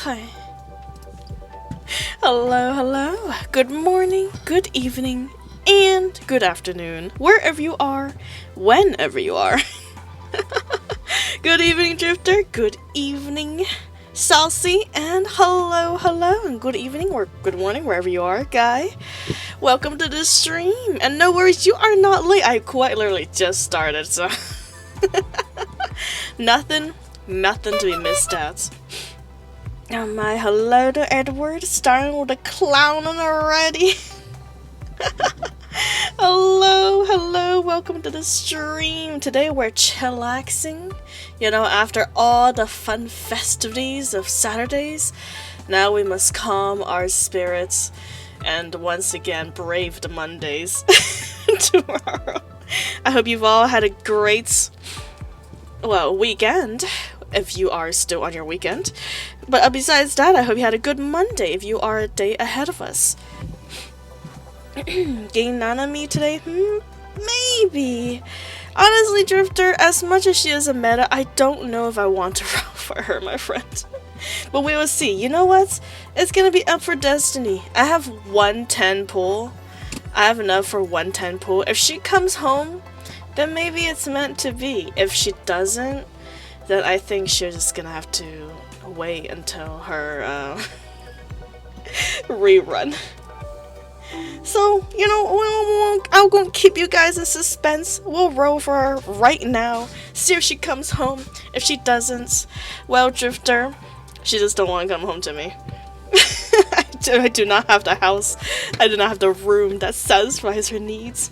Hi. Hello, hello. Good morning, good evening, and good afternoon, wherever you are, whenever you are. Good evening, Drifter. Good evening, Saucy. And hello, hello, and good evening or good morning, wherever you are, guy. Welcome to the stream. And no worries, you are not late. I quite literally just started, so nothing to be missed out. Oh my, hello to Edward, starting with a clowning already. Hello, welcome to the stream. Today we're chillaxing. You know, after all the fun festivities of Saturdays, now we must calm our spirits and once again brave the Mondays tomorrow. I hope you've all had a great, weekend, if you are still on your weekend. But besides that, I hope you had a good Monday if you are a day ahead of us. Getting Nanami today? Maybe. Honestly, Drifter, as much as she is a meta, I don't know if I want to roll for her, my friend. But we will see. You know what? It's gonna be up for destiny. I have 110 pull. I have enough for 110 pull. If she comes home, then maybe it's meant to be. If she doesn't, then I think she's just gonna have to wait until her rerun. So, you know, I'm gonna keep you guys in suspense. We'll roll for her right now. See if she comes home. If she doesn't, well, Drifter, she just don't want to come home to me. I do not have the house. I do not have the room that satisfies her needs.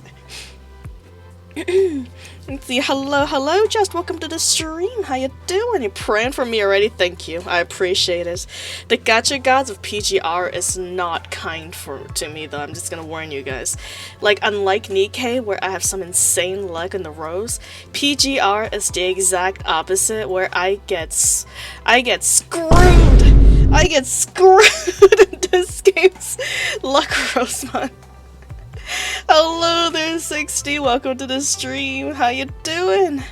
Let's see. Hello, just welcome to the stream. How you doing? You praying for me already? Thank you. I appreciate it. The gacha gods of PGR is not kind to me, though. I'm just gonna warn you guys. Like, unlike Nikkei, where I have some insane luck in the rows, PGR is the exact opposite, where I get screwed. I get screwed in this game's luck rows, man. Hello there, 60. Welcome to the stream. How you doing?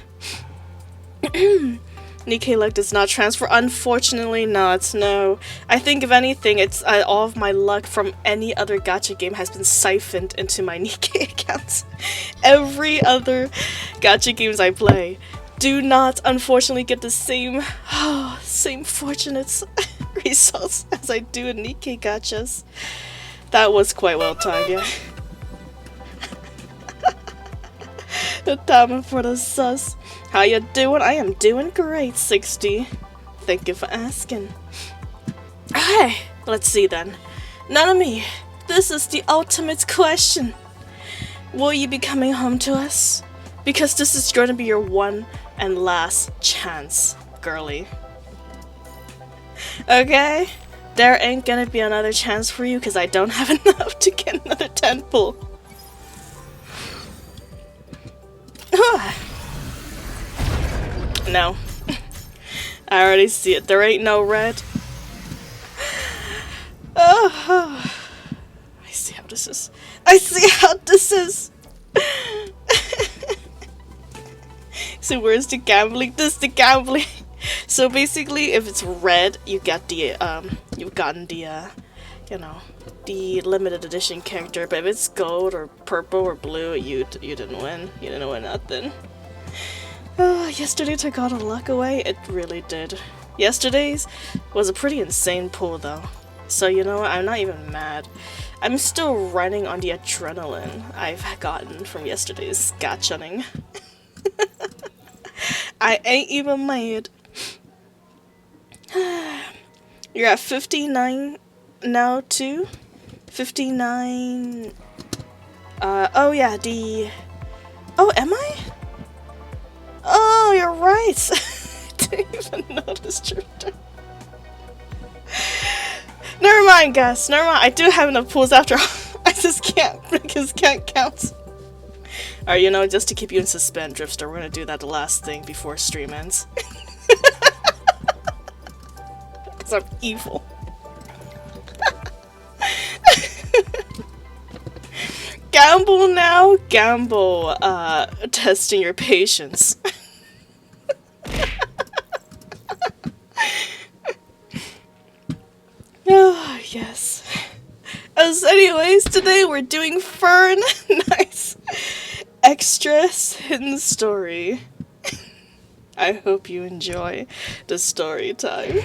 Nikkei luck does not transfer. Unfortunately not, no. I think if anything, it's all of my luck from any other gacha game has been siphoned into my Nikkei account. Every other gacha games I play do not, unfortunately, get the same fortunate results as I do in Nikkei gachas. That was quite well timed, yeah. The time for the sus. How you doing? I am doing great, 60. Thank you for asking. Hey, let's see then. Nanami, this is the ultimate question. Will you be coming home to us? Because this is going to be your one and last chance, girly. Okay? There ain't gonna be another chance for you because I don't have enough to get another 10 pull. No. I already see it. There ain't no red. Oh. I see how this is. So where's the gambling? This is the gambling. So basically, if it's red, you get the you've gotten the the limited edition character. But if it's gold or purple or blue, you didn't win. You didn't win nothing. Yesterday took all the luck away. It really did. Yesterday's was a pretty insane pull though. So you know what? I'm not even mad. I'm still running on the adrenaline I've gotten from yesterday's gachaning. I ain't even mad. You're at 59 now too? 59... oh yeah, oh, am I? Oh, you're right! I didn't even notice, Drifter. Never mind, guys. Never mind. I do have enough pulls after all. I just can't count. Alright, you know, just to keep you in suspense, Drifter, we're gonna do that the last thing before stream ends. Because I'm evil. Gamble now, gamble, testing your patience. yes. As anyways, today we're doing Firn. Nice. Extras hidden story. I hope you enjoy the story time.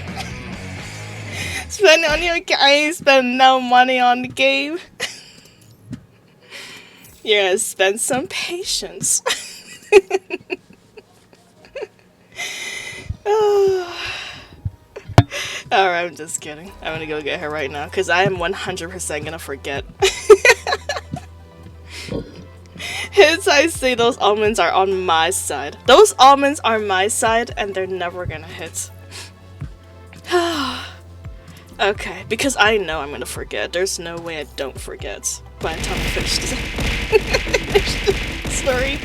Spend on your game, spend no money on the game. You're gonna spend some patience. Alright, I'm just kidding. I'm gonna go get her right now, because I am 100% gonna forget. Hits, I say those almonds are on my side. Those almonds are my side, and they're never gonna hit. Okay, because I know I'm gonna forget. There's no way I don't forget by the time I finish this story.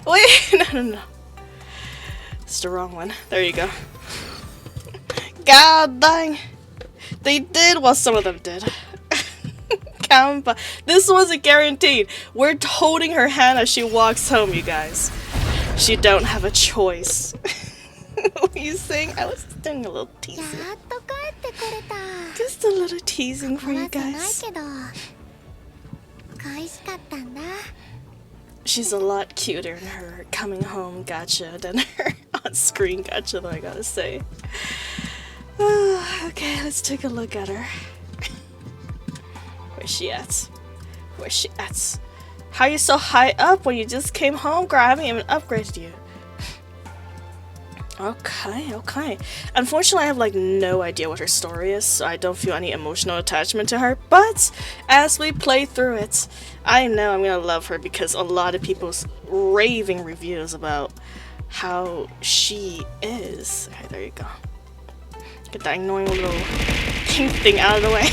Wait, no. It's the wrong one. There you go. God dang. They did, well, some of them did. Kamba. This wasn't guaranteed. We're holding her hand as she walks home, you guys. She don't have a choice. What are you saying? I was doing a little teasing. Just a little teasing for you guys. She's a lot cuter in her coming home gacha than her on-screen gacha, though, I gotta say. Okay, let's take a look at her. Where's she at? Where's she at? How are you so high up when you just came home, girl? I haven't even upgraded you. Okay. Unfortunately, I have like no idea what her story is, so I don't feel any emotional attachment to her. But as we play through it, I know I'm gonna love her because a lot of people's raving reviews about how she is. Okay, there you go. Get that annoying little pink thing out of the way.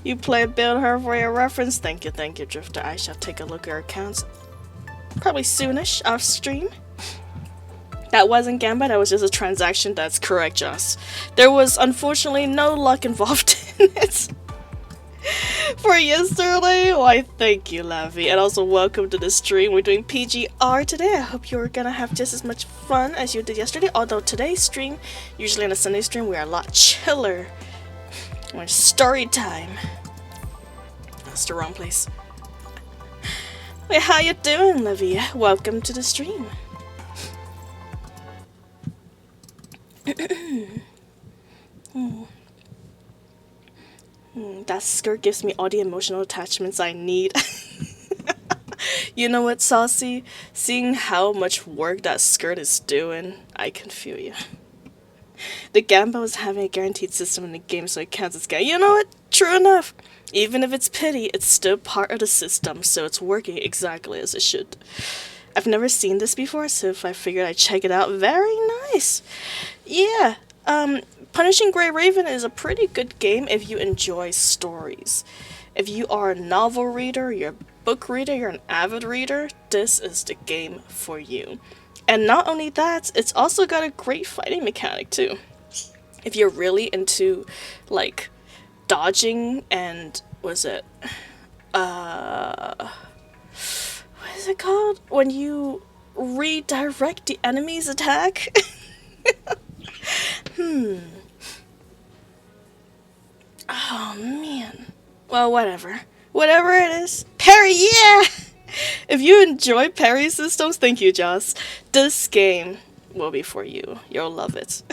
You play build her for your reference. Thank you, Drifter. I shall take a look at her accounts probably soonish off stream. That wasn't Gamba, that was just a transaction. That's correct, Joss. There was unfortunately no luck involved in it. For yesterday, why thank you, Lavi. And also welcome to the stream. We're doing PGR today. I hope you're gonna have just as much fun as you did yesterday. Although today's stream, usually on a Sunday stream, we are a lot chiller. We're story time. That's the wrong place. Wait, how you doing, Livia? Welcome to the stream. That skirt gives me all the emotional attachments I need. You know what, Saucy? Seeing how much work that skirt is doing, I can feel you. The Gamba was having a guaranteed system in the game, so it counts as game. You know what? True enough. Even if it's pity, it's still part of the system, so it's working exactly as it should. I've never seen this before, so if I figured I'd check it out, very nice. Yeah, Punishing Grey Raven is a pretty good game if you enjoy stories. If you are a novel reader, you're a book reader, you're an avid reader, this is the game for you. And not only that, it's also got a great fighting mechanic too. If you're really into, like, dodging and, what is it called? When you redirect the enemy's attack? Oh, man. Well, whatever. Whatever it is. Parry, yeah! If you enjoy parry systems, thank you, Joss. This game will be for you. You'll love it.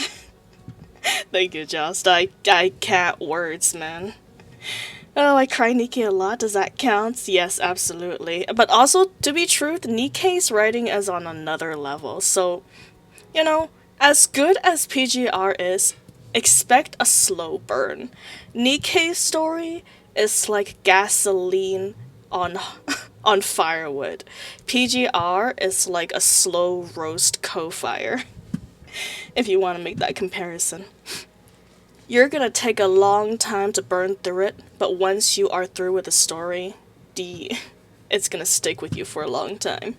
Thank you, Joss. I can't words, man. Oh, I cry Nikkei a lot. Does that count? Yes, absolutely. But also, to be truth, Nikkei's writing is on another level. So, you know, as good as PGR is, expect a slow burn. Nikkei's story is like gasoline on firewood. PGR is like a slow roast co-fire. If you want to make that comparison. You're gonna take a long time to burn through it, but once you are through with the story, it's gonna stick with you for a long time.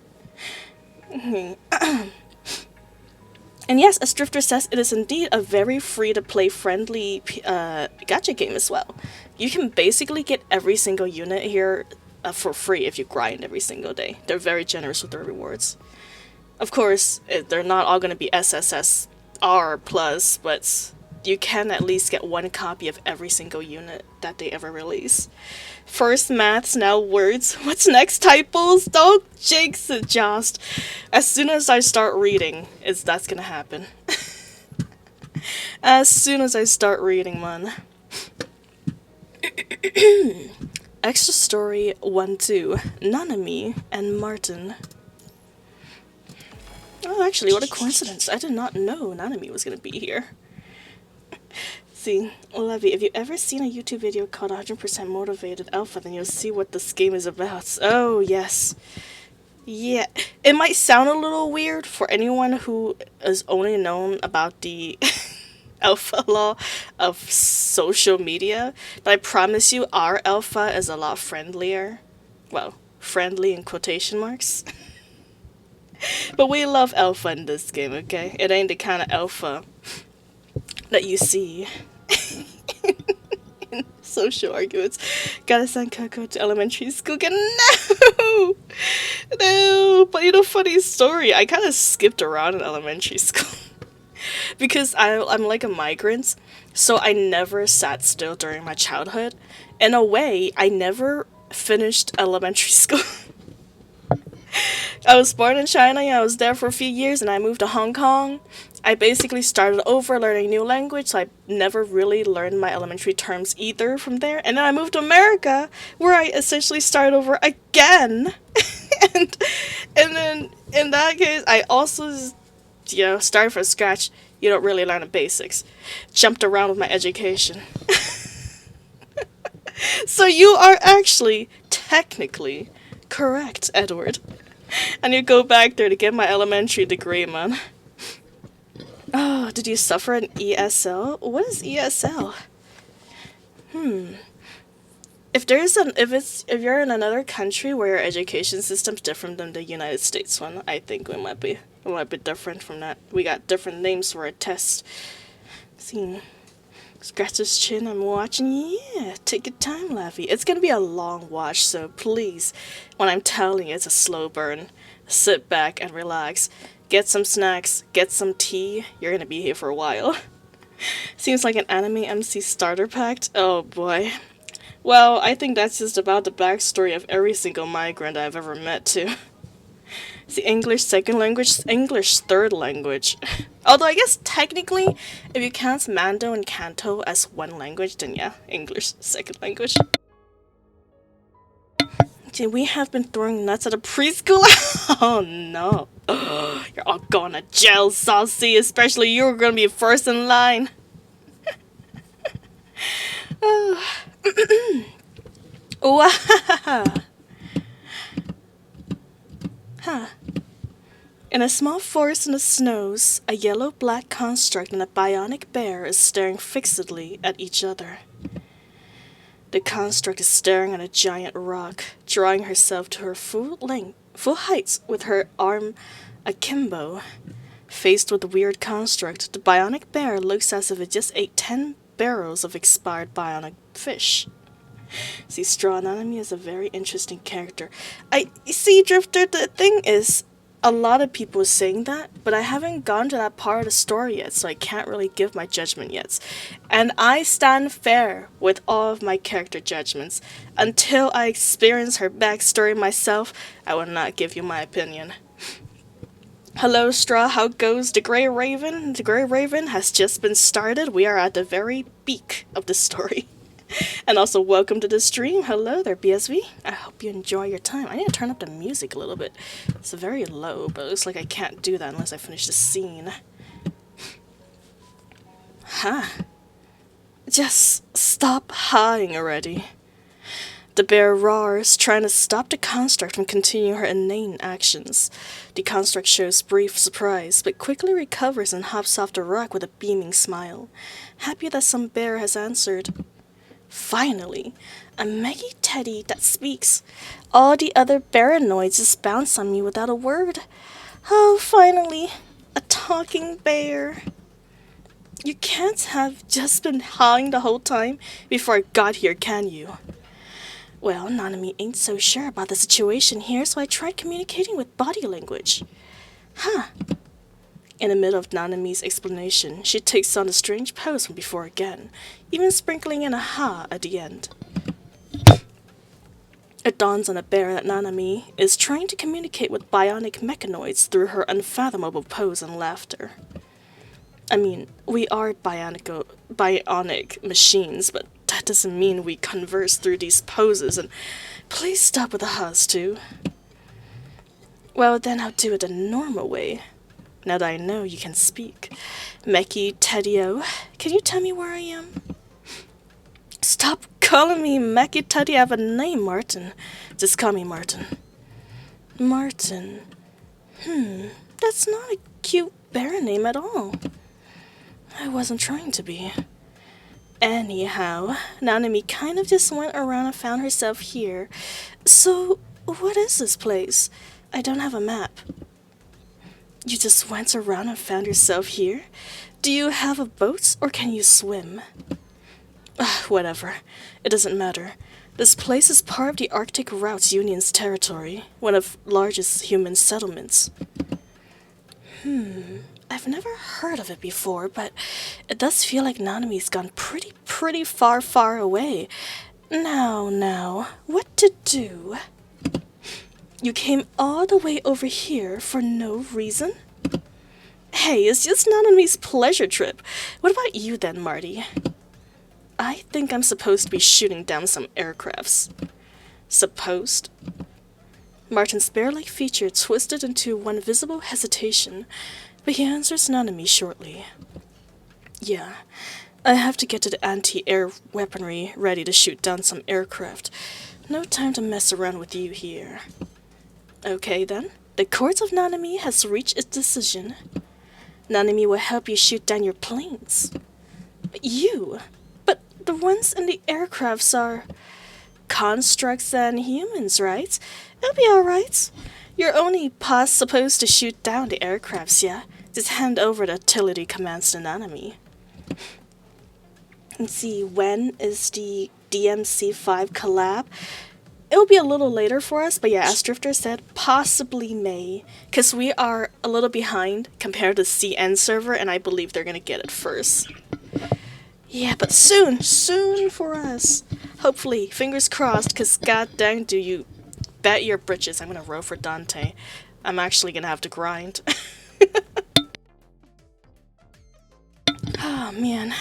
And yes, as Drifter says, it is indeed a very free-to-play friendly gacha game as well. You can basically get every single unit here for free if you grind every single day. They're very generous with their rewards. Of course, they're not all going to be SSSR+, but you can at least get one copy of every single unit that they ever release. First maths, now words. What's next? Typos? Don't jinx it, Jost. As soon as I start reading, that's gonna happen. As soon as I start reading, man. Extra story 1-2. Nanami and Martin. Oh, actually, what a coincidence. I did not know Nanami was gonna be here. See, Levy, if you've ever seen a YouTube video called 100% Motivated Alpha, then you'll see what this game is about. Oh, yes. Yeah, it might sound a little weird for anyone who is only known about the alpha law of social media, but I promise you our alpha is a lot friendlier. Well, friendly in quotation marks. But we love alpha in this game, okay? It ain't the kind of alpha that you see in social arguments. Gotta send Coco to elementary school again. No! No! But you know, funny story, I kind of skipped around in elementary school. Because I'm like a migrant, so I never sat still during my childhood. In a way, I never finished elementary school. I was born in China, I was there for a few years, and I moved to Hong Kong. I basically started over learning a new language, so I never really learned my elementary terms either from there. And then I moved to America, where I essentially started over again. and then, in that case, I also, started from scratch. You don't really learn the basics. Jumped around with my education. So you are actually, technically, correct, Edward. And you go back there to get my elementary degree, man. Oh, did you suffer an ESL? What is ESL? If you're in another country where your education system's different than the United States one, I think we might be different from that. We got different names for our tests. See. Scratch his chin, I'm watching. Yeah, take your time, Laffy. It's gonna be a long watch, so please, when I'm telling you it's a slow burn, sit back and relax. Get some snacks, get some tea. You're gonna be here for a while. Seems like an anime MC starter pack. Oh boy. Well, I think that's just about the backstory of every single migrant I've ever met, too. See, English second language, English third language. Although I guess technically, if you count Mando and Kanto as one language, then yeah, English second language. See, we have been throwing nuts at a preschool. Oh no. You're all going to jail, Saucy. Especially you're gonna be first in line. Wow. Huh. In a small forest in the snows, a yellow-black construct and a bionic bear is staring fixedly at each other. The construct is staring at a giant rock, drawing herself to her full height with her arm akimbo. Faced with the weird construct, the bionic bear looks as if it just ate 10 barrels of expired bionic fish. See, Straw Anatomy is a very interesting character. See, Drifter, the thing is, a lot of people are saying that, but I haven't gone to that part of the story yet, so I can't really give my judgment yet. And I stand fair with all of my character judgments. Until I experience her backstory myself, I will not give you my opinion. Hello, Straw, how goes the Grey Raven? The Grey Raven has just been started. We are at the very peak of the story. And also, welcome to the stream. Hello there, BSV. I hope you enjoy your time. I need to turn up the music a little bit. It's very low, but it looks like I can't do that unless I finish the scene. Huh. Just stop hawing already. The bear roars, trying to stop the construct from continuing her inane actions. The construct shows brief surprise, but quickly recovers and hops off the rock with a beaming smile. Happy that some bear has answered. Finally, a Meggy Teddy that speaks. All the other baranoids just bounce on me without a word. Oh, finally, a talking bear. You can't have just been hawing the whole time before I got here, can you? Well, Nanami ain't so sure about the situation here, so I tried communicating with body language. Huh. In the middle of Nanami's explanation, she takes on a strange pose from before again, even sprinkling in a ha at the end. It dawns on the bear that Nanami is trying to communicate with bionic mechanoids through her unfathomable pose and laughter. I mean, we are bionic machines, but that doesn't mean we converse through these poses, and please stop with the ha's too. Well, then I'll do it the normal way. Now that I know you can speak. Meki Tedio, can you tell me where I am? Stop calling me Meki Tedio, I have a name, Martin. Just call me Martin. Martin. That's not a cute bear name at all. I wasn't trying to be. Anyhow, Nanami kind of just went around and found herself here. So, what is this place? I don't have a map. You just went around and found yourself here? Do you have a boat, or can you swim? Whatever. It doesn't matter. This place is part of the Arctic Routes Union's territory, one of the largest human settlements. I've never heard of it before, but it does feel like Nanami's gone pretty far away. Now, what to do? You came all the way over here for no reason? Hey, it's just Nanami's pleasure trip. What about you then, Marty? I think I'm supposed to be shooting down some aircrafts. Supposed? Martin's bear-like feature twisted into one visible hesitation, but he answers Nanami shortly. Yeah, I have to get to the anti-air weaponry ready to shoot down some aircraft. No time to mess around with you here. Okay then, the court of Nanami has reached its decision. Nanami will help you shoot down your planes. You? But the ones in the aircrafts are constructs and humans, right? It'll be alright. You're only supposed to shoot down the aircrafts, yeah? Just hand over the utility commands to Nanami. And see, when is the DMC5 collab? It'll be a little later for us, but yeah, as Drifter said, possibly May. Because we are a little behind compared to CN server, and I believe they're gonna get it first. Yeah, but soon for us. Hopefully, fingers crossed, because god dang do you bet your britches I'm gonna row for Dante. I'm actually gonna have to grind. Oh man.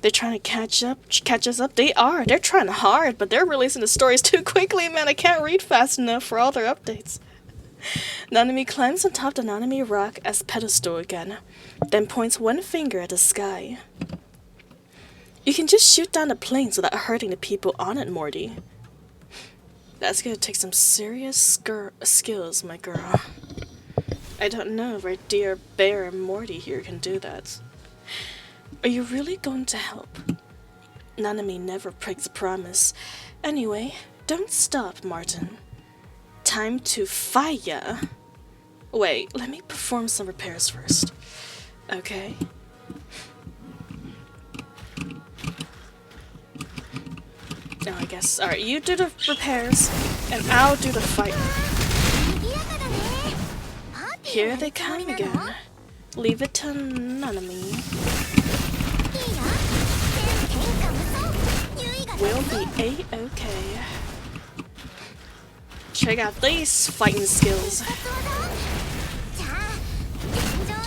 They're trying to catch us up. They are. They're trying hard, but they're releasing the stories too quickly, man. I can't read fast enough for all their updates. Nanami climbs on top of the Nanami rock as pedestal again, then points one finger at the sky. You can just shoot down the planes without hurting the people on it, Morty. That's gonna take some serious skills, my girl. I don't know if our dear bear Morty here can do that. Are you really going to help? Nanami never breaks a promise. Anyway, don't stop, Martin. Time to fire. Wait, let me perform some repairs first. Okay. No, I guess. Alright, you do the repairs, and I'll do the fight. Here they come again. Leave it to Nanami. We'll be A-okay. Check out these fighting skills.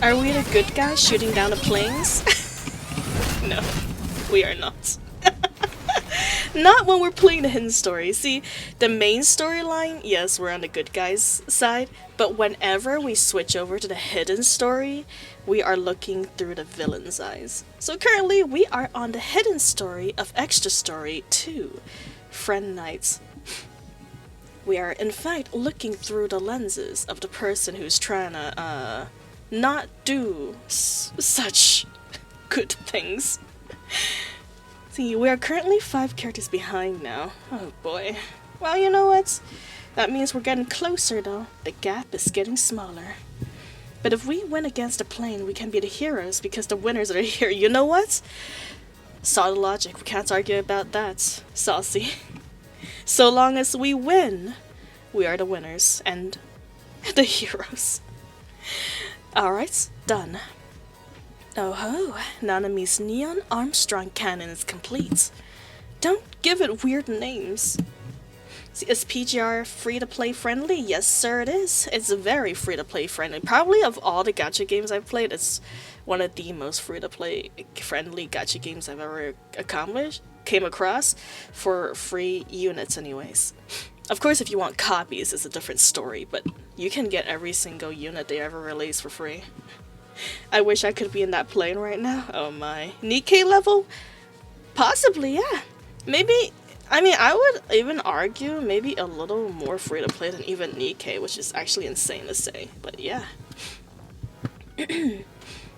Are we the good guys shooting down the planes? No, we are not. Not when we're playing the hidden story. See, the main storyline, yes, we're on the good guys' side, but whenever we switch over to the hidden story, we are looking through the villain's eyes. So currently, we are on the hidden story of Extra Story 2, Friend Nights. We are, in fact, looking through the lenses of the person who's trying to, not do such good things. See, we are currently 5 characters behind now. Oh boy. Well, you know what? That means we're getting closer though. The gap is getting smaller. But if we win against a plane, we can be the heroes because the winners are here. You know what? Saw the logic. We can't argue about that. Saucy. So long as we win, we are the winners and the heroes. Alright, done. Oh ho, Nanami's Neon Armstrong cannon is complete. Don't give it weird names. Is PGR free-to-play friendly? Yes, sir, it is. It's very free-to-play friendly. Probably of all the gacha games I've played, it's one of the most free-to-play friendly gacha games I've ever came across, for free units anyways. Of course, if you want copies, it's a different story, but you can get every single unit they ever release for free. I wish I could be in that plane right now. Oh my. Nikkei level? Possibly, yeah. Maybe, I mean, I would even argue maybe a little more free to play than even Nikkei, which is actually insane to say, but yeah.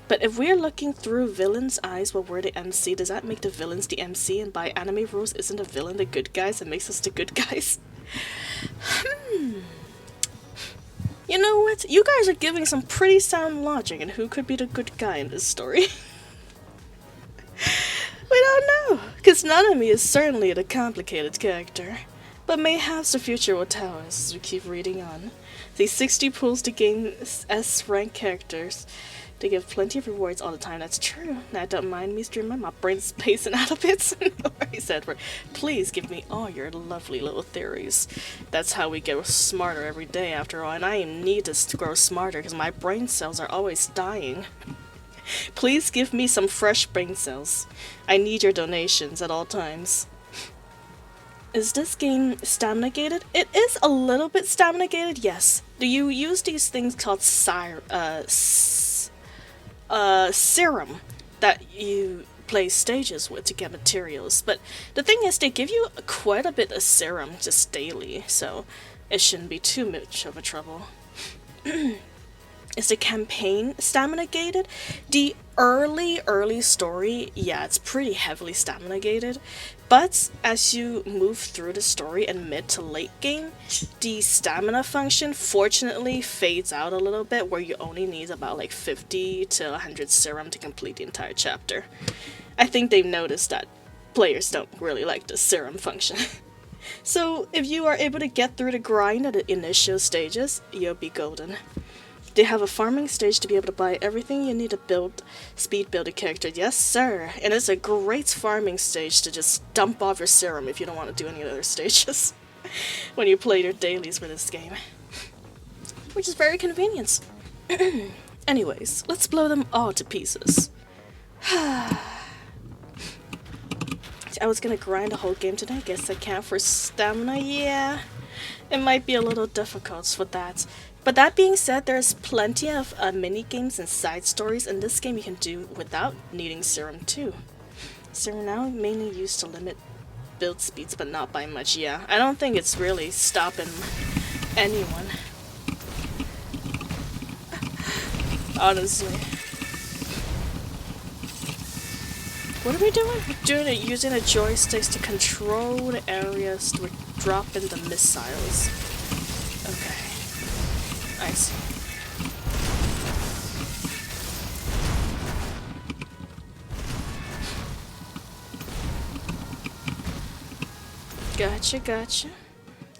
But if we're looking through villains' eyes while we're the MC, does that make the villains the MC? And by anime rules, isn't the villain the good guys and makes us the good guys? You know what? You guys are giving some pretty sound logic, and who could be the good guy in this story? We don't know, because Nanami is certainly the complicated character. But mayhaps the future will tell us as we keep reading on. The 60 pools to gain S-rank characters. They give plenty of rewards all the time, that's true. Now don't mind me streaming, my brain's pacing out a bit. He said, please give me all your lovely little theories. That's how we get smarter every day after all, and I need to grow smarter because my brain cells are always dying. Please give me some fresh brain cells. I need your donations at all times. Is this game stamina gated? It is a little bit stamina gated, yes. Do you use these things called serum that you play stages with to get materials, but the thing is they give you quite a bit of serum just daily, so it shouldn't be too much of a trouble. Is the campaign stamina gated? The early story, yeah, it's pretty heavily stamina gated, but as you move through the story and mid to late game, the stamina function fortunately fades out a little bit, where you only need about like 50 to 100 serum to complete the entire chapter. I think they've noticed that players don't really like the serum function. So if you are able to get through the grind at the initial stages, you'll be golden. They have a farming stage to be able to buy everything you need to speed build a character. Yes, sir. And it's a great farming stage to just dump off your serum if you don't want to do any other stages when you play your dailies with this game. Which is very convenient. Anyways, let's blow them all to pieces. I was gonna grind the whole game today. I guess I can't for stamina. Yeah, it might be a little difficult with that. But that being said, there's plenty of mini-games and side stories in this game you can do without needing serum too. Serum now mainly used to limit build speeds, but not by much, yeah. I don't think it's really stopping anyone. Honestly. What are we doing? We're doing it using the joysticks to control the areas we're dropping the missiles. Okay. I see. Gotcha.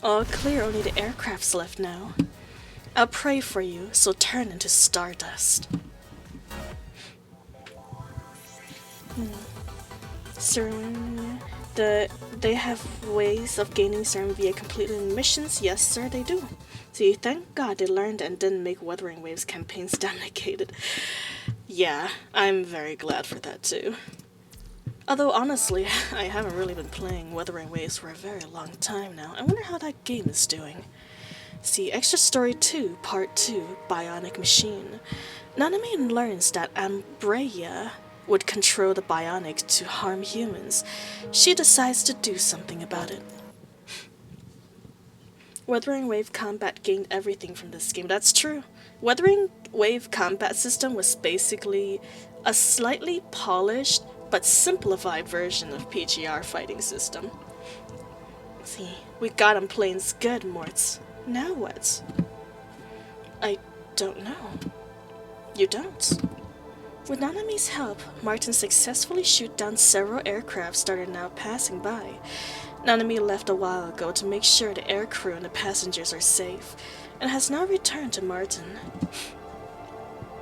All clear, only the aircraft's left now. I'll pray for you, so turn into stardust. Serum. They have ways of gaining serum via completing missions. Yes, sir, they do. See, thank God they learned and didn't make Wuthering Waves campaign stamina-gated. Yeah, I'm very glad for that too. Although honestly, I haven't really been playing Wuthering Waves for a very long time now. I wonder how that game is doing. See, Extra Story 2, Part 2, Bionic Machine. Nanami learns that Ambreya would control the bionic to harm humans. She decides to do something about it. Wuthering Wave combat gained everything from this game. That's true. Wuthering Wave combat system was basically a slightly polished but simplified version of PGR fighting system. See, we got him plains good, Morts. Now what? I don't know. You don't? With Nanami's help, Martin successfully shoot down several aircraft that are now passing by. Nanami left a while ago to make sure the aircrew and the passengers are safe, and has now returned to Martin.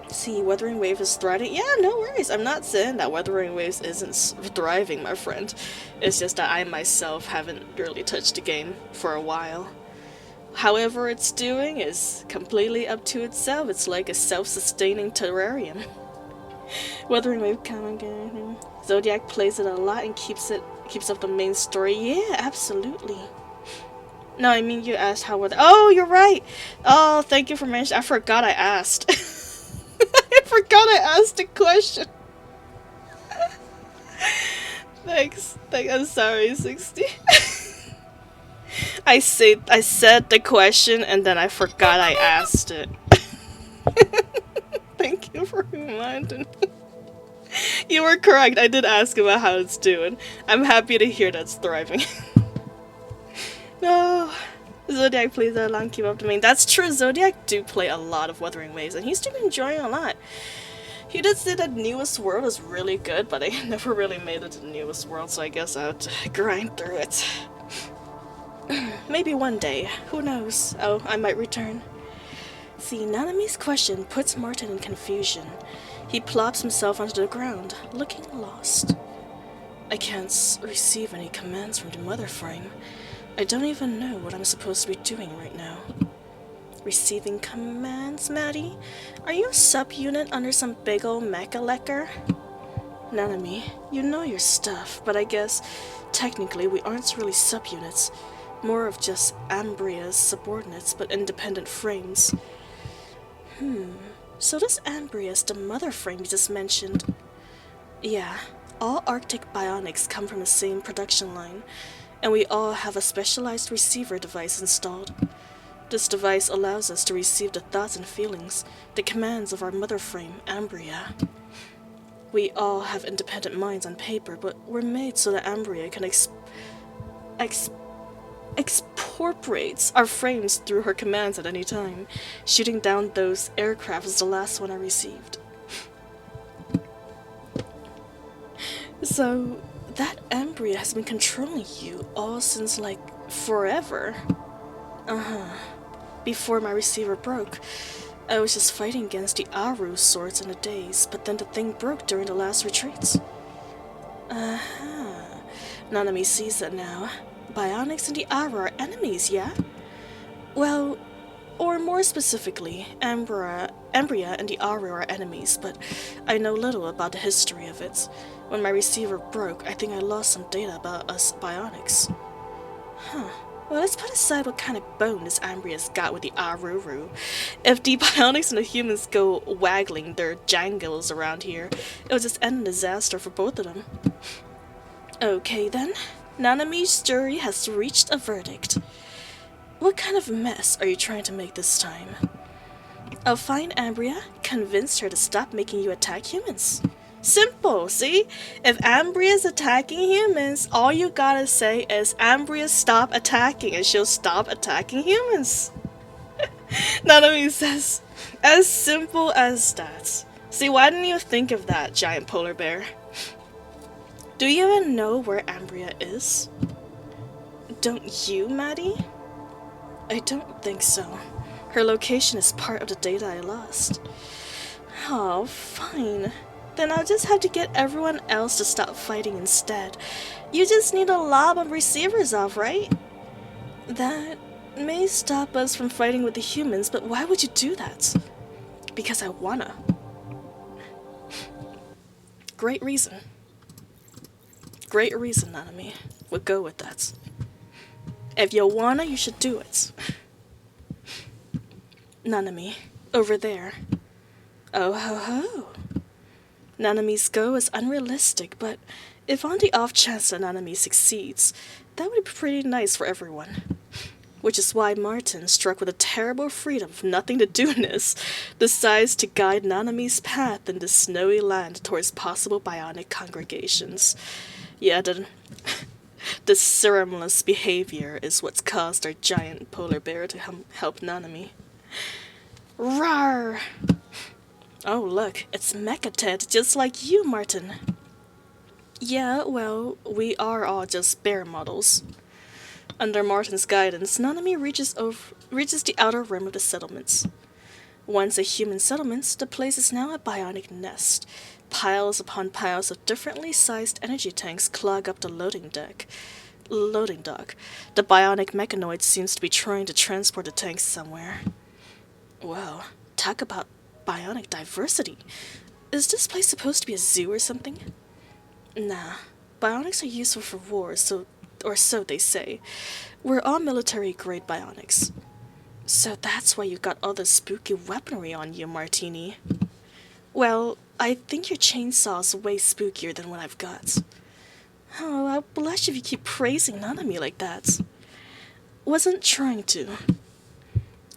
See, Wuthering Wave is thriving. Yeah, no worries. I'm not saying that Wuthering Waves isn't thriving, my friend. It's just that I myself haven't really touched the game for a while. However it's doing is completely up to itself. It's like a self-sustaining terrarium. Wuthering Wave coming. Zodiac plays it a lot and keeps up the main story. Yeah, absolutely. No, I mean you asked how would. Oh, you're right. Oh, thank you for mentioning. I forgot I asked. I forgot I asked the question. Thanks. I'm sorry, 60. I said the question and then I forgot I asked it. Thank you for reminding me. You were correct. I did ask about how it's doing. I'm happy to hear that's thriving. No. Zodiac plays that long, keep up the main. That's true. Zodiac do play a lot of Wuthering Waves and he's doing enjoying a lot. He did say that Newest World is really good, but I never really made it to the Newest World, so I guess I have to grind through it. Maybe one day. Who knows? Oh, I might return. See, Nanami's question puts Martin in confusion. He plops himself onto the ground, looking lost. I can't receive any commands from the mother frame. I don't even know what I'm supposed to be doing right now. Receiving commands, Maddie? Are you a subunit under some big ol' mecha-lecker? Nanami, you know your stuff, but I guess technically we aren't really subunits. More of just Ambria's subordinates, but independent frames. So this Ambria's the mother frame you just mentioned. Yeah, all Arctic bionics come from the same production line, and we all have a specialized receiver device installed. This device allows us to receive the thoughts and feelings, the commands of our mother frame, Ambria. We all have independent minds on paper, but we're made so that Ambria can exporporate our frames through her commands at any time. Shooting down those aircraft is the last one I received. So, that Ambria has been controlling you all since, like, forever. Before my receiver broke, I was just fighting against the Aru sorts in a daze, but then the thing broke during the last retreats. Nanami sees that now. Bionics and the Aru are enemies, yeah? Well, or more specifically, Ambria and the Aru are enemies, but I know little about the history of it. When my receiver broke, I think I lost some data about us Bionics. Well, let's put aside what kind of bone this Ambria's got with the Aruru. If the Bionics and the humans go waggling their jangles around here, it'll just end in disaster for both of them. Okay then, Nanami's jury has reached a verdict. What kind of mess are you trying to make this time? I'll find Ambria, convince her to stop making you attack humans. Simple, see? If Ambria's attacking humans, all you gotta say is, Ambria, stop attacking, and she'll stop attacking humans. Nanami says, as simple as that. See, why didn't you think of that, giant polar bear? Do you even know where Ambria is? Don't you, Maddie? I don't think so. Her location is part of the data I lost. Oh, fine. Then I'll just have to get everyone else to stop fighting instead. You just need a lob of receivers off, right? That may stop us from fighting with the humans, but why would you do that? Because I wanna. Great reason. Great reason, Nanami. We'll go with that. If you wanna, you should do it. Nanami, over there. Oh ho ho. Nanami's go is unrealistic, but if on the off chance that Nanami succeeds, that would be pretty nice for everyone. Which is why Martin, struck with a terrible freedom of nothing-to-do-ness, decides to guide Nanami's path in the snowy land towards possible bionic congregations. Yeah, the ceremonious behavior is what's caused our giant polar bear to help Nanami. Rawr! Oh, look, it's Mecha-Ted, just like you, Martin. Yeah, well, we are all just bear models. Under Martin's guidance, Nanami reaches the outer rim of the settlements. Once a human settlement, the place is now a bionic nest. Piles upon piles of differently sized energy tanks clog up the loading dock. The bionic mechanoid seems to be trying to transport the tanks somewhere. Whoa, talk about bionic diversity. Is this place supposed to be a zoo or something? Nah, bionics are useful for wars, or so they say. We're all military-grade bionics. So that's why you got all the spooky weaponry on you, Martini. Well, I think your chainsaw's way spookier than what I've got. Oh, I'll blush if you keep praising Nanami like that. Wasn't trying to.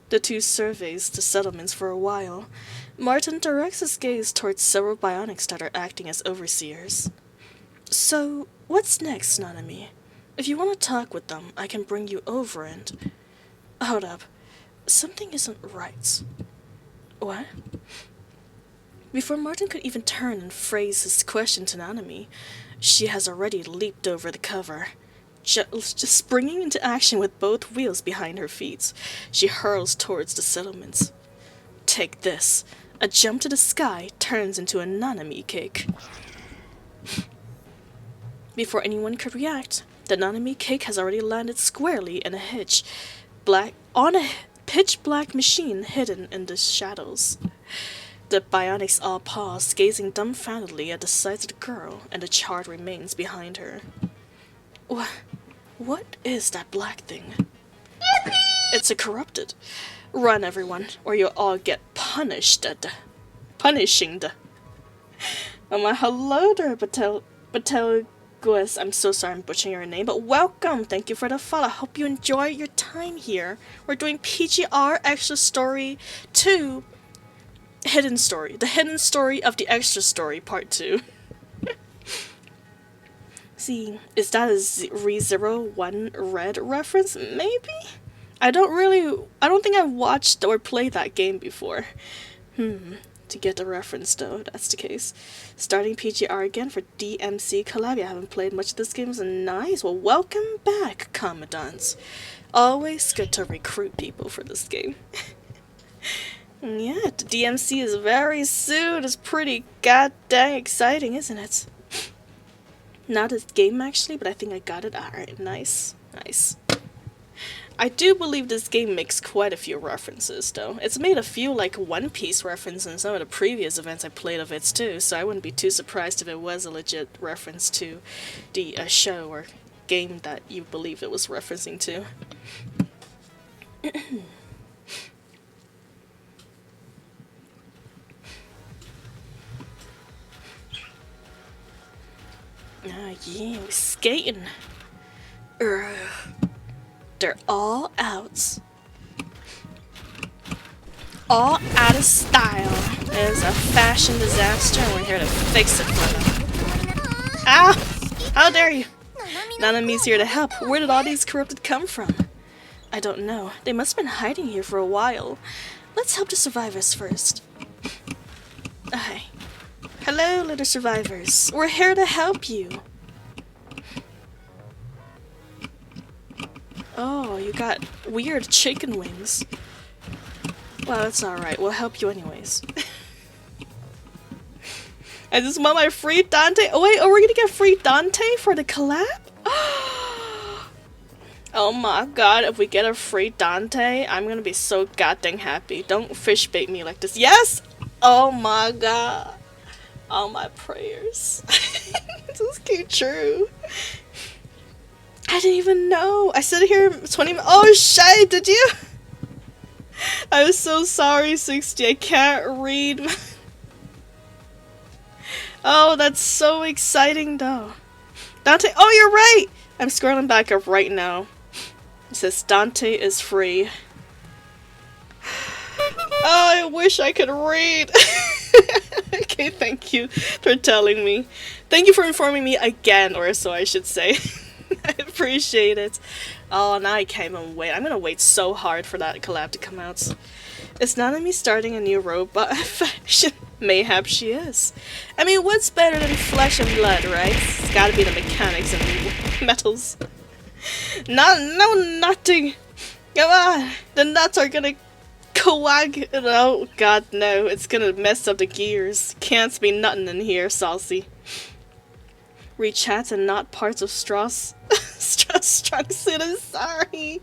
The two surveys the settlements for a while. Martin directs his gaze towards several bionics that are acting as overseers. So, what's next, Nanami? If you want to talk with them, I can bring you over and... Hold up. Something isn't right. What? Before Martin could even turn and phrase his question to Nanami, she has already leaped over the cover. Just springing into action with both wheels behind her feet, she hurls towards the settlements. Take this. A jump to the sky turns into a Nanami cake. Before anyone could react, the Nanami cake has already landed squarely in a on a pitch-black machine hidden in the shadows. The bionics all pause, gazing dumbfoundedly at the sight of the girl and the charred remains behind her. What is that black thing? Yippee! It's a corrupted. Run, everyone, or you'll all get punished. Hello there, Batelguis. I'm so sorry I'm butchering your name, but welcome. Thank you for the follow. Hope you enjoy your time here. We're doing PGR Extra Story 2. Hidden Story. The Hidden Story of the Extra Story, Part 2. See, is that a Re:Zero-1 Red reference? Maybe? I don't think I've watched or played that game before. To get the reference though, that's the case. Starting PGR again for DMC collab. I haven't played much of this game, so nice. Well, welcome back, Commandants. Always good to recruit people for this game. Yeah, the DMC is very soon. It's pretty goddamn exciting, isn't it? Not a game actually, but I think I got it. Alright, nice. I do believe this game makes quite a few references, though. It's made a few, like, One Piece references in some of the previous events I played of its, too, so I wouldn't be too surprised if it was a legit reference to the show or game that you believe it was referencing to. Ah, yeah, we're skating. They're all out. All out of style. It's a fashion disaster and we're here to fix it for them. Ow! How dare you! Nanami's here to help. Where did all these corrupted come from? I don't know. They must have been hiding here for a while. Let's help the survivors first. Hi. Hello, little survivors. We're here to help you. Oh, you got weird chicken wings. Well, it's alright. We'll help you anyways. I just want my free Dante. Oh wait, we're gonna get free Dante for the collab? Oh my god, if we get a free Dante, I'm gonna be so goddamn happy. Don't fish bait me like this. Yes! Oh my god. All my prayers. This came true. I didn't even know. I sit here 20 minutes. Oh shit, did you? I'm so sorry, 60. I can't read. Oh, that's so exciting though. Dante, oh, you're right. I'm scrolling back up right now. It says Dante is free. Oh, I wish I could read. Okay, thank you for telling me. Thank you for informing me again, or so I should say. I appreciate it. Oh, now I can't even wait. I'm gonna wait so hard for that collab to come out. Is Nanami starting a new robot fashion? Mayhap she is. I mean, what's better than flesh and blood, right? It's gotta be the mechanics and the metals. No nutting! Come on! The nuts are gonna Quag. Oh god, no. It's gonna mess up the gears. Can't be nothing in here, saucy. Read chats and not parts of Strauss. Strauss suit. I'm sorry.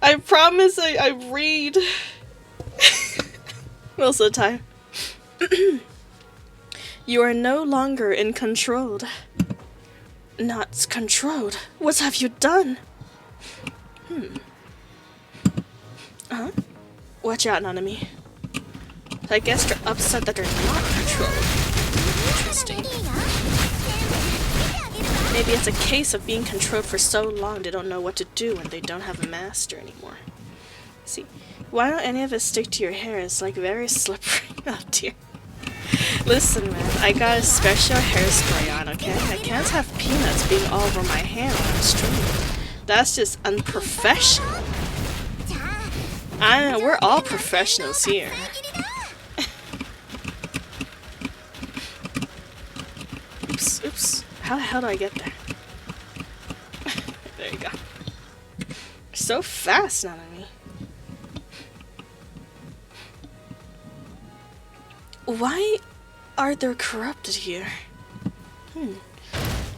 I promise I read. Most of the time. You are no longer in control. Not controlled? What have you done? Huh? Watch out, Nanami. I guess they're upset that they're not controlled. Interesting. Maybe it's a case of being controlled for so long they don't know what to do when they don't have a master anymore. See, why don't any of it stick to your hair? It's like very slippery. Oh dear. Listen, man, I got a special hairspray on, okay? I can't have peanuts being all over my hair on the street. That's just unprofessional. I know, we're all professionals here. Oops, oops. How the hell do I get there? There you go. So fast, Nanami. Why are there corrupted here?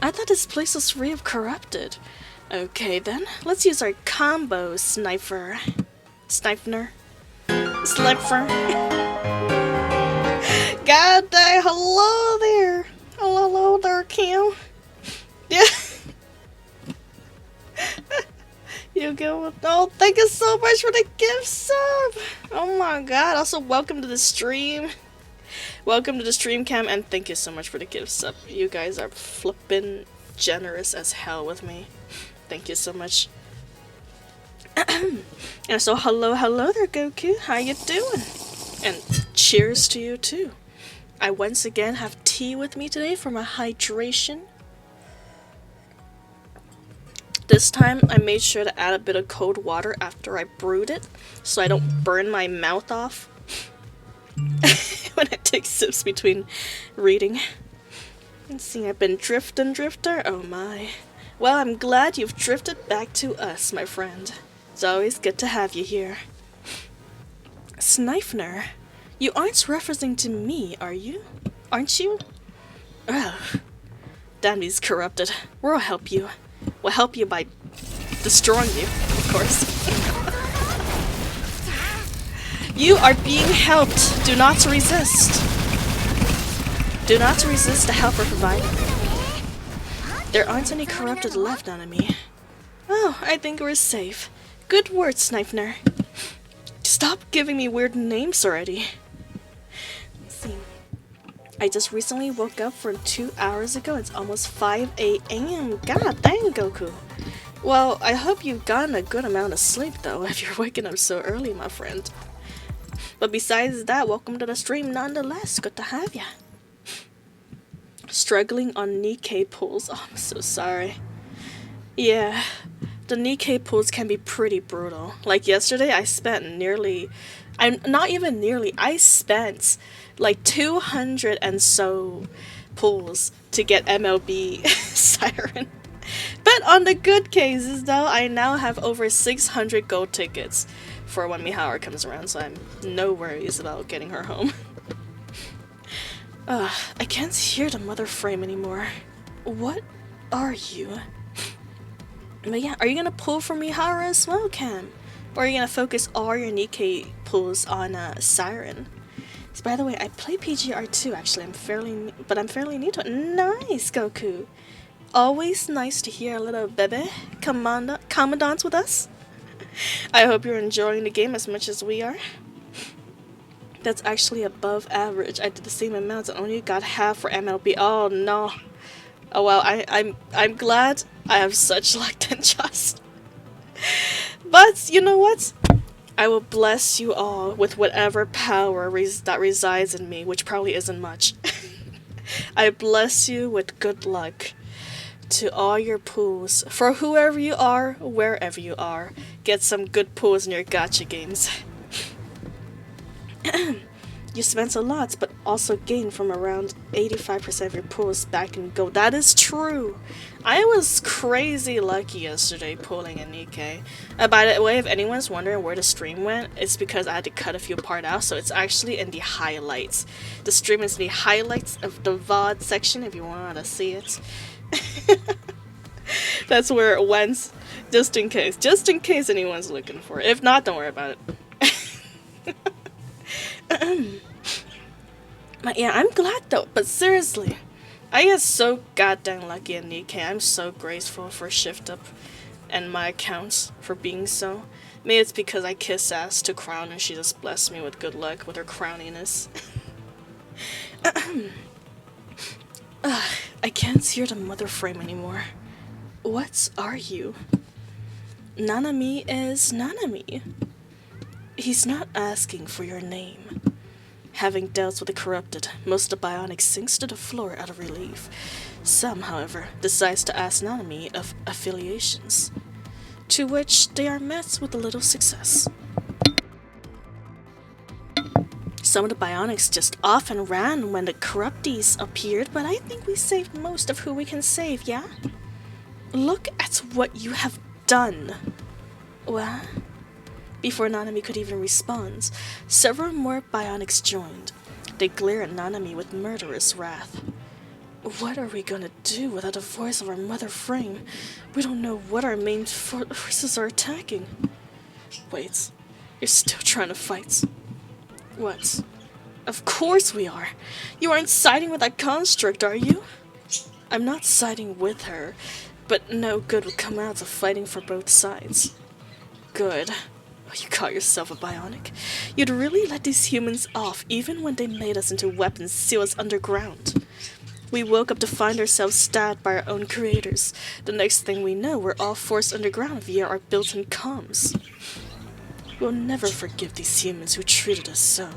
I thought this place was free of corrupted. Okay then, let's use our combo sniper. Sniper. God dang, hello there. Hello there, Kim. Yeah. You go. Oh, thank you so much for the gift sub. Oh my god. Also, welcome to the stream. Welcome to the stream cam, and thank you so much for the gift sub. You guys are flippin' generous as hell with me. Thank you so much. And so hello there, Goku. How you doing? And cheers to you too. I once again have tea with me today for my hydration. This time I made sure to add a bit of cold water after I brewed it, so I don't burn my mouth off when I take sips between reading. Let's see, I've been drifter. Oh my. Well, I'm glad you've drifted back to us, my friend. It's always good to have you here. Snifner, you aren't referencing to me, are you? Aren't you? Ugh. Damn these corrupted. We'll help you. We'll help you by destroying you, of course. You are being helped. Do not resist. Do not resist the help we're providing. There aren't any corrupted left, Nanami. Oh, I think we're safe. Good word, Snifner. Stop giving me weird names already. Let's see. I just recently woke up from 2 hours ago. It's almost 5 a.m. God dang, Goku. Well, I hope you've gotten a good amount of sleep, though, if you're waking up so early, my friend. But besides that, welcome to the stream nonetheless. Good to have ya. Struggling on Nikkei pulls. Oh, I'm so sorry. Yeah, the Nikkei pulls can be pretty brutal. Like yesterday, I spent I spent like 200 and so pulls to get MLB Siren. But on the good cases though, I now have over 600 gold tickets for when Miharu comes around, so I'm no worries about getting her home. I can't hear the mother frame anymore. What are you? But yeah, are you gonna pull for Miharu as well, Cam? Or are you gonna focus all your Nikkei pulls on Siren? So by the way, I play PGR too, actually. I'm fairly new to it. Nice, Goku. Always nice to hear a little bebe commandant with us. I hope you're enjoying the game as much as we are. That's actually above average. I did the same amount and only got half for MLB. Oh no. Oh well, I'm glad I have such luck then, just. But you know what? I will bless you all with whatever power that resides in me, which probably isn't much. I bless you with good luck to all your pools. For whoever you are, wherever you are, get some good pools in your gacha games. You spent a lot, but also gained from around 85% of your pulls back in gold. That is true. I was crazy lucky yesterday pulling a Nikkei. By the way, if anyone's wondering where the stream went, it's because I had to cut a few parts out, so it's actually in the highlights. The stream is in the highlights of the VOD section if you want to see it. That's where it went, just in case anyone's looking for it. If not, don't worry about it. But yeah, I'm glad though, but seriously, I get so goddamn lucky in Nikkei. I'm so grateful for Shift Up and my accounts for being so. Maybe it's because I kiss ass to Crown and she just blessed me with good luck with her crowniness. I can't hear the mother frame anymore. What are you? Nanami is Nanami. He's not asking for your name. Having dealt with the corrupted, most of the bionics sinks to the floor out of relief. Some, however, decides to ask Nanami of affiliations, to which they are met with a little success. Some of the bionics just off and ran when the corruptees appeared, but I think we saved most of who we can save, yeah? Look at what you have done. What? Before Nanami could even respond, several more bionics joined. They glare at Nanami with murderous wrath. What are we gonna do without the voice of our mother frame? We don't know what our main forces are attacking. Wait, you're still trying to fight? What? Of course we are. You aren't siding with that construct, are you? I'm not siding with her, but no good would come out of fighting for both sides. Good. You call yourself a bionic? You'd really let these humans off even when they made us into weapons to seal us underground. We woke up to find ourselves stabbed by our own creators. The next thing we know, we're all forced underground via our built-in comms. We'll never forgive these humans who treated us so.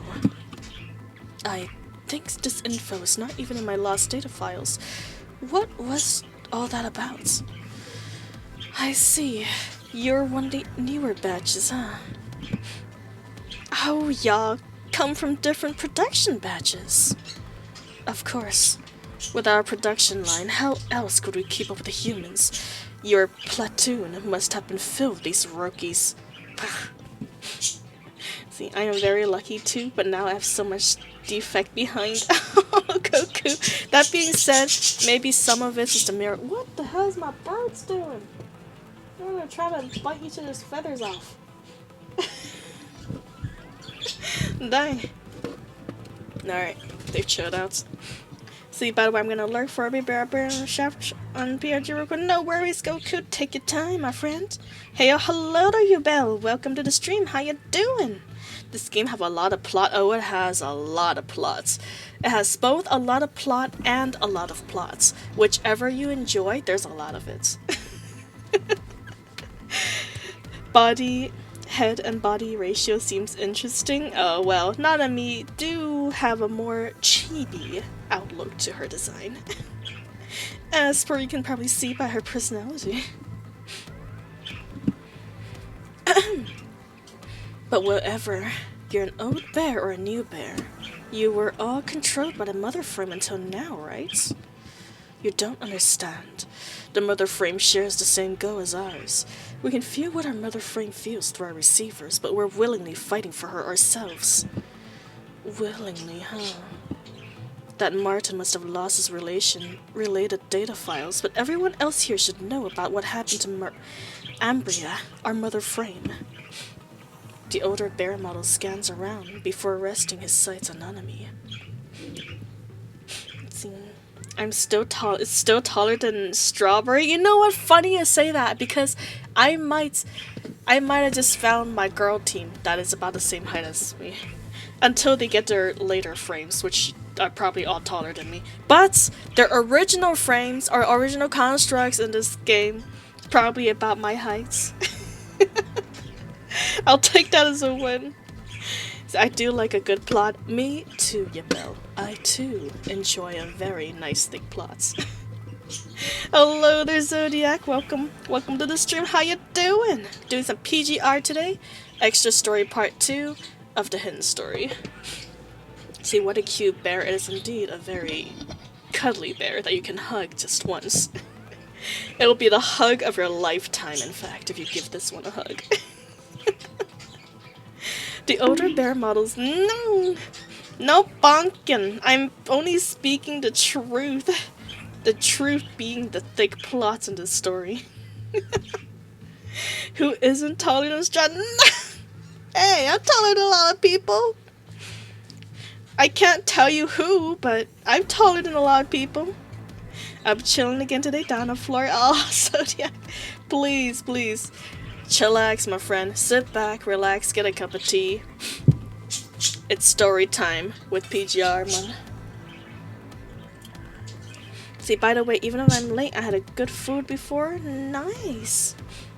I think this info is not even in my lost data files. What was all that about? I see. You're one of the newer batches, huh? Oh, y'all come from different production batches. Of course. With our production line, how else could we keep up with the humans? Your platoon must have been filled with these rookies. See, I am very lucky too, but now I have so much defect behind. Oh, Goku. That being said, maybe some of it is the mirror. What the hell is my birds doing? I'm gonna try to bite each of his feathers off. Dang. Alright, they've chilled out. See, by the way, I'm gonna lurk for every bear on PRG real quick. No worries, Goku. Take your time, my friend. Hey, hello there, you Belle. Welcome to the stream. How you doing? This game have a lot of plot. Oh, it has a lot of plots. It has both a lot of plot and a lot of plots. Whichever you enjoy, there's a lot of it. Head and body ratio seems interesting. Oh well, Nanami do have a more chibi outlook to her design. As per you can probably see by her personality. But whatever, you're an old bear or a new bear, you were all controlled by the mother frame until now, right? You don't understand. The mother frame shares the same goal as ours. We can feel what our mother frame feels through our receivers, but we're willingly fighting for her ourselves. Willingly, huh? That Martin must have lost his related data files, but everyone else here should know about what happened to Ambria, our mother frame. The older bear model scans around before resting his sights on Nanami. Let's see. I'm still tall. It's still taller than Strawberry. You know what? Funny you say that because I might have just found my girl team that is about the same height as me, until they get their later frames, which are probably all taller than me. But their original frames or original constructs in this game, probably about my height. I'll take that as a win. I do like a good plot. Me too, Yabel. I too enjoy a very nice thick plot. Hello there, Zodiac. Welcome to the stream. How you doing? Doing some PGR today. Extra story part 2 of the hidden story. See, what a cute bear. It is indeed a very cuddly bear that you can hug just once. It'll be the hug of your lifetime, in fact, if you give this one a hug. The older bear models, no! No bonkin! I'm only speaking the truth. The truth being the thick plots in this story. Who isn't taller than Stratton? Hey, I'm taller than a lot of people. I can't tell you who, but I'm taller than a lot of people. I'm chilling again today down on the floor. Oh, Zodiac, please, please. Chillax, my friend. Sit back, relax, get a cup of tea. It's story time with PGR, man. See, by the way, even if I'm late, I had a good food before. Nice.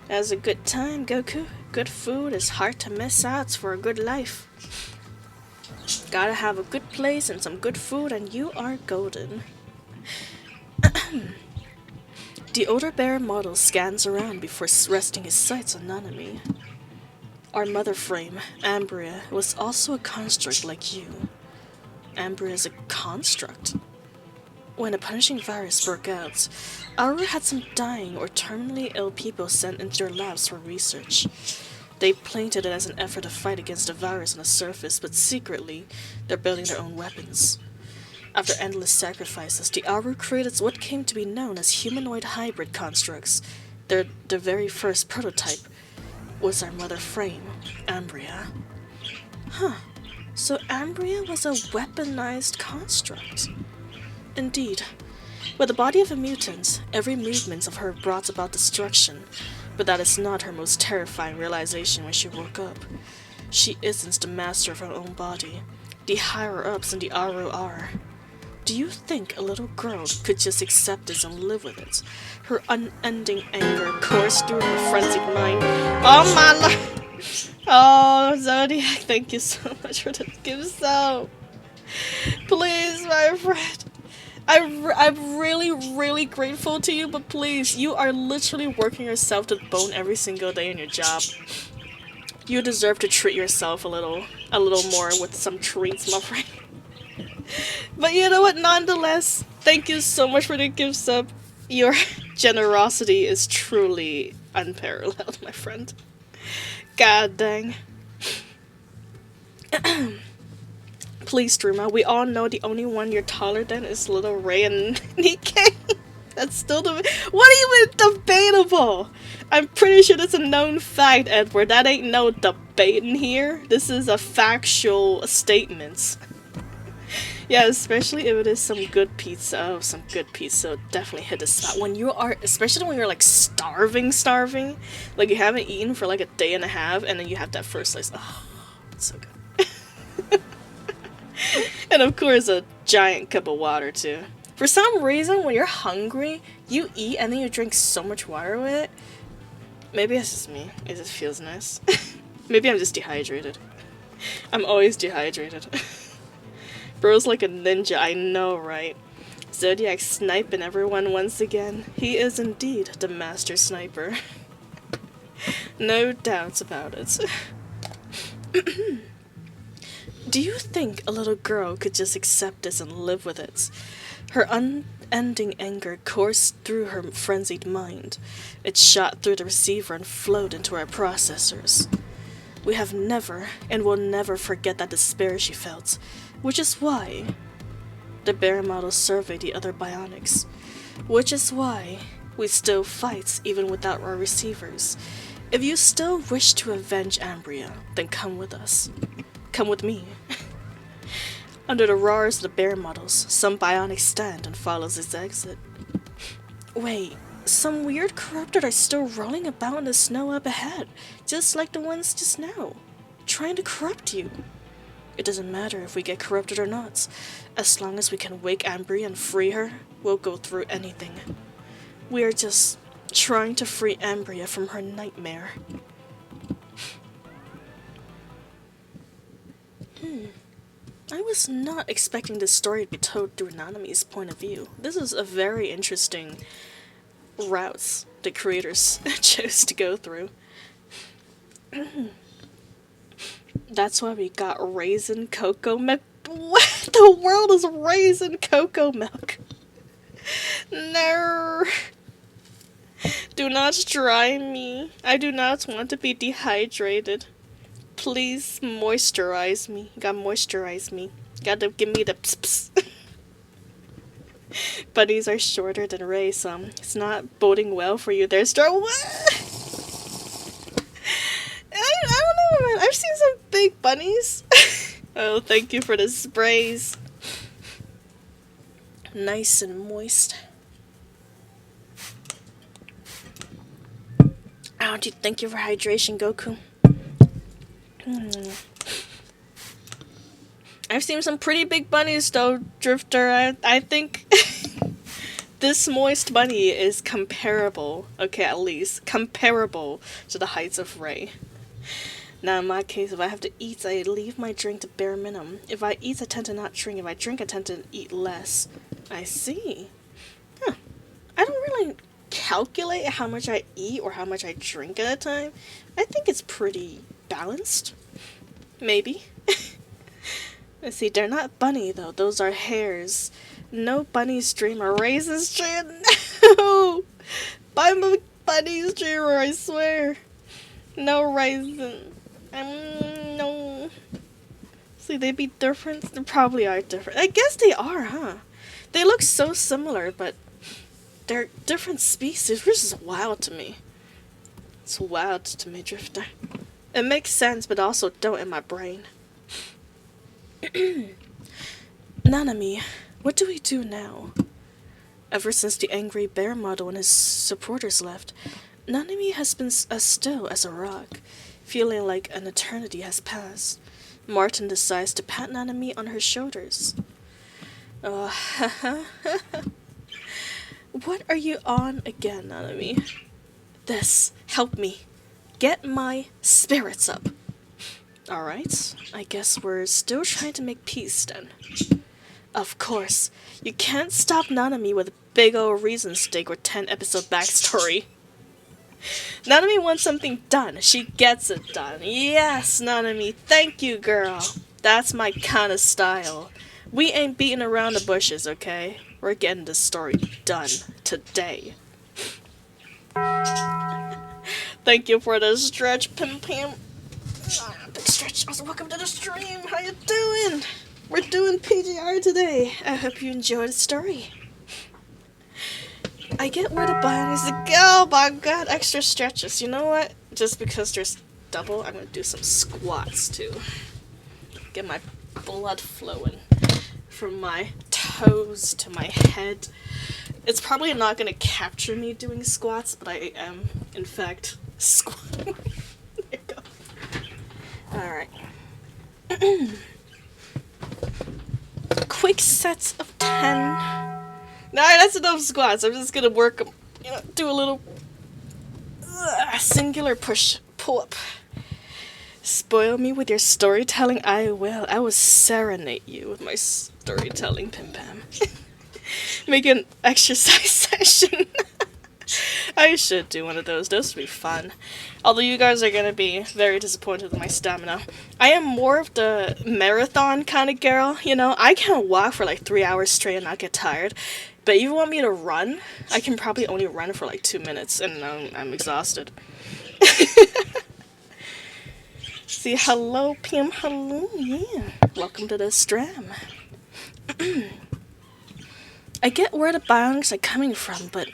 That was a good time, Goku. Good food is hard to miss out for a good life. Gotta have a good place and some good food, and you are golden. The older bear model scans around before resting his sights on Nanami. Our mother frame, Ambria, was also a construct like you. Ambria is a construct? When a punishing virus broke out, Aura had some dying or terminally ill people sent into their labs for research. They painted it as an effort to fight against the virus on the surface, but secretly, they're building their own weapons. After endless sacrifices, the Aru created what came to be known as humanoid hybrid constructs. Their very first prototype was our mother frame, Ambria. Huh. So Ambria was a weaponized construct. Indeed. With the body of a mutant, every movement of her brought about destruction, but that is not her most terrifying realization when she woke up. She isn't the master of her own body. The higher-ups in the Aru are. Do you think a little girl could just accept this and live with it? Her unending anger coursed through her frenzied mind. Oh my lord! Oh, Zodiac, thank you so much for the gift sub. Please, my friend. I'm really, really grateful to you, but please, you are literally working yourself to the bone every single day in your job. You deserve to treat yourself a little more with some treats, my friend. But you know what, nonetheless, thank you so much for the gift sub. Your generosity is truly unparalleled, my friend. God dang. Please, Druma, we all know the only one you're taller than is Little Ray and Nikkei. That's still what even debatable? I'm pretty sure that's a known fact, Edward. That ain't no debate in here. This is a factual statement. Yeah, especially if it is some good pizza. Oh, some good pizza. Definitely hit the spot. When you are, especially when you're like starving. Like you haven't eaten for like a day and a half, and then you have that first slice. Oh, it's so good. And of course, a giant cup of water too. For some reason, when you're hungry, you eat and then you drink so much water with it. Maybe it's just me. It just feels nice. Maybe I'm just dehydrated. I'm always dehydrated. Bro's like a ninja, I know, right? Zodiac sniping everyone once again. He is indeed the master sniper. No doubts about it. Do you think a little girl could just accept this and live with it? Her unending anger coursed through her frenzied mind. It shot through the receiver and flowed into our processors. We have never and will never forget that despair she felt, which is why the bear model surveyed the other bionics, which is why we still fight even without our receivers. If you still wish to avenge Ambria, then come with us. Come with me. Under the roars of the bear models, some bionics stand and follows its exit. Wait, some weird corrupted are still rolling about in the snow up ahead, just like the ones just now, trying to corrupt you. It doesn't matter if we get corrupted or not. As long as we can wake Ambria and free her, we'll go through anything. We are just trying to free Ambria from her nightmare. I was not expecting this story to be told through Nanami's point of view. This is a very interesting route the creators chose to go through. That's why we got Raisin Cocoa What the world is raisin cocoa milk? No. Do not dry me. I do not want to be dehydrated. Please moisturize me. You gotta moisturize me. You gotta give me the pss pss. Bunnies are shorter than Ray, so it's not boding well for you there, Star. What? I don't know, man. I've seen some big bunnies. Oh, thank you for the sprays. Nice and moist. Oh, thank you for hydration, Goku. I've seen some pretty big bunnies though, Drifter. I think this moist bunny is comparable, okay, at least, comparable to the heights of Ray. Now in my case, if I have to eat, I leave my drink to bare minimum. If I eat, I tend to not drink. If I drink, I tend to eat less. I see. Huh. I don't really calculate how much I eat or how much I drink at a time. I think it's pretty balanced. Maybe. Let's see, they're not bunny though, those are hares. No bunny's dreamer. Raisin's dream. No! I'm a bunny's dreamer, I swear. No raisin. No. See, they be different? They probably are different. I guess they are, huh? They look so similar, but they're different species, which is wild to me. It's wild to me, Drifter. It makes sense, but also don't in my brain. Nanami, what do we do now? Ever since the angry bear model and his supporters left, Nanami has been as still as a rock, feeling like an eternity has passed. Martin decides to pat Nanami on her shoulders. What are you on again, Nanami? This, help me. Get my spirits up. Alright, I guess we're still trying to make peace then. Of course, you can't stop Nanami with a big ol' reason stake or 10 episode backstory. Nanami wants something done. She gets it done. Yes, Nanami, thank you, girl. That's my kind of style. We ain't beating around the bushes, okay? We're getting this story done today. Thank you for the stretch, Pim Pam. Big stretch. Also, welcome to the stream. How you doing? We're doing PGR today. I hope you enjoyed the story. I get where the button is to go. Oh my god, extra stretches. You know what? Just because there's double, I'm gonna do some squats too. Get my blood flowing from my toes to my head. It's probably not gonna capture me doing squats, but I am, in fact, squatting. There you go. Alright. Quick sets of 10. Nah, that's enough squats. I'm just gonna work, do a little singular pull-up. Spoil me with your storytelling, I will. I will serenade you with my storytelling, Pim Pam. Make an exercise session. I should do one of those. Those would be fun. Although you guys are gonna be very disappointed with my stamina. I am more of the marathon kind of girl, I can walk for like 3 hours straight and not get tired. But if you want me to run, I can probably only run for like 2 minutes and I'm exhausted. See, hello, Pim, hello, yeah. Welcome to the stream. I get where the bionics are coming from, but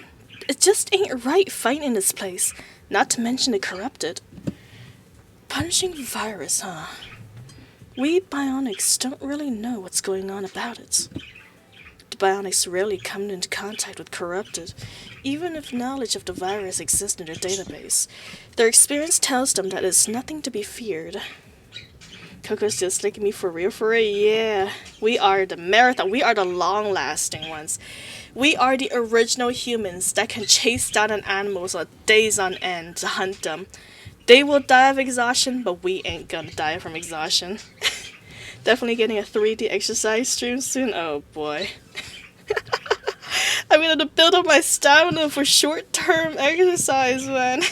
it just ain't right fighting in this place, not to mention the corrupted. Punishing virus, huh? We bionics don't really know what's going on about it. The bionics rarely come into contact with corrupted, even if knowledge of the virus exists in their database. Their experience tells them that it's nothing to be feared. Coco's just taking me for real, yeah. We are the marathon, we are the long-lasting ones. We are the original humans that can chase down an animal for days on end to hunt them. They will die of exhaustion, but we ain't gonna die from exhaustion. Definitely getting a 3D exercise stream soon, oh boy. I'm gonna build up my stamina for short-term exercise, man.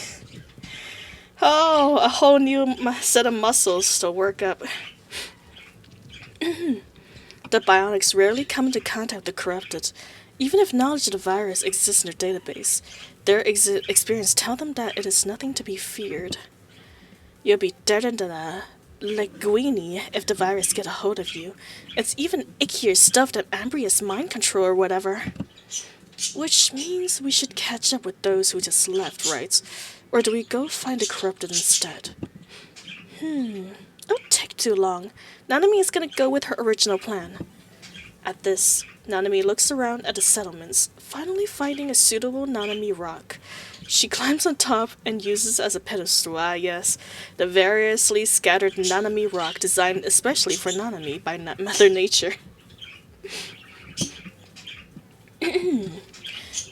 Oh, a whole new set of muscles to work up. The bionics rarely come into contact with the corrupted. Even if knowledge of the virus exists in their database, their experience tells them that it is nothing to be feared. You'll be dead in the linguini if the virus get a hold of you. It's even ickier stuff than Ambria's mind control or whatever. Which means we should catch up with those who just left, right? Or do we go find the corrupted instead? Don't take too long. Nanami is gonna go with her original plan. At this, Nanami looks around at the settlements, finally finding a suitable Nanami rock. She climbs on top and uses as a pedestal, yes, the variously scattered Nanami rock designed especially for Nanami by Mother Nature.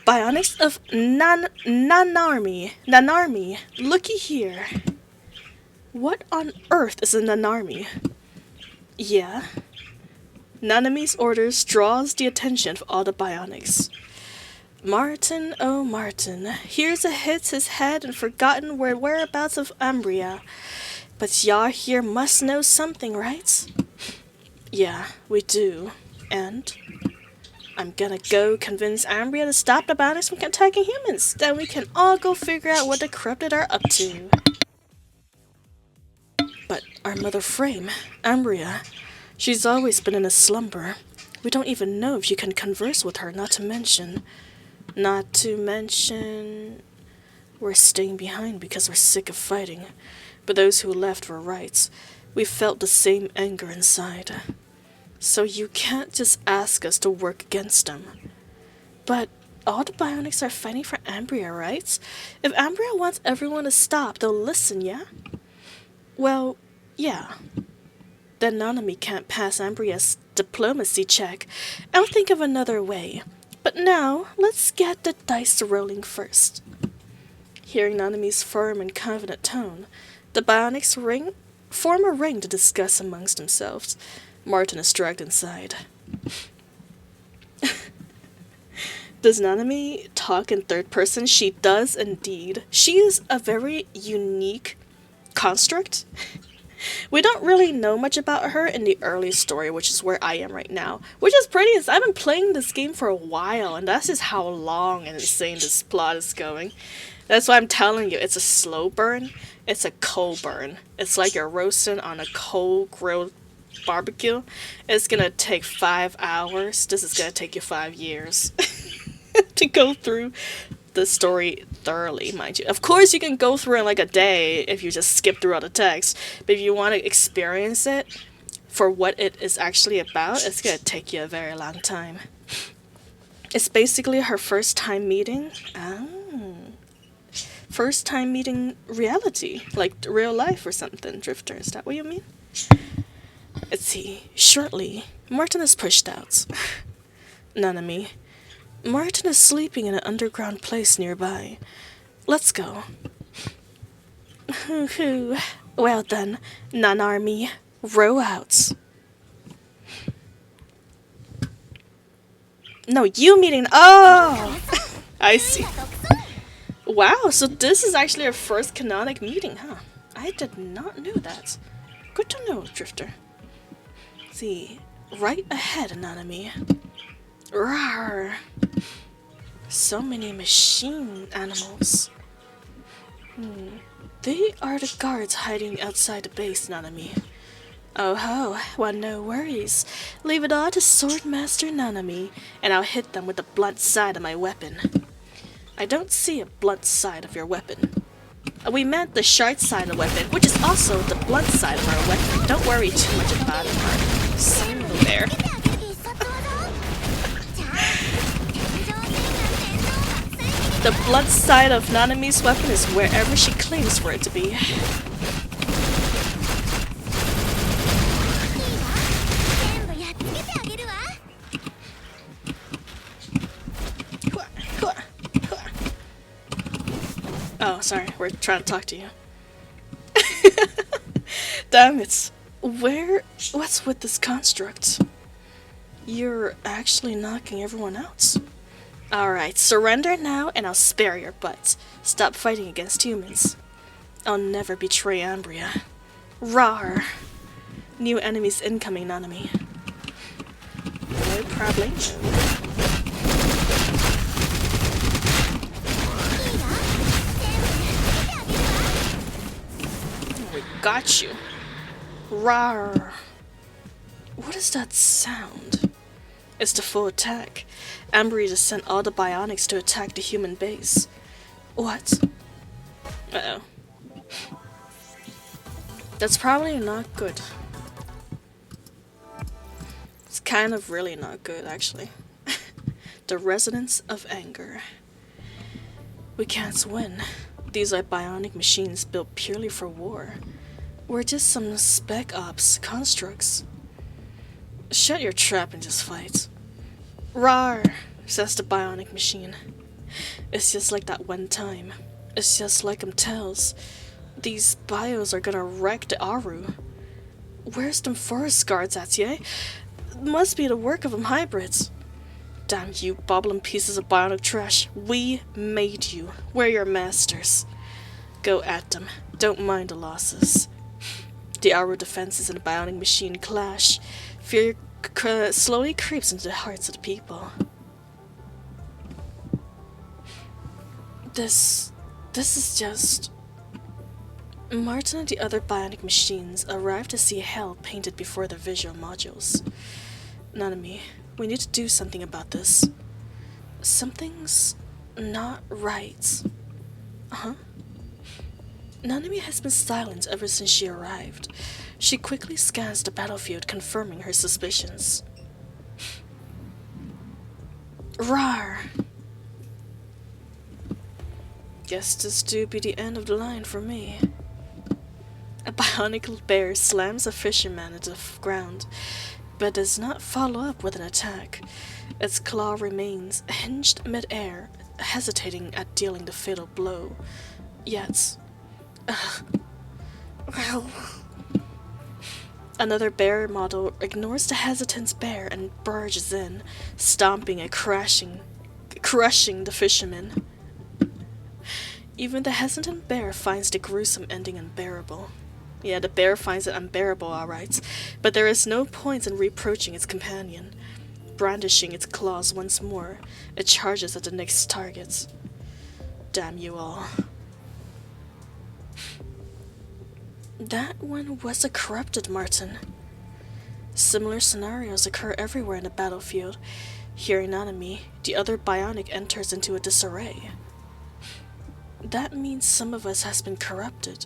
Bionics of Nanarmi, looky here. What on earth is a Nanarmi? Yeah. Nanami's orders draws the attention of all the bionics. Martin, oh Martin, here's a hit his head and forgotten whereabouts of Umbria. But y'all here must know something, right? Yeah, we do. And I'm gonna go convince Umbria to stop the bionics from attacking humans. Then we can all go figure out what the corrupted are up to. But our mother frame, Umbria, she's always been in a slumber. We don't even know if you can converse with her, not to mention, we're staying behind because we're sick of fighting. But those who left were right. We felt the same anger inside. So you can't just ask us to work against them. But all the bionics are fighting for Umbria, right? If Umbria wants everyone to stop, they'll listen, yeah? Well, yeah. Then Nanami can't pass Umbria's diplomacy check. I'll think of another way. But now, let's get the dice rolling first. Hearing Nanami's firm and confident tone, the bionics form a ring to discuss amongst themselves. Martin is dragged inside. Does Nanami talk in third person? She does indeed. She is a very unique construct. We don't really know much about her in the early story, which is where I am right now. Which is pretty, as I've been playing this game for a while, and that's just how long and insane this plot is going. That's why I'm telling you, it's a slow burn. It's a coal burn. It's like you're roasting on a coal grilled barbecue. It's gonna take 5 hours. This is gonna take you 5 years to go through the story thoroughly, mind you. Of course, you can go through in like a day if you just skip through all the text, but if you want to experience it for what it is actually about, it's gonna take you a very long time. It's basically her first time meeting. First time meeting reality, like real life or something, Drifter. Is that what you mean? Let's see. Shortly, Martin is pushed out. Nanami. Martin is sleeping in an underground place nearby. Let's go. Well then, Nanarmi, row out. No, you meeting. Oh! I see. Wow, so this is actually our first canonic meeting, huh? I did not know that. Good to know, Drifter. See, right ahead, Nanami. Rawr. So many machine animals. They are the guards hiding outside the base, Nanami. Oh ho, well no worries. Leave it all to Swordmaster Nanami, and I'll hit them with the blunt side of my weapon. I don't see a blunt side of your weapon. We meant the sharp side of the weapon, which is also the blunt side of our weapon. Don't worry too much about it, Mark. See you there. The blunt side of Nanami's weapon is wherever she claims for it to be. Oh, sorry, we're trying to talk to you. Damn it. What's with this construct? You're actually knocking everyone out. Alright, surrender now and I'll spare your butt. Stop fighting against humans. I'll never betray Umbria. Rawr. New enemies incoming, Nanami. Probably. We got you. Rawr. What is that sound? It's the full attack. Ambry just sent all the bionics to attack the human base. What? Uh-oh. That's probably not good. It's kind of really not good, actually. The resonance of anger. We can't win. These are bionic machines built purely for war. We're just some spec ops constructs. Shut your trap and just fight. Rawr, says the bionic machine. It's just like that one time. It's just like tells. These bios are gonna wreck the Aru. Where's them forest guards at, yay? Must be the work of them hybrids. Damn you, bobbling pieces of bionic trash. We made you. We're your masters. Go at them. Don't mind the losses. The Aru defenses and the bionic machine clash. Fear slowly creeps into the hearts of the people. This is just... Martin and the other bionic machines arrived to see hell painted before their visual modules. Nanami, we need to do something about this. Something's not right. Huh? Nanami has been silent ever since she arrived. She quickly scans the battlefield, confirming her suspicions. Rawr! Guess this do be the end of the line for me. A bionic bear slams a fisherman into the ground, but does not follow up with an attack. Its claw remains hinged mid-air, hesitating at dealing the fatal blow. Yet... Another bear model ignores the hesitant bear and barges in, stomping and crushing the fisherman. Even the hesitant bear finds the gruesome ending unbearable. Yeah, the bear finds it unbearable, alright, but there is no point in reproaching its companion. Brandishing its claws once more, it charges at the next target. Damn you all. That one was a corrupted Martin. Similar scenarios occur everywhere in the battlefield. Here in Nanami, the other bionic enters into a disarray. That means some of us has been corrupted.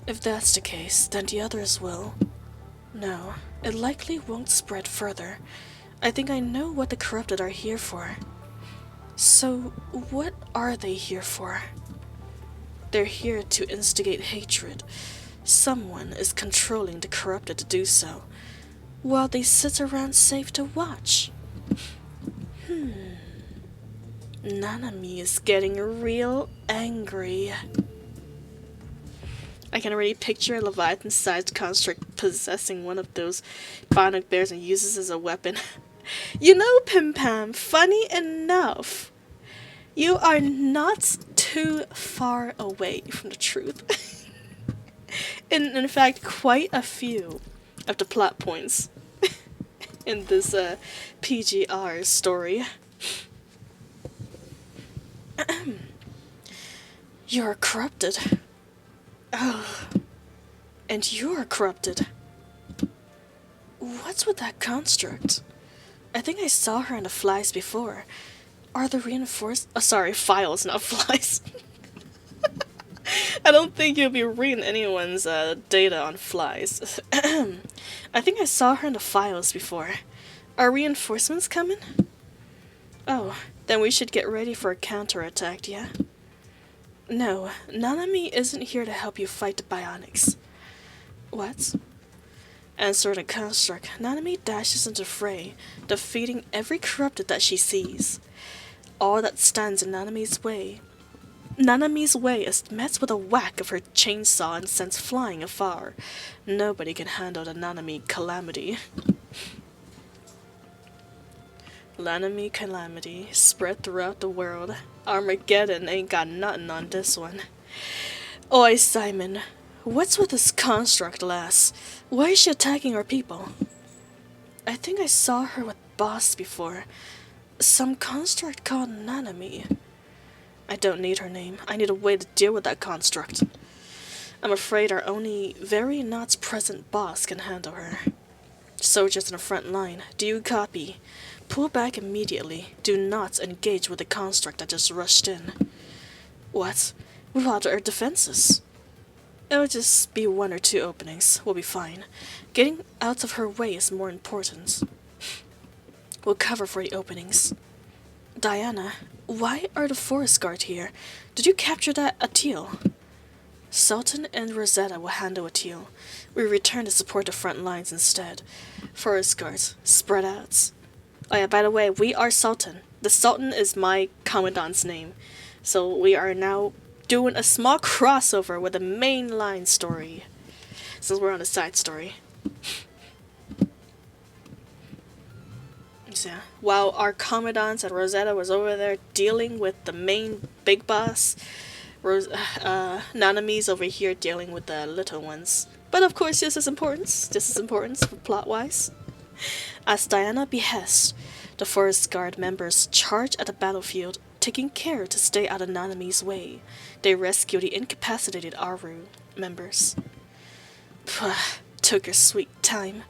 If that's the case, then the others will. No, it likely won't spread further. I think I know what the corrupted are here for. So, what are they here for? They're here to instigate hatred. Someone is controlling the corrupted to do so, while they sit around safe to watch. Nanami is getting real angry. I can already picture a Leviathan-sized construct possessing one of those bionic bears and uses as a weapon. You know, Pim Pam, funny enough, you are not too far away from the truth. in fact, quite a few of the plot points in this PGR story. You're corrupted. Oh, and you're corrupted. What's with that construct? I think I saw her in the flies before. Are the reinforced... Oh, sorry, files, not flies. I don't think you'll be reading anyone's data on flies. I think I saw her in the files before. Are reinforcements coming? Oh, then we should get ready for a counterattack, yeah? No, Nanami isn't here to help you fight the bionics. What? Answering the construct, Nanami dashes into fray, defeating every corrupted that she sees. All that stands in Nanami's way is met with a whack of her chainsaw and sent flying afar. Nobody can handle the Nanami calamity. Nanami calamity spread throughout the world. Armageddon ain't got nothing on this one. Oi, Simon. What's with this construct, lass? Why is she attacking our people? I think I saw her with boss before. Some construct called Nanami. I don't need her name. I need a way to deal with that construct. I'm afraid our only very not present boss can handle her. Soldiers in the front line, do you copy? Pull back immediately. Do not engage with the construct that just rushed in. What? Without our defenses? It'll just be 1 or 2 openings. We'll be fine. Getting out of her way is more important. We'll cover for the openings. Diana, why are the forest guard here? Did you capture that Atil? Sultan and Rosetta will handle Atil. We return to support the front lines instead. Forest guards, spread out. Oh yeah, by the way, we are Sultan. The Sultan is my commandant's name. So we are now doing a small crossover with the main line story. Since we're on a side story. So, while our commandants at Rosetta was over there dealing with the main big boss, Nanami's over here dealing with the little ones. But of course, just as important plot-wise. As Diana behests, the Forest Guard members charge at the battlefield, taking care to stay out of Nanami's way. They rescue the incapacitated Aru members. Took your sweet time.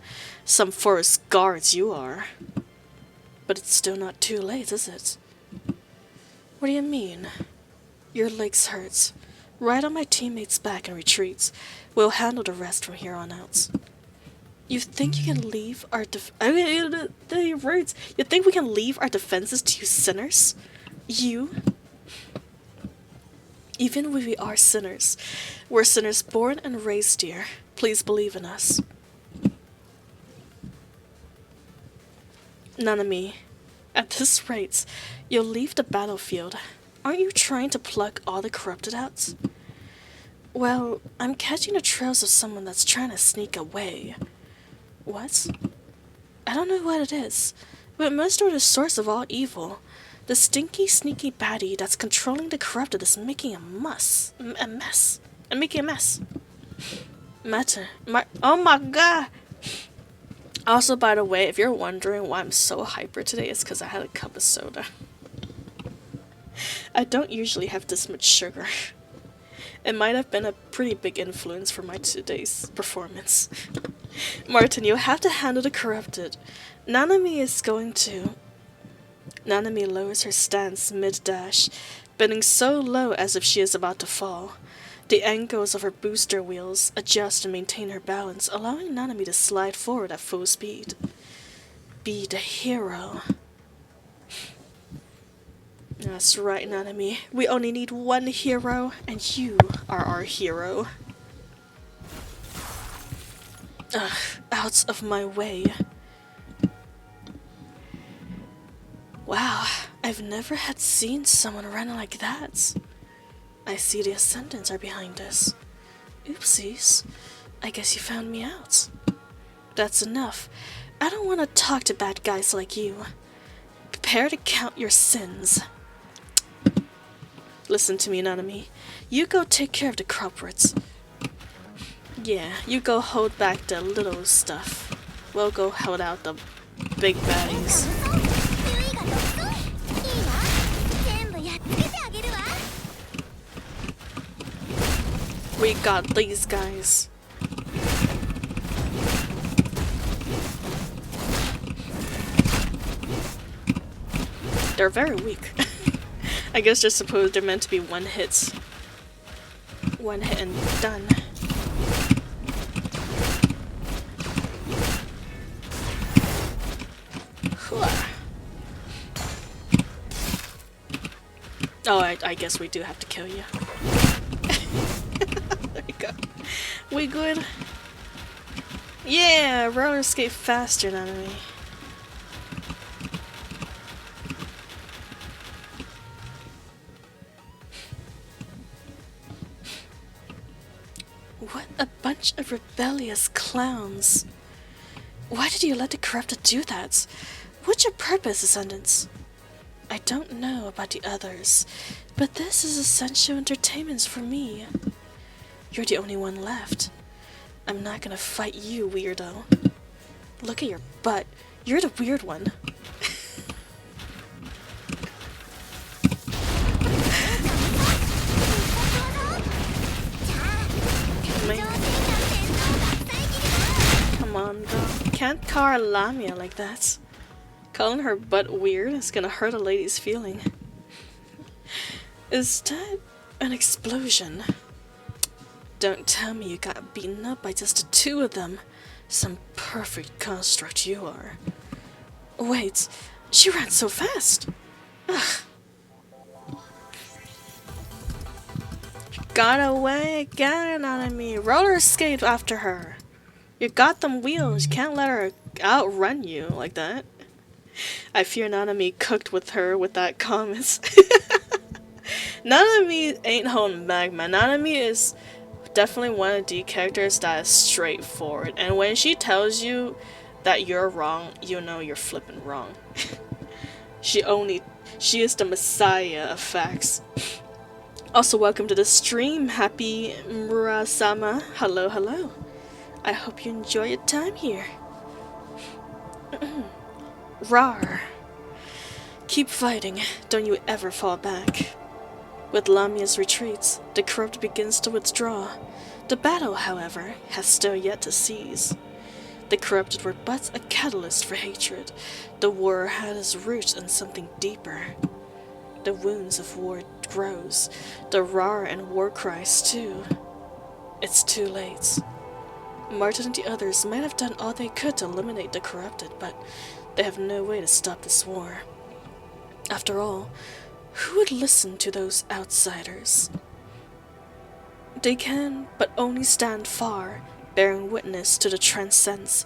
Some Forest Guards you are. But it's still not too late, is it? What do you mean? Your legs hurt. Ride on my teammate's back and retreat. We'll handle the rest from here on out. You think you can leave our the words. You think we can leave our defenses to you sinners? You? Even if we are sinners, we're sinners born and raised here. Please believe in us. Nanami, at this rate, you'll leave the battlefield. Aren't you trying to pluck all the corrupted out? Well, I'm catching the trails of someone that's trying to sneak away. What? I don't know what it is, but it must be the source of all evil. The stinky, sneaky baddie that's controlling the corrupted is making a mess. Oh my god! Also, by the way, if you're wondering why I'm so hyper today, it's because I had a cup of soda. I don't usually have this much sugar. It might have been a pretty big influence for my today's performance. Martin, you have to handle the corrupted. Nanami is going to... Nanami lowers her stance mid-dash, bending so low as if she is about to fall. The angles of her booster wheels adjust and maintain her balance, allowing Nanami to slide forward at full speed. Be the hero. That's right, Nanami. We only need one hero, and you are our hero. Ugh, out of my way. Wow, I've never had seen someone run like that. I see the Ascendants are behind us. Oopsies. I guess you found me out. That's enough. I don't want to talk to bad guys like you. Prepare to count your sins. Listen to me, Nanami. You go take care of the culprits. Yeah, you go hold back the little stuff. We'll go hold out the big baddies. We got these guys. They're very weak. I guess they're supposed they're meant to be one hit. One hit and done. Oh, I guess we do have to kill you. There we go. We good? Yeah, roller skate faster than me. What a bunch of rebellious clowns. Why did you let the corrupted do that? What's your purpose, Ascendants? I don't know about the others, but this is essential entertainment for me. You're the only one left. I'm not gonna fight you, weirdo. Look at your butt. You're the weird one. Come on, girl. Can't call Lamia like that. Calling her butt weird is gonna hurt a lady's feeling. Is that an explosion? Don't tell me you got beaten up by just the two of them. Some perfect construct you are. Wait, she ran so fast. Ugh. Got away again on me. Roller skate after her. You got them wheels. You can't let her outrun you like that. I fear Nanami cooked with her with that comments. Nanami ain't holding back, man. Nanami is definitely one of the characters that is straightforward. And when she tells you that you're wrong, you know you're flipping wrong. She is the messiah of facts. Also, welcome to the stream. Happy Murasama. Hello, hello. I hope you enjoy your time here. Rar. Keep fighting. Don't you ever fall back. With Lamia's retreats, the corrupt begins to withdraw. The battle, however, has still yet to cease. The corrupted were but a catalyst for hatred. The war had its roots in something deeper. The wounds of war grows, the roar and war cries too. It's too late. Martin and the others might have done all they could to eliminate the corrupted, but they have no way to stop this war. After all, who would listen to those outsiders? They can but only stand far, bearing witness to the transience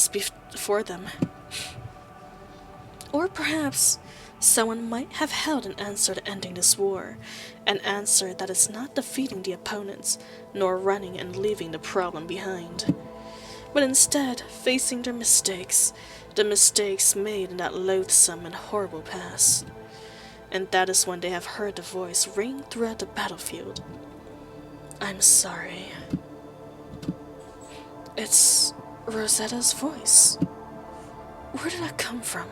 before them. Or perhaps someone might have held an answer to ending this war, an answer that is not defeating the opponents, nor running and leaving the problem behind, but instead facing their mistakes, the mistakes made in that loathsome and horrible past. And that is when they have heard the voice ring throughout the battlefield. I'm sorry. It's Rosetta's voice. Where did that come from?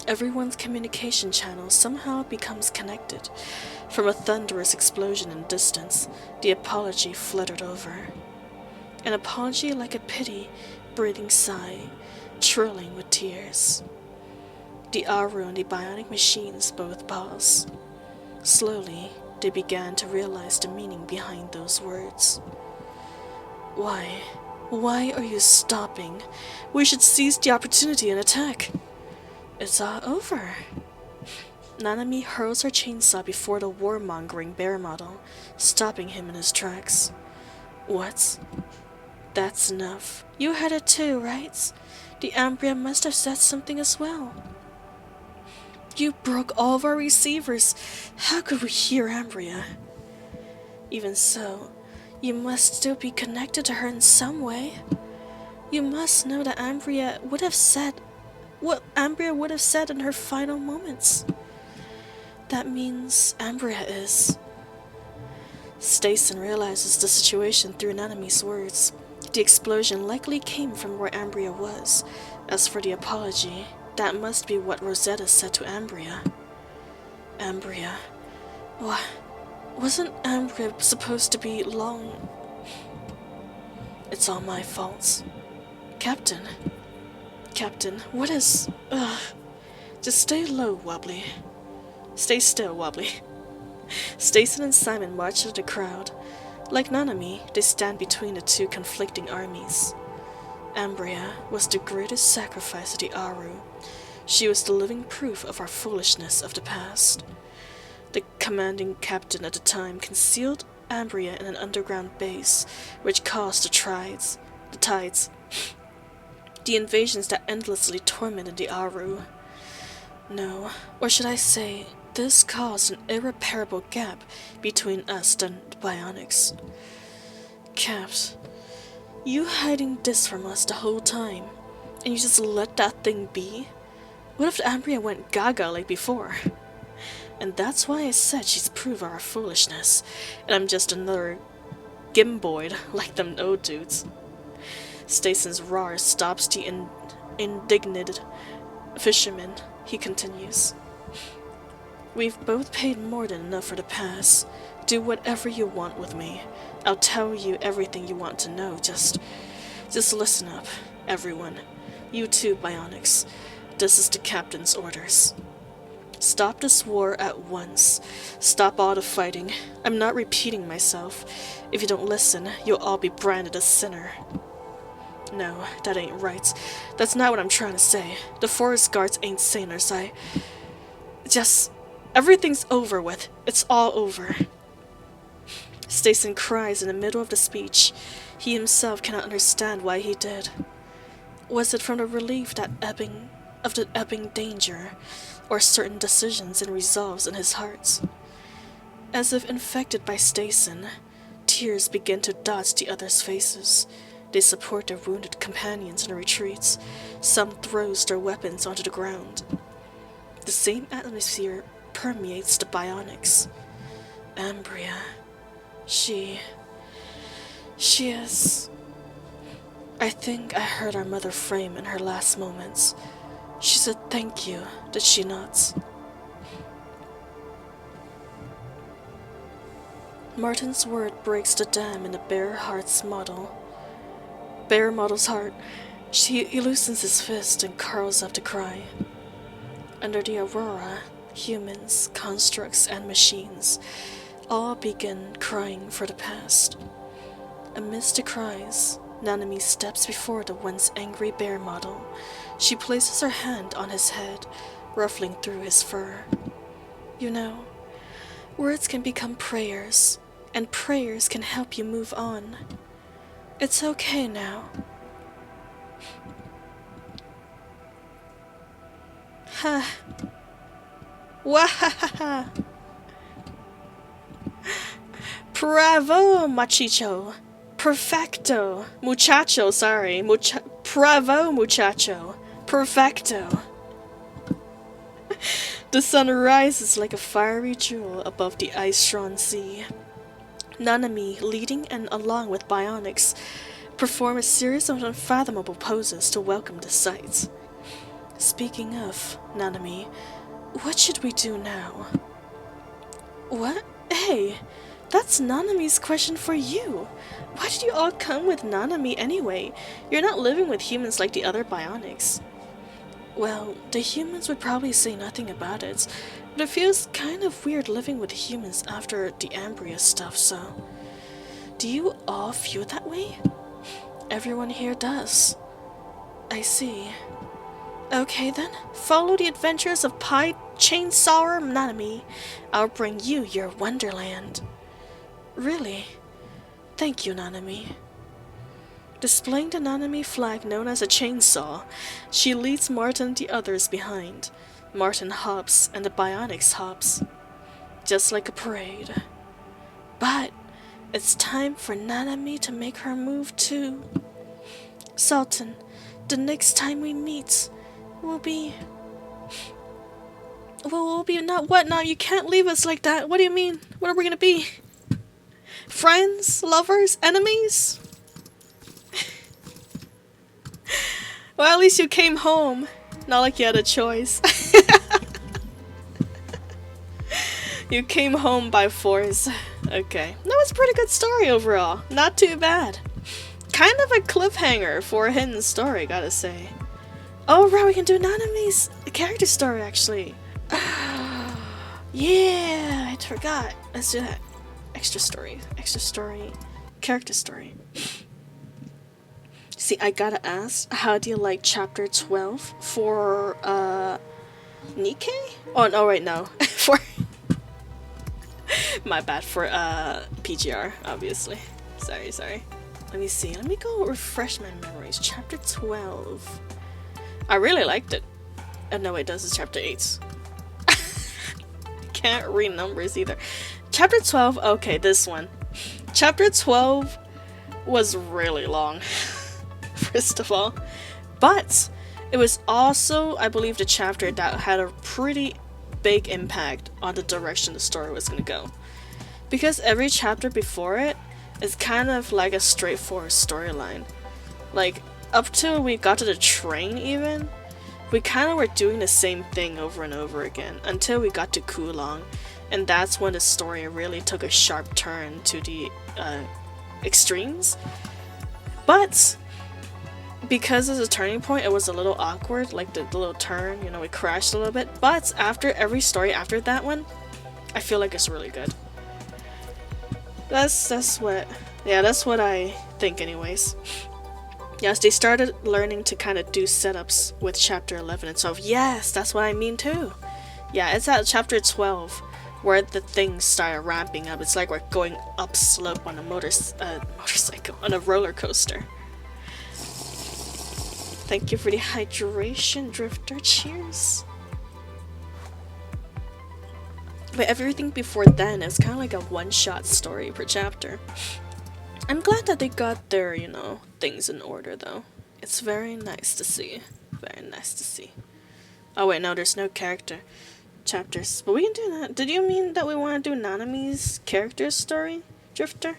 Everyone's communication channel somehow becomes connected. From a thunderous explosion in distance, the apology fluttered over. An apology like a pity, breathing sigh, trilling with tears. The Aru and the bionic machines both paused. Slowly, they began to realize the meaning behind those words. Why? Why are you stopping? We should seize the opportunity and attack. It's all over. Nanami hurls her chainsaw before the warmongering bear model, stopping him in his tracks. What? That's enough. You heard it too, right? The Ambria must have said something as well. You broke all of our receivers. How could we hear Ambria? Even so, you must still be connected to her in some way. You must know that Ambria would have said what Ambria would have said in her final moments. That means Ambria is... Stason realizes the situation through Nanami's words. The explosion likely came from where Ambria was. As for the apology, that must be what Rosetta said to Ambria. Ambria... What? Wasn't Ambria supposed to be long... It's all my fault. Captain, what is... Just stay low, Wobbly. Stay still, Wobbly. Stason and Simon march to the crowd. Like Nanami, they stand between the two conflicting armies. Ambria was the greatest sacrifice of the Aru. She was the living proof of our foolishness of the past. The commanding captain at the time concealed Ambria in an underground base, which caused the tides, the invasions that endlessly tormented the Aru. No, or should I say, this caused an irreparable gap between us and the Bionics. Capt, you hiding this from us the whole time, and you just let that thing be? What if Ambria went gaga like before? And that's why I said she's proved our foolishness, and I'm just another gimboid like them old dudes. Stason's roar stops the indignant fisherman. He continues. We've both paid more than enough for the pass. Do whatever you want with me. I'll tell you everything you want to know. Just listen up, everyone. You too, Bionics. This is the captain's orders. Stop this war at once. Stop all the fighting. I'm not repeating myself. If you don't listen, you'll all be branded a sinner. No, that ain't right. That's not what I'm trying to say. The forest guards ain't sinners. Everything's over with. It's all over. Stason cries in the middle of the speech. He himself cannot understand why he did. Was it from the relief of the ebbing danger, or certain decisions and resolves in his heart? As if infected by Stason, tears begin to dot the others' faces. They support their wounded companions in the retreats. Some throws their weapons onto the ground. The same atmosphere permeates the Bionics. Ambria. She is... I think I heard our mother frame in her last moments. She said thank you, did she not? Martin's word breaks the dam in the bear model's heart. He loosens his fist and curls up to cry. Under the aurora, humans, constructs, and machines all begin crying for the past. Amidst the cries, Nanami steps before the once angry bear model. She places her hand on his head, ruffling through his fur. You know, words can become prayers, and prayers can help you move on. It's okay now. Ha. Wahahaha. Bravo, machicho. Perfecto. Muchacho, sorry. Bravo, muchacho. Perfecto. The sun rises like a fiery jewel above the ice-shrown sea. Nanami, leading and along with Bionics, perform a series of unfathomable poses to welcome the sight. Speaking of, Nanami, what should we do now? What? Hey, that's Nanami's question for you. Why did you all come with Nanami anyway? You're not living with humans like the other Bionics. Well, the humans would probably say nothing about it, but it feels kind of weird living with humans after the Ambria stuff, so... Do you all feel that way? Everyone here does. I see. Okay then, follow the adventures of Pie Chainsawer Nanami. I'll bring you your wonderland. Really? Thank you, Nanami. Displaying the Nanami flag known as a chainsaw, she leads Martin and the others behind. Martin hops and the Bionics hops. Just like a parade. But it's time for Nanami to make her move too. Sultan, the next time we meet, we'll be not what now? You can't leave us like that. What do you mean? What are we gonna be? Friends? Lovers? Enemies? Well, at least you came home. Not like you had a choice. You came home by force. Okay. That was a pretty good story overall. Not too bad. Kind of a cliffhanger for a hidden story, gotta say. Oh, right, we can do Nanami's character story, actually. Yeah, I forgot. Let's do that. Extra story, character story. See, I gotta ask, how do you like chapter 12 for, Nikkei? Oh, no, right, no. For... My bad, for, PGR, obviously. Sorry. Let me see, let me go refresh my memories. Chapter 12. I really liked it. Oh, no, wait, this is chapter 8. Can't read numbers either. Chapter 12, okay, this one. Chapter 12 was really long, first of all. But it was also, I believe, the chapter that had a pretty big impact on the direction the story was going to go. Because every chapter before it is kind of like a straightforward storyline. Like, up till we got to the train even, we kind of were doing the same thing over and over again until we got to Kulong, and that's when the story really took a sharp turn to the extremes. But because it's a turning point, it was a little awkward, like the little turn, you know, it crashed a little bit. But after every story after that one, I feel like it's really good. That's what I think anyways. Yes, they started learning to kind of do setups with chapter 11 and 12. Yes, that's what I mean too. Yeah, it's at chapter 12 where the things started ramping up. It's like we're going upslope on a motorcycle, on a roller coaster. Thank you for the hydration, Drifter. Cheers. But everything before then is kind of like a one-shot story per chapter. I'm glad that they got their, you know, things in order though. It's very nice to see. Very nice to see. Oh wait, no, there's no character chapters. But we can do that. Did you mean that we want to do Nanami's character story, Drifter?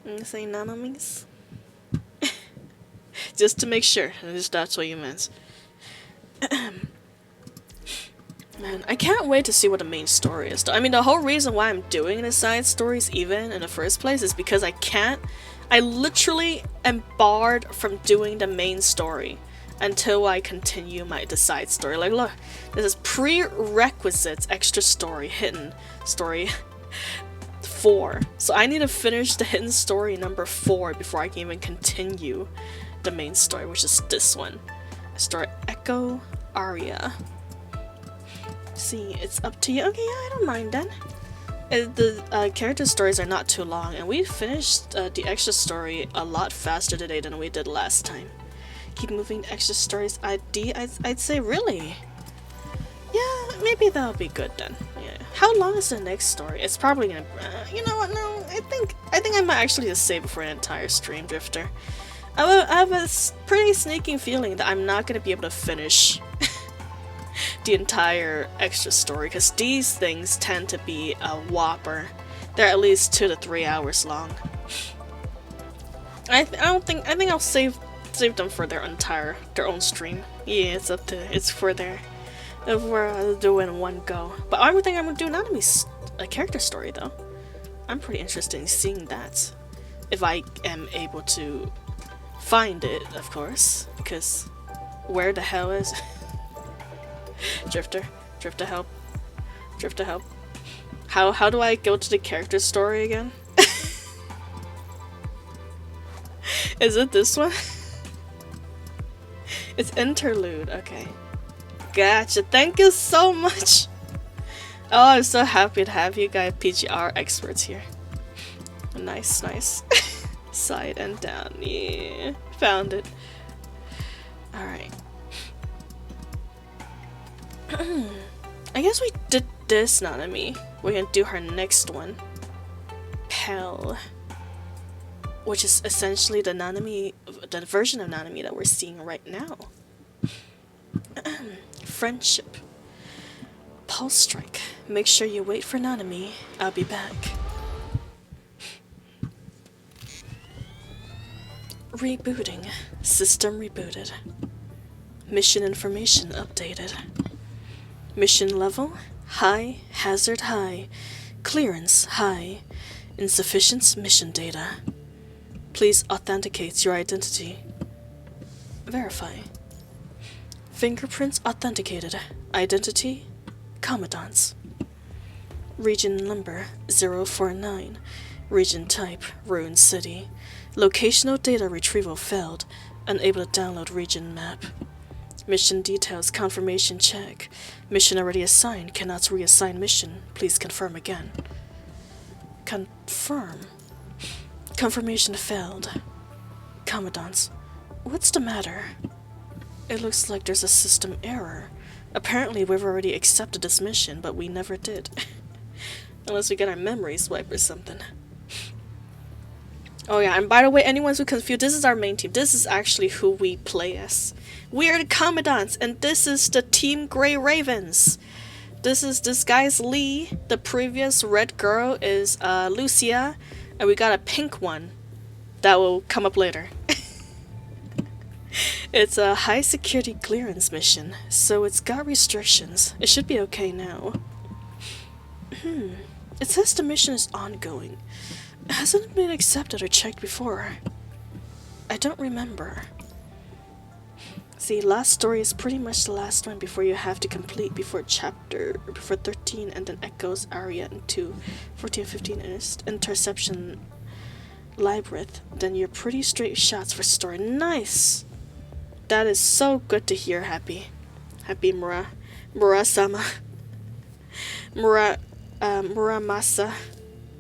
I'm gonna say Nanami's. Just to make sure. That's what you meant. Man, I can't wait to see what the main story is. I mean, the whole reason why I'm doing the side stories even in the first place is because I literally am barred from doing the main story until I continue the side story. Like, look, this is prerequisites extra story, hidden story 4. So I need to finish the hidden story number 4 before I can even continue the main story, which is this one. Story Echo Aria. See, it's up to you. Okay, yeah, I don't mind then. The character stories are not too long, and we finished the extra story a lot faster today than we did last time. Keep moving the extra stories I'd say really. Yeah, maybe that'll be good then. Yeah. How long is the next story? It's probably gonna. You know what? No, I think I might actually just save it for an entire stream, Drifter. I have a pretty sneaking feeling that I'm not gonna be able to finish the entire extra story, because these things tend to be a whopper. They're at least 2 to 3 hours long. I think I'll save them for their own stream. Yeah, it's for their if we're doing one go. But I would think I'm gonna do Nanami's character story though. I'm pretty interested in seeing that, if I am able to find it, of course, because where the hell is Drifter help. Drifter help. How do I go to the character story again? Is it this one? It's interlude, okay. Gotcha, thank you so much! Oh, I'm so happy to have you guys PGR experts here. Nice, nice. Side and down, yeah. Found it. Alright. I guess we did this Nanami. We're gonna do her next one. Pell. Which is essentially the version of Nanami that we're seeing right now. Friendship. Pulse strike. Make sure you wait for Nanami. I'll be back. Rebooting. System rebooted. Mission information updated. Mission level, high, hazard high, clearance high, insufficient mission data. Please authenticate your identity. Verify. Fingerprints authenticated. Identity, Commandant's. Region number 049. Region type, Ruined City. Locational data retrieval failed. Unable to download region map. Mission details confirmation check. Mission already assigned, cannot reassign mission. Please confirm again. Confirm. Confirmation failed. Commandant's. What's the matter? It looks like there's a system error. Apparently we've already accepted this mission, but we never did. Unless we get our memories wiped or something. Oh yeah, and by the way, anyone who's confused, this is our main team. This is actually who we play as. We are the Commandants, and this is the Team Grey Ravens. This guy's Lee. The previous red girl is Lucia, and we got a pink one That will come up later. It's a high security clearance mission, so it's got restrictions. It should be okay now. It says the mission is ongoing. Hasn't it been accepted or checked before? I don't remember. See, last story is pretty much the last one before you have to complete before 13, and then Echoes, Aria, and 2, 14, 15, and Interception Labyrinth. Then you're pretty straight shots for story. Nice! That is so good to hear, Happy Mura-sama. Muramasa.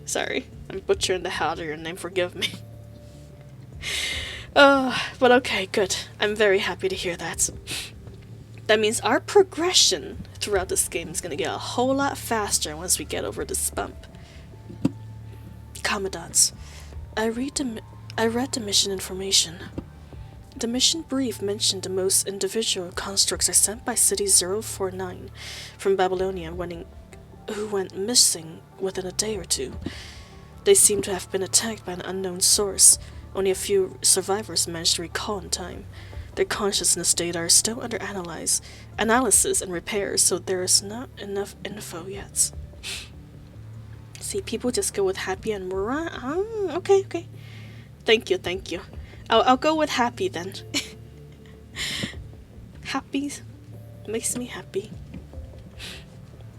Sorry, I'm butchering the hell out of your name, forgive me. But okay, good. I'm very happy to hear that. That means our progression throughout this game is gonna get a whole lot faster once we get over this bump. Commandants. I read the mission information. The mission brief mentioned the most individual constructs are sent by City 049 from Babylonia who went missing within a day or two. They seem to have been attacked by an unknown source. Only a few survivors managed to recall in time. Their consciousness data are still under analysis and repairs, so there is not enough info yet. See, people just go with Happy and Mura. Okay. Thank you. I'll go with Happy then. Happy makes me happy.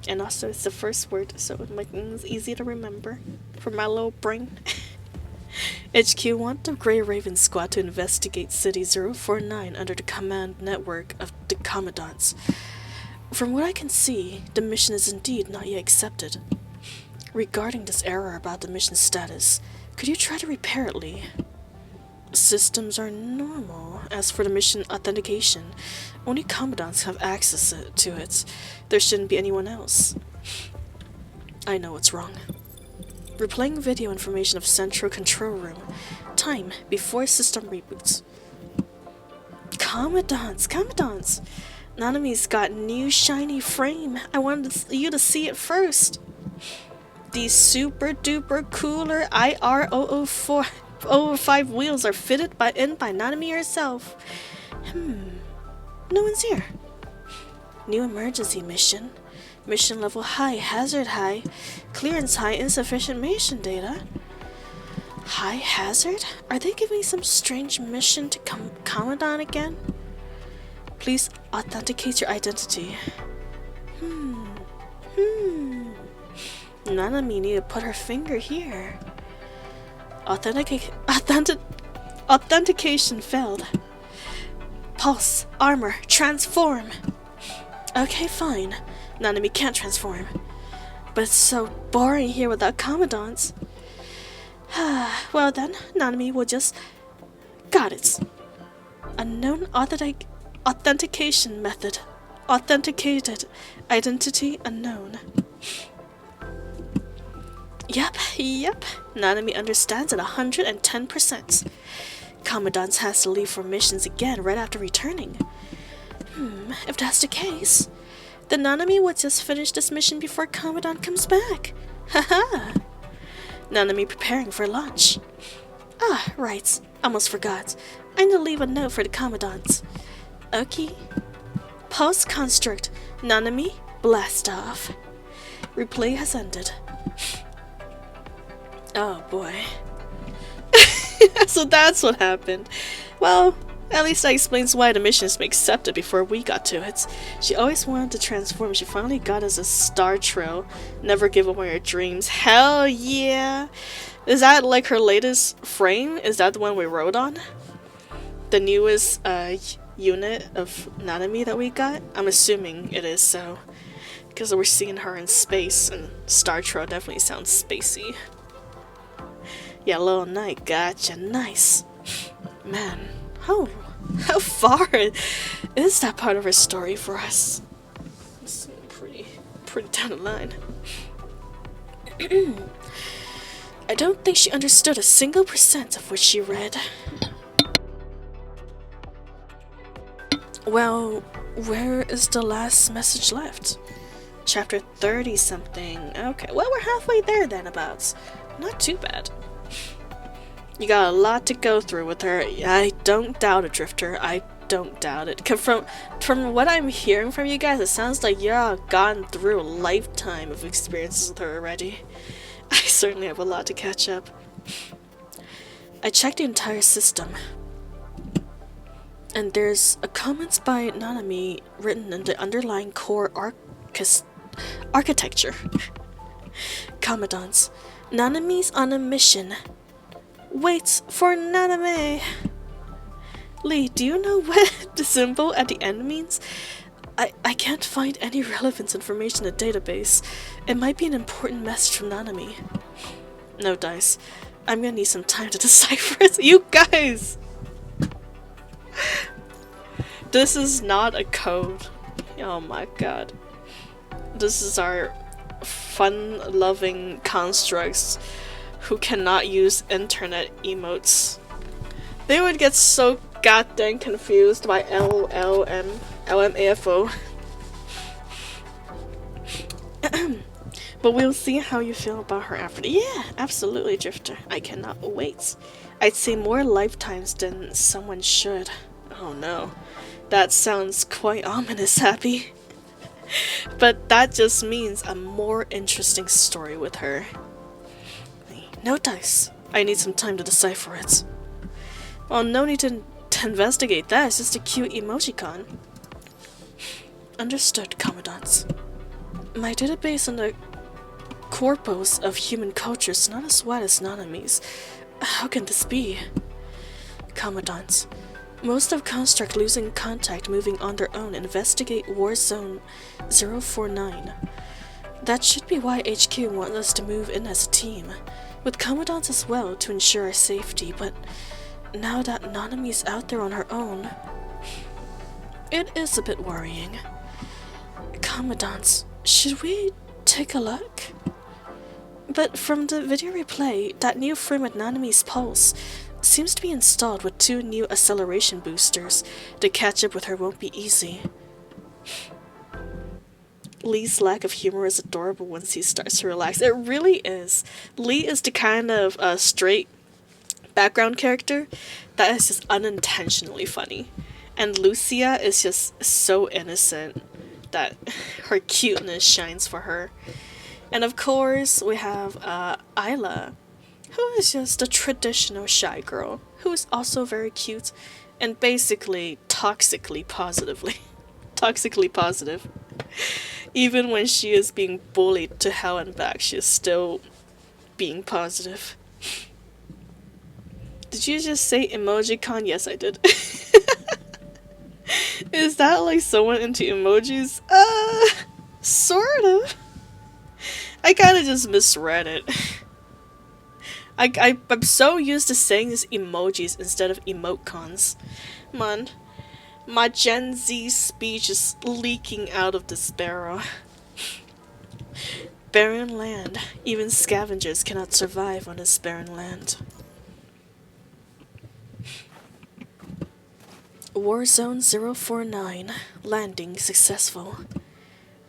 And also it's the first word, so it makes it easy to remember for my little brain. HQ want the Grey Raven Squad to investigate City 049 under the command network of the Commandants. From what I can see, the mission is indeed not yet accepted. Regarding this error about the mission status, could you try to repair it, Lee? Systems are normal. As for the mission authentication, only Commandants have access to it. There shouldn't be anyone else. I know what's wrong. Replaying video information of Central Control Room. Time before system reboots. Commandants! Nanami's got new shiny frame. I wanted you to see it first. These super duper cooler IR005 wheels are fitted by Nanami herself. No one's here. New emergency mission. Mission level high, hazard high, clearance high, insufficient mission data. High hazard? Are they giving some strange mission to Commandant again? Please authenticate your identity. Nanami need to put her finger here. Authentication failed. Pulse, armor, transform. Okay, fine. Nanami can't transform. But it's so boring here without Commandants. Well then, Nanami will just... Got it. Unknown authentication method. Authenticated. Identity unknown. Yep. Nanami understands at 110%. Commandant has to leave for missions again right after returning. If that's the case, then Nanami will just finish this mission before Commandant comes back. Haha! Nanami preparing for lunch. Ah, right. Almost forgot. I need to leave a note for the Commandant. Okay. Post-construct. Nanami, blast off. Replay has ended. Oh boy. So that's what happened. Well, at least that explains why the mission is accepted before we got to it. She always wanted to transform. She finally got us a star trail. Never give away her dreams. Hell yeah! Is that like her latest frame? Is that the one we rode on? The newest unit of Nanami that we got? I'm assuming it is so. Because we're seeing her in space, and star trail definitely sounds spacey. Yeah, Little Knight, gotcha, nice. Man, how far is that part of her story for us? It's pretty down the line. I don't think she understood a single % of what she read. Well, where is the last message left? Chapter 30 something. Okay, well we're halfway there then about. Not too bad. You got a lot to go through with her. I don't doubt it, Drifter. I don't doubt it. 'Cause from what I'm hearing from you guys, it sounds like y'all gone through a lifetime of experiences with her already. I certainly have a lot to catch up. I checked the entire system, and there's a comments by Nanami written in the underlying core architecture. Commandants, Nanami's on a mission. Waits for Naname. Lee, do you know what the symbol at the end means? I can't find any relevant information in the database. It might be an important message from Nanami. No dice. I'm gonna need some time to decipher it. You guys! This is not a code. Oh my god. This is our fun-loving constructs who cannot use internet emotes. They would get so goddamn confused by LMAFO. But we'll see how you feel about her after. Yeah, absolutely, Drifter. I cannot wait. I'd say more lifetimes than someone should. Oh no. That sounds quite ominous, Happy. But that just means a more interesting story with her. No dice. I need some time to decipher it. Well, no need to investigate that. It's just a cute emojicon. Understood, Commandants. My database on the corpus of human culture is not as wide as Nanami's. How can this be? Commandants. Most of Construct losing contact moving on their own. Investigate War Zone 049. That should be why HQ wants us to move in as a team, with Commandants as well to ensure our safety, but now that Nanami's out there on her own, it is a bit worrying. Commandants, should we take a look? But from the video replay, that new frame with Nanami's pulse seems to be installed with 2 new acceleration boosters. To catch up with her won't be easy. Lee's lack of humor is adorable once he starts to relax. It really is. Lee is the kind of straight background character that is just unintentionally funny. And Lucia is just so innocent that her cuteness shines for her. And of course, we have Isla, who is just a traditional shy girl, who is also very cute, and basically toxically positive. Even when she is being bullied to hell and back, she is still being positive. Did you just say emojicon? Yes, I did. Is that like someone into emojis? Sort of. I kinda just misread it. I'm so used to saying these emojis instead of emoticons. Man, my Gen Z speech is leaking out of this barrel. Barren land. Even scavengers cannot survive on this barren land. War Zone 049. Landing successful.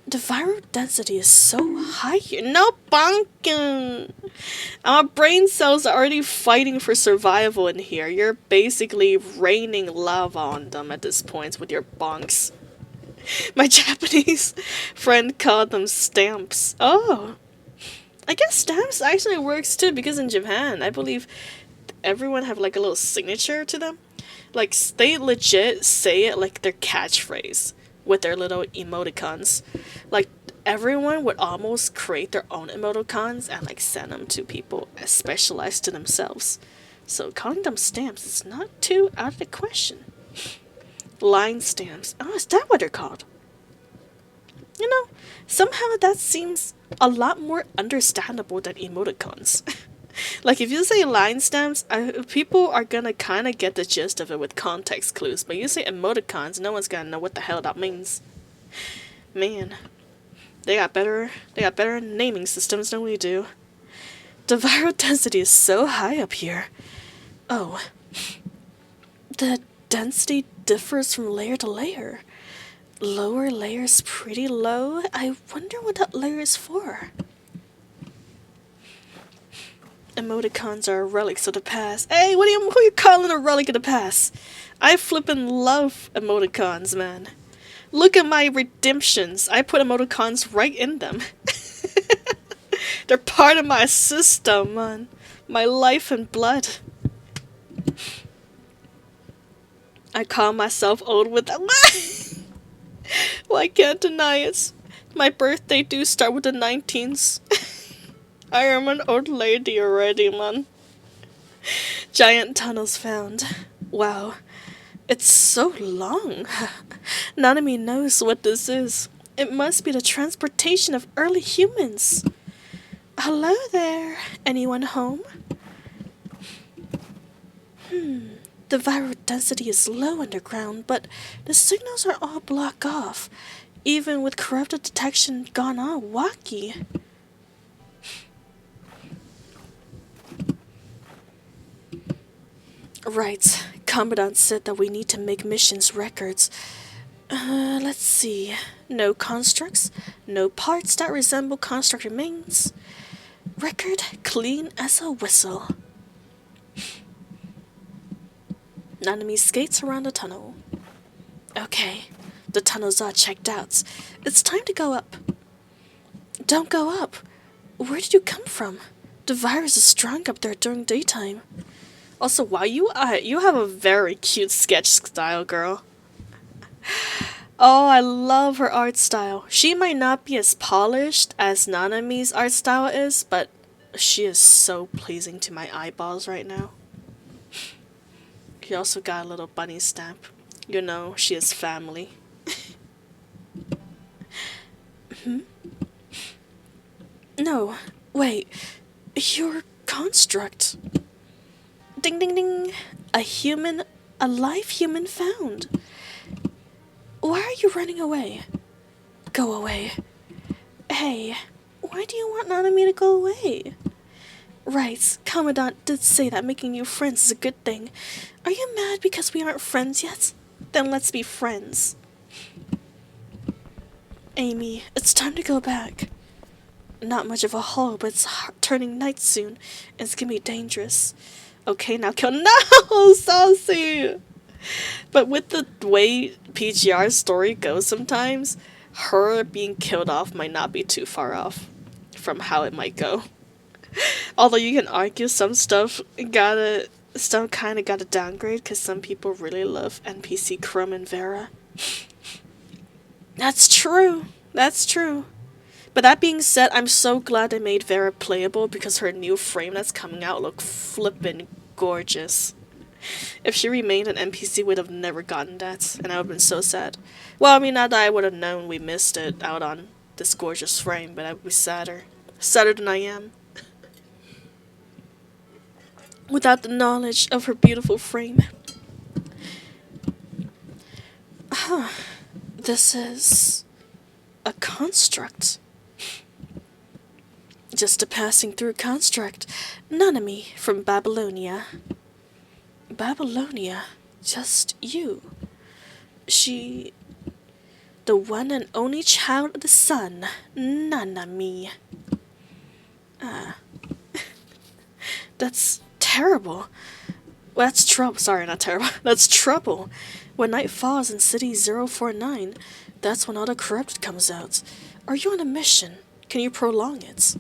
The viral density is so high here. No bunkin'! Our brain cells are already fighting for survival in here. You're basically raining lava on them at this point with your bonks. My Japanese friend called them stamps. Oh. I guess stamps actually works too, because in Japan, I believe everyone have like a little signature to them. Like, they legit say it like their catchphrase with their little emoticons. Like, everyone would almost create their own emoticons and like send them to people as specialized to themselves. So calling them stamps is not too out of the question. Line stamps. Oh, is that what they're called? You know, somehow that seems a lot more understandable than emoticons. Like, if you say line stamps, people are gonna kind of get the gist of it with context clues, but you say emoticons, no one's gonna know what the hell that means. Man, they got better naming systems than we do. The viral density is so high up here. Oh, the density differs from layer to layer. Lower layer is pretty low. I wonder what that layer is for. Emoticons are relics of the past. Hey, who you calling a relic of the past? I flippin' love emoticons, man. Look at my redemptions. I put emoticons right in them. They're part of my system, man. My life and blood. I call myself old with them. Well, I can't deny it. My birthday do start with the 19th. I am an old lady already, man. Giant tunnels found. Wow. It's so long. Nanami knows what this is. It must be the transportation of early humans. Hello there. Anyone home? The viral density is low underground, but the signals are all blocked off. Even with corrupted detection gone all wacky. Right. Commandant said that we need to make missions records. Let's see. No constructs, no parts that resemble construct remains. Record clean as a whistle. Nanami skates around the tunnel. Okay, the tunnels are checked out. It's time to go up. Don't go up. Where did you come from? The virus is strong up there during daytime. Also, wow, you have a very cute sketch style, girl. Oh, I love her art style. She might not be as polished as Nanami's art style is, but she is so pleasing to my eyeballs right now. She also got a little bunny stamp. You know, she is family. No, wait. Your construct. Ding ding ding. A live human found. Why are you running away? Go away. Hey, why do you want Nanami to go away? Right, Commandant did say that making new friends is a good thing. Are you mad because we aren't friends yet? Then let's be friends. Amy, it's time to go back. Not much of a haul, but it's turning night soon, and it's gonna be dangerous. Okay, now kill. No, Saucy! But with the way PGR's story goes sometimes, her being killed off might not be too far off from how it might go. Although you can argue some stuff kinda gotta downgrade because some people really love NPC Crumb and Vera. That's true. That's true. But that being said, I'm so glad they made Vera playable because her new frame that's coming out look flippin' gorgeous. If she remained an NPC, we'd have never gotten that, and I would have been so sad. Well, I mean, not that I would have known we missed it out on this gorgeous frame, but I would be sadder. Sadder than I am. Without the knowledge of her beautiful frame. Huh. This is a construct. Just a passing through construct. Nanami from Babylonia. Babylonia? Just you. She... the one and only child of the sun. Nanami. That's terrible. Well, that's trouble. Sorry, not terrible. That's trouble. When night falls in City 049, that's when all the corrupted comes out. Are you on a mission? Can you prolong it?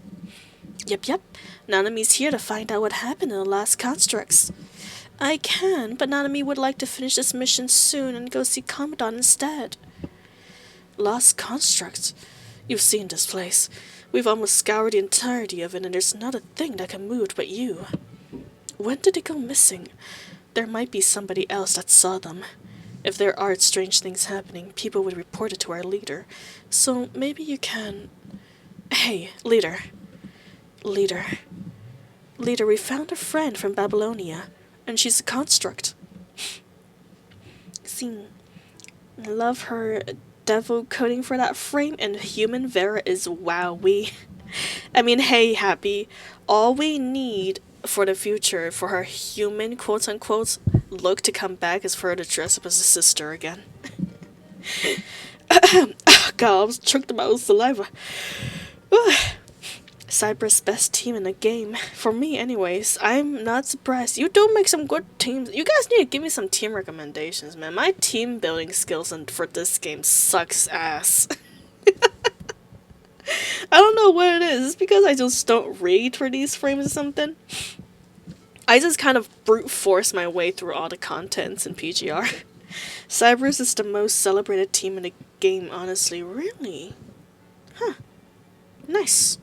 Yep. Nanami's here to find out what happened in the last constructs. I can, but Nanami would like to finish this mission soon and go see Commandant instead. Lost constructs? You've seen this place. We've almost scoured the entirety of it, and there's not a thing that can move but you. When did it go missing? There might be somebody else that saw them. If there are strange things happening, people would report it to our leader. So maybe you can... Hey, leader. Leader, we found a friend from Babylonia, and she's a construct. See, I love her devil coding for that frame, and human Vera is wowie. I mean, hey, Happy, all we need for the future for her human quote-unquote look to come back is for her to dress up as a sister again. God, I was choked about with saliva. Cyber's best team in the game. For me, anyways. I'm not surprised. You do make some good teams. You guys need to give me some team recommendations, man. My team building skills for this game sucks ass. I don't know what it is. It's because I just don't read for these frames or something. I just kind of brute force my way through all the contents in PGR. Cybers is the most celebrated team in the game, honestly. Really? Huh. Nice.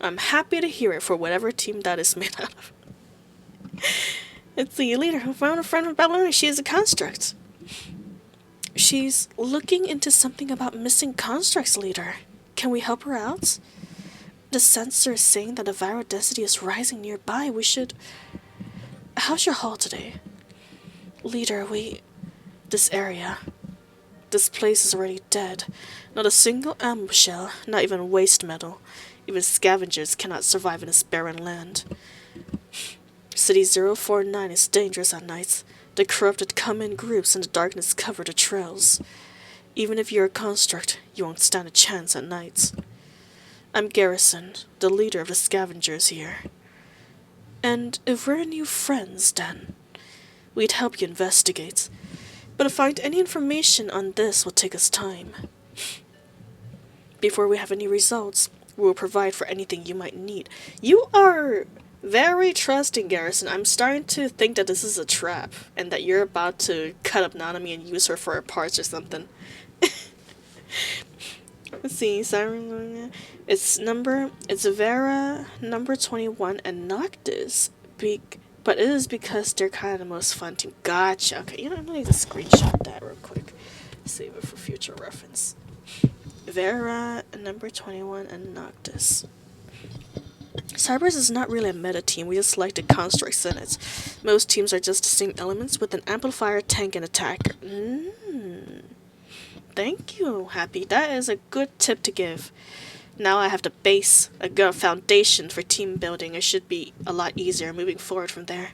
I'm happy to hear it for whatever team that is made out of. It's the leader who found a friend from Babylon. She is a construct. She's looking into something about missing constructs, leader. Can we help her out? The sensor is saying that the viral density is rising nearby. We should... How's your haul today? Leader, this area. This place is already dead. Not a single ammo shell, not even waste metal. Even scavengers cannot survive in this barren land. City 049 is dangerous at nights. The corrupted come in groups and the darkness cover the trails. Even if you're a construct, you won't stand a chance at nights. I'm Garrison, the leader of the scavengers here. And if we're new friends, then we'd help you investigate. But to find any information on this will take us time. Before we have any results, we will provide for anything you might need. You are very trusting, Garrison. I'm starting to think that this is a trap, and that you're about to cut up Nanami and use her for her parts or something. Let's see, Siren. It's Vera, number 21, and Noctis. But it is because they're kind of the most fun team. Gotcha. Okay, you know, I'm gonna need to screenshot that real quick. Save it for future reference. Vera, number 21, and Noctis. Cybers is not really a meta team, we just like the constructs in it. Most teams are just the same elements with an amplifier, tank, and attacker. Thank you, Happy. That is a good tip to give. Now I have the base, a good foundation for team building. It should be a lot easier moving forward from there.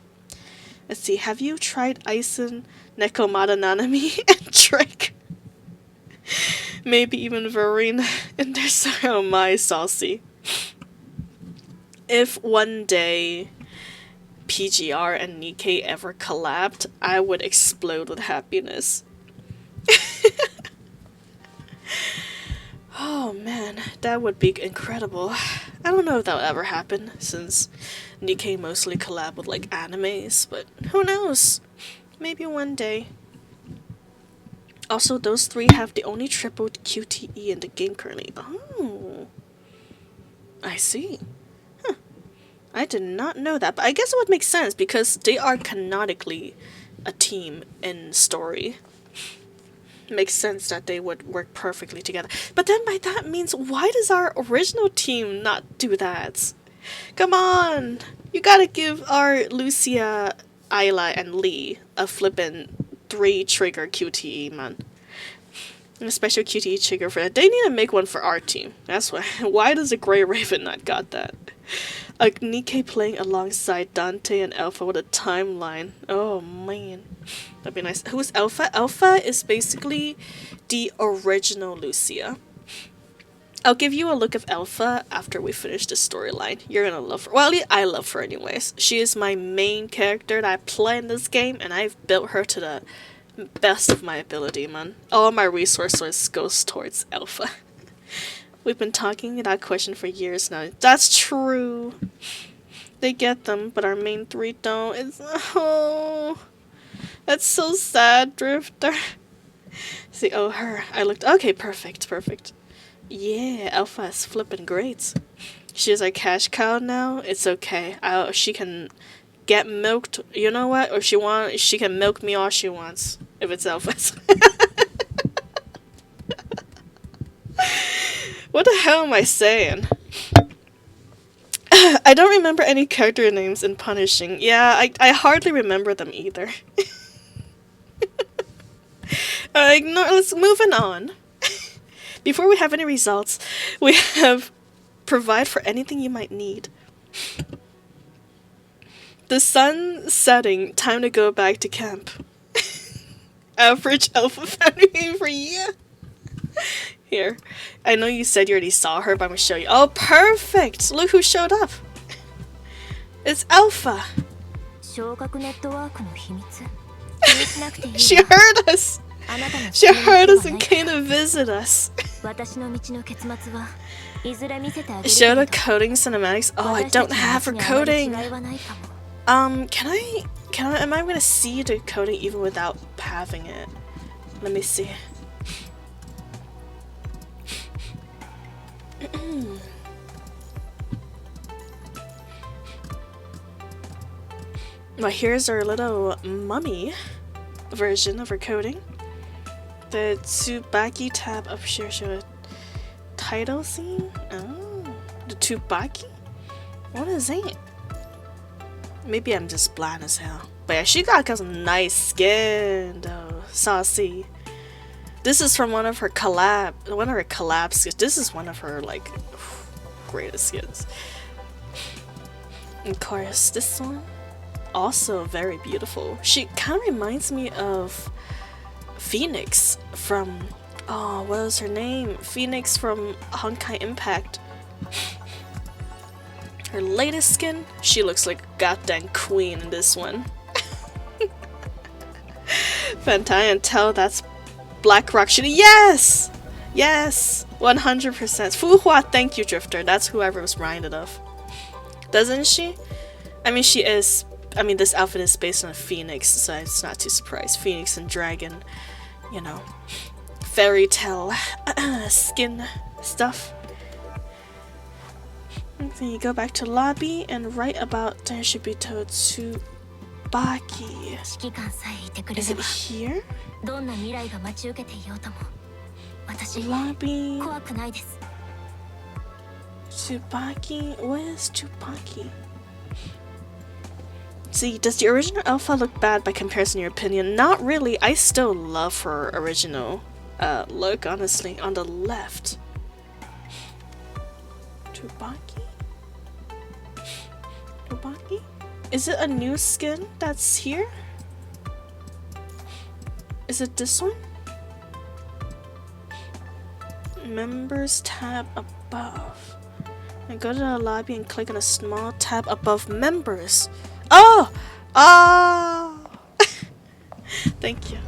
Let's see, have you tried Ison, Nekomata Nanami, and Trick? Maybe even Verena in their Oh my, saucy. If one day PGR and Nikkei ever collabed, I would explode with happiness. Oh man, that would be incredible. I don't know if that would ever happen, since Nikkei mostly collab with like animes, but who knows? Maybe one day. Also, those three have the only triple QTE in the game currently. Oh, I see. Huh. I did not know that, but I guess it would make sense because they are canonically a team in story. Makes sense that they would work perfectly together. But then by that means, why does our original team not do that? Come on! You gotta give our Lucia, Ayla, and Lee a flippin' 3-trigger QTE, man. A special QTE trigger for that. They need to make one for our team. That's why. Why does the Grey Raven not got that? A Nikkei playing alongside Dante and Alpha with a timeline. Oh man. That'd be nice. Who's Alpha? Alpha is basically the original Lucia. I'll give you a look of Alpha after we finish the storyline. You're gonna love her. Well, I love her anyways. She is my main character that I play in this game, and I've built her to the best of my ability, man. All my resources goes towards Alpha. We've been talking that question for years now. That's true. They get them, but our main three don't. It's oh, that's so sad, Drifter. See, oh her. I looked. Okay, perfect. Yeah, Alpha is flipping great. She is our cash cow now. It's okay. She can get milked. You know what? Or she can milk me all she wants. If it's Alpha. What the hell am I saying? I don't remember any character names in Punishing. Yeah, I hardly remember them either. Let's moving on. Before we have any results, we have provide for anything you might need. The sun setting, time to go back to camp. Average Alpha family for you. Here. I know you said you already saw her, but I'm gonna show you. Oh, perfect! Look who showed up! It's Alpha! She heard us! She heard us and came to visit us. Show the coding cinematics. Oh, I don't have her coding. Am I gonna see the coding even without having it? Let me see. Well, here's our little mummy version of her coding. The TSUBAKI tab up here show a title scene. Oh, the TSUBAKI? What is that? Maybe I'm just blind as hell. But yeah, she got some nice skin though. Saucy. This is from one of her collab skins. This is one of her like greatest skins. Of course, this one also very beautiful. She kind of reminds me of Phoenix from what was her name? Phoenix from Honkai Impact. Her latest skin, she looks like a goddamn queen in this one. Fantai, tell that's Black Rock Shooter. Yes! Yes! 100%. Fuhua, thank you, Drifter. That's whoever was reminded of. Doesn't she? I mean, she is. I mean, this outfit is based on a phoenix, so it's not too surprised. Phoenix and dragon, you know, fairy tale skin stuff. Then you go back to lobby and write about there should be told TSUBAKI. Is it here? Lobby. TSUBAKI. What is TSUBAKI? See, does the original Alpha look bad by comparison in your opinion? Not really. I still love her original look, honestly. On the left. TSUBAKI? TSUBAKI? Is it a new skin that's here? Is it this one? Members tab above. And go to the lobby and click on a small tab above members. Oh! Oh! Thank you.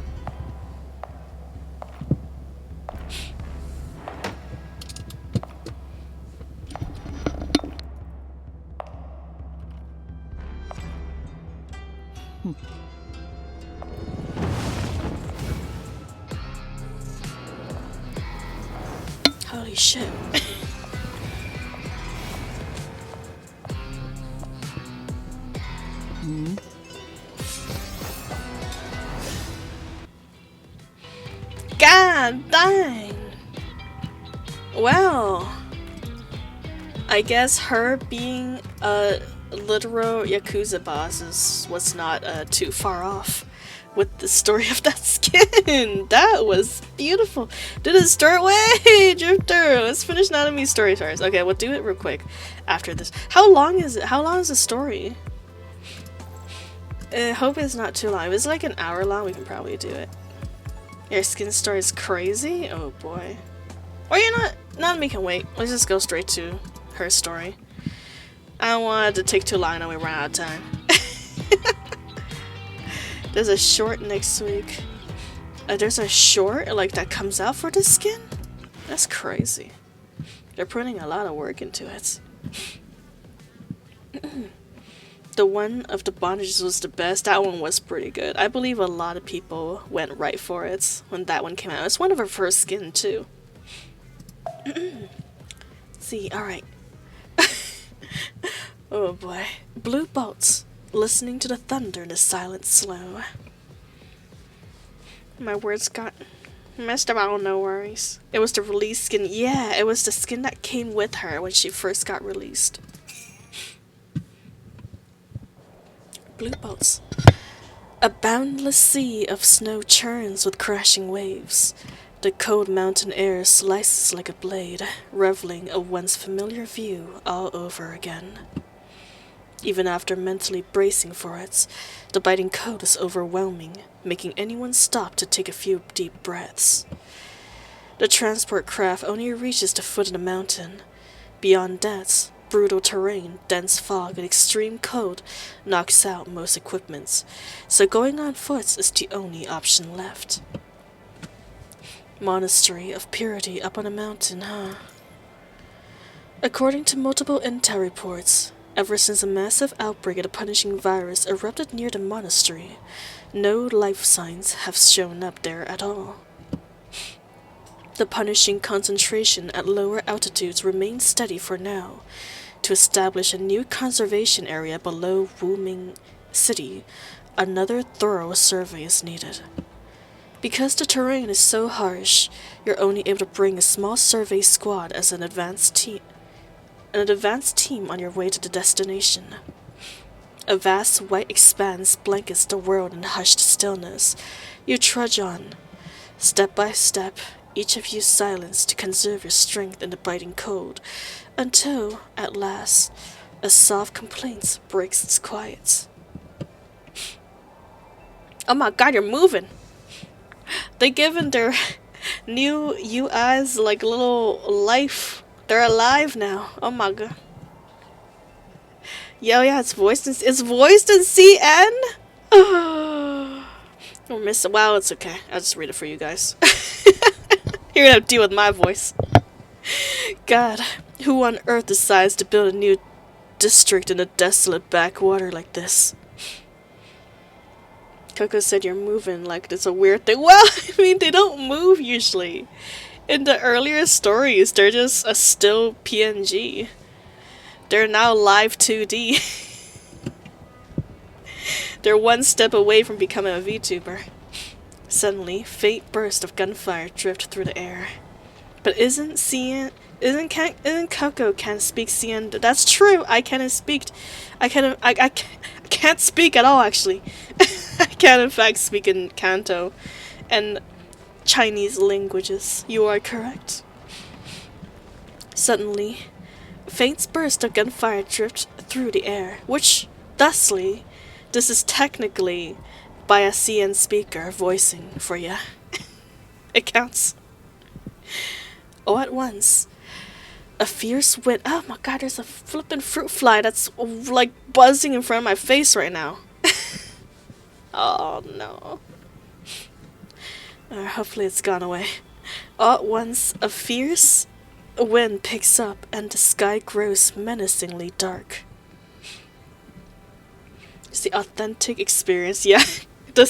Holy shit. God dang. Well, I guess her being a literal Yakuza boss was not too far off with the story of that skin. That was beautiful. Did it start? Wait, Drifter. Let's finish Nanami story first. Okay, we'll do it real quick after this. How long is it? How long is the story? I hope it's not too long. If it's like an hour long, we can probably do it. Your skin story is crazy? Oh boy. Or you know what? Nanami can wait. Let's just go straight to her story. I don't want it to take too long and we run out of time. There's a short next week. There's a short like that comes out for the skin? That's crazy. They're putting a lot of work into it. The one of the bondages was the best. That one was pretty good. I believe a lot of people went right for it when that one came out. It's one of her first skin too. See, alright. Oh boy. Blue bolts. Listening to the thunder in the silent slow. My words got messed up. Oh, no worries. It was the release skin. Yeah, it was the skin that came with her when she first got released. Blue boats. A boundless sea of snow churns with crashing waves. The cold mountain air slices like a blade, reveling a once familiar view all over again. Even after mentally bracing for it, the biting cold is overwhelming, making anyone stop to take a few deep breaths. The transport craft only reaches the foot of the mountain. Beyond that, brutal terrain, dense fog, and extreme cold knocks out most equipments, so going on foot is the only option left. Monastery of Purity up on a mountain, huh? According to multiple intel reports, ever since a massive outbreak of the punishing virus erupted near the monastery, no life signs have shown up there at all. The punishing concentration at lower altitudes remains steady for now. To establish a new conservation area below Wuming City, another thorough survey is needed. Because the terrain is so harsh, you're only able to bring a small survey squad as an advanced team on your way to the destination. A vast white expanse blankets the world in hushed stillness. You trudge on, step by step, each of you silenced to conserve your strength in the biting cold, until, at last, a soft complaint breaks its quiet. Oh my god, you're moving! They given their new UIs like little life. They're alive now. Oh my god. Yo, yeah, it's voiced in CN? We're missing. Wow, it's okay. I'll just read it for you guys. You're gonna have to deal with my voice. God, who on earth decides to build a new district in a desolate backwater like this? Coco said you're moving like it's a weird thing. Well, I mean, they don't move usually. In the earlier stories, they're just a still PNG. They're now live 2D. They're one step away from becoming a VTuber. Suddenly, faint burst of gunfire drift through the air. But isn't Coco can't speak CN? That's true. I can't speak. I can't speak at all. Actually, I can in fact speak in Kanto and Chinese languages. You are correct. Suddenly, a faint burst of gunfire drift through the air, which, thusly, this is technically by a CN speaker voicing for ya. It counts. All at once, a fierce wind. Oh my god, there's a flippin' fruit fly that's like buzzing in front of my face right now. Oh no. Hopefully it's gone away. All at once, a fierce wind picks up and the sky grows menacingly dark. It's the authentic experience, yeah. The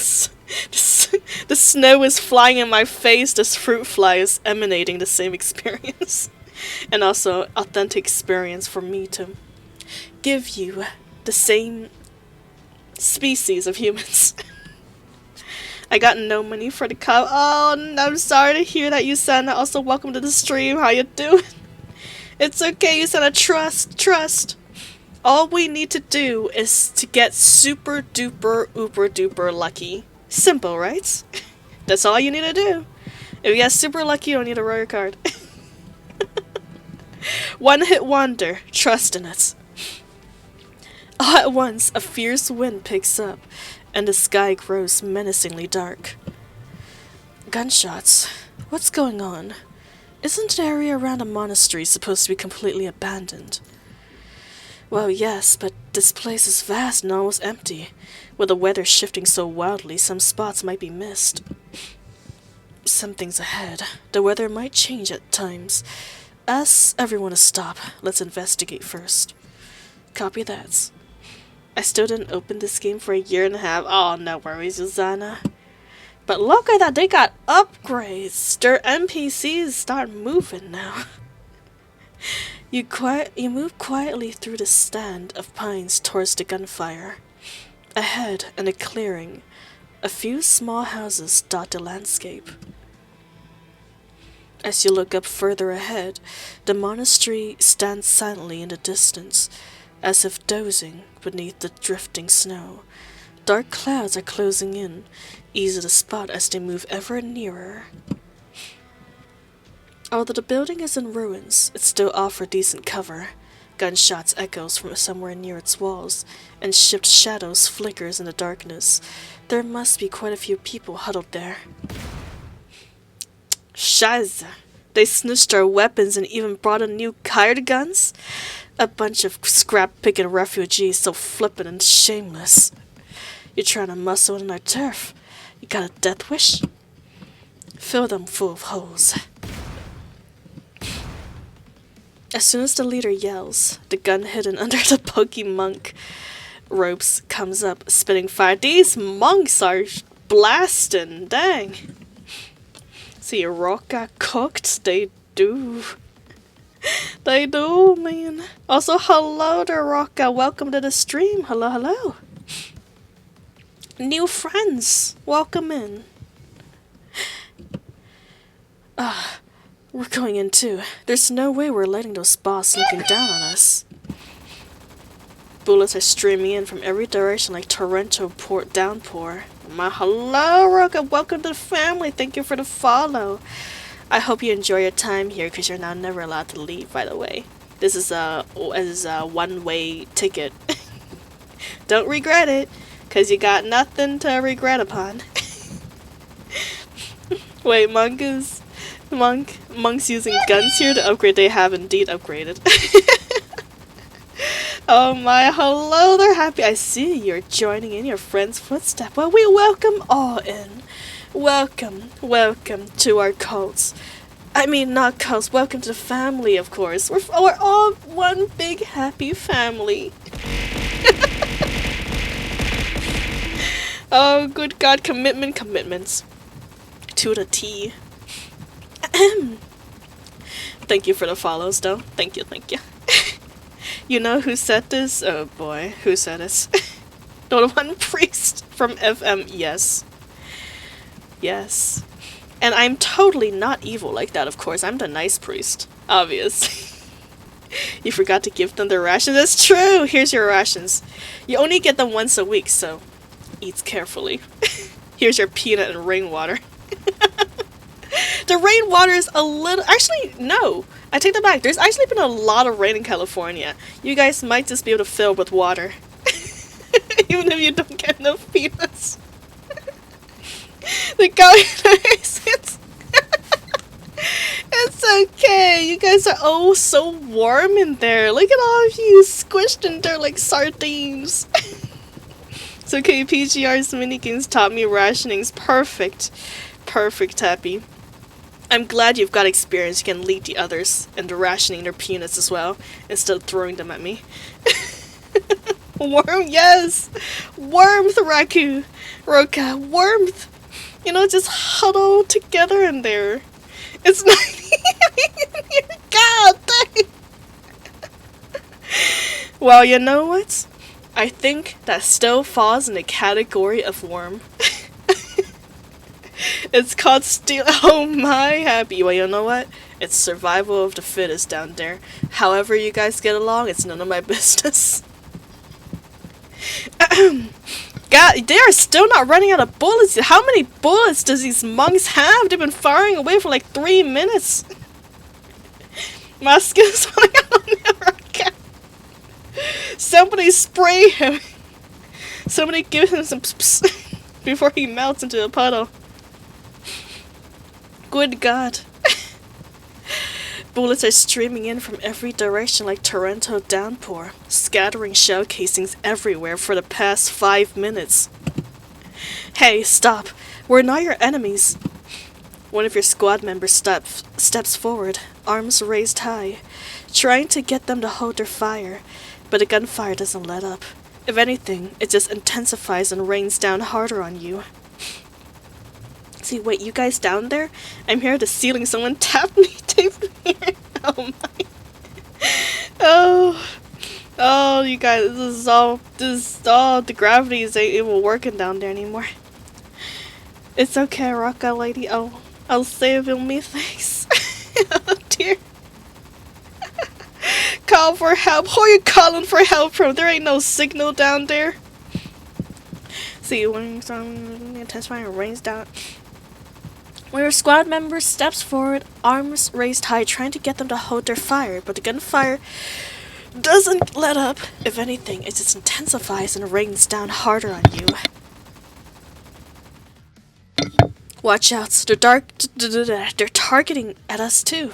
snow is flying in my face, this fruit fly is emanating the same experience. And also, authentic experience for me to give you the same species of humans. I got no money for the cup. Oh, I'm sorry to hear that, Yusana. Also, welcome to the stream. How you doing? It's okay, Yusana. Trust. All we need to do is to get super duper uber duper lucky. Simple, right? That's all you need to do. If you get super lucky, you don't need a rare card. One hit wonder. Trust in it. All at once, a fierce wind picks up, and the sky grows menacingly dark. Gunshots. What's going on? Isn't the area around a monastery supposed to be completely abandoned? Well, yes, but this place is vast and almost empty. With the weather shifting so wildly, some spots might be missed. Something's ahead. The weather might change at times. Ask everyone to stop. Let's investigate first. Copy that. I still didn't open this game for a year and a half. Oh, no worries, Yuzana. But look at that, they got upgrades. Their NPCs start moving now. You move quietly through the stand of pines towards the gunfire. Ahead, in a clearing, a few small houses dot the landscape. As you look up further ahead, the monastery stands silently in the distance, as if dozing beneath the drifting snow. Dark clouds are closing in, easy to spot as they move ever nearer. Although the building is in ruins, it still offers decent cover. Gunshots echoes from somewhere near its walls, and shaped shadows flickers in the darkness. There must be quite a few people huddled there. Scheiße. They snitched our weapons and even brought in new hired guns? A bunch of scrap-picking refugees so flippant and shameless. You're trying to muscle in our turf. You got a death wish? Fill them full of holes. As soon as the leader yells, the gun hidden under the pokey monk ropes comes up, spitting fire. These monks are blasting, dang. See, rock got cooked. They do. They do, man. Also, hello there, Rocka. Welcome to the stream. Hello, hello. New friends. Welcome in. We're going in too. There's no way we're letting those boss looking down on us. Bullets are streaming in from every direction like torrential downpour. My hello, Rocka. Welcome to the family. Thank you for the follow. I hope you enjoy your time here because you're now never allowed to leave, by the way. This is a one-way ticket. Don't regret it, because you got nothing to regret upon. Wait, monks using guns here to upgrade. They have indeed upgraded. Oh my, hello there, happy. I see you're joining in your friend's footstep. Well, we welcome all in. Welcome to our cults. I mean, not cults. Welcome to the family, of course. We're all one big happy family. Oh, good God, commitments. To the T. Thank you for the follows, though. Thank you. You know who said this? Oh boy, who said this? The one priest from FM, yes. Yes. And I'm totally not evil like that, of course. I'm the nice priest. Obvious. You forgot to give them their rations. That's true! Here's your rations. You only get them once a week, so eat carefully. Here's your peanut and rainwater. The rainwater is a little... Actually, no. I take that back. There's actually been a lot of rain in California. You guys might just be able to fill with water. Even if you don't get enough peanuts. The guy... It's okay. You guys are all so warm in there. Look at all of you squished in there like sardines. It's okay. PGR's minigames taught me rationing's perfect. Perfect, Happy. I'm glad you've got experience. You can lead the others into rationing their peanuts as well, instead of throwing them at me. Warmth, yes! Warmth, Raku! Roka, warmth! You know, just huddle together in there. It's not... God dang! Well, you know what? I think that still falls in the category of warm. It's called steal. Oh my, Happy. Well, you know what? It's survival of the fittest down there. However you guys get along, it's none of my business. God, they are still not running out of bullets. How many bullets does these monks have? They've been firing away for like 3 minutes. My skin's falling out on the rocket. Somebody spray him. Somebody give him some before he melts into a puddle. Good God. Bullets are streaming in from every direction like torrential downpour, scattering shell casings everywhere for the past 5 minutes. Hey, stop. We're not your enemies. One of your squad members steps forward, arms raised high, trying to get them to hold their fire, but the gunfire doesn't let up. If anything, it just intensifies and rains down harder on you. See, wait, you guys down there? I'm here at the ceiling. Someone tapped me, taped me. Oh my. Oh, you guys, this is all, the gravity ain't even working down there anymore. It's okay, Rocka lady. I'll save you me, thanks. Oh dear. Call for help. Who are you calling for help from? There ain't no signal down there. See, when some intensifying rains down. When your squad member steps forward, arms raised high, trying to get them to hold their fire, but the gunfire doesn't let up. If anything, it just intensifies and rains down harder on you. Watch out, they're targeting at us too.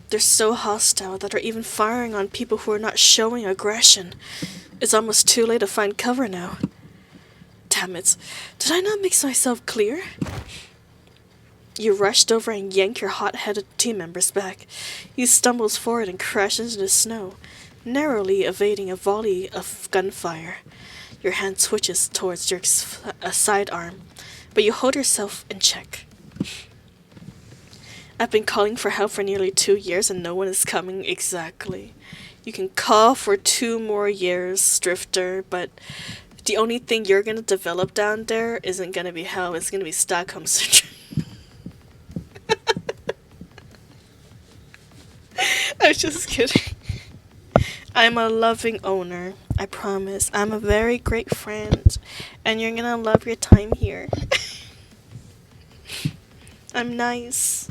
They're so hostile that they're even firing on people who are not showing aggression. It's almost too late to find cover now. Damn it, did I not make myself clear? You rushed over and yanked your hot-headed team members back. He stumbles forward and crashes into the snow, narrowly evading a volley of gunfire. Your hand twitches towards your sidearm, but you hold yourself in check. I've been calling for help for nearly 2 years and no one is coming. Exactly. You can call for 2 more years, Drifter, but the only thing you're gonna develop down there isn't gonna be hell, it's gonna be Stockholm Syndrome. I'm just kidding. I'm a loving owner, I promise. I'm a very great friend, and you're gonna love your time here. I'm nice.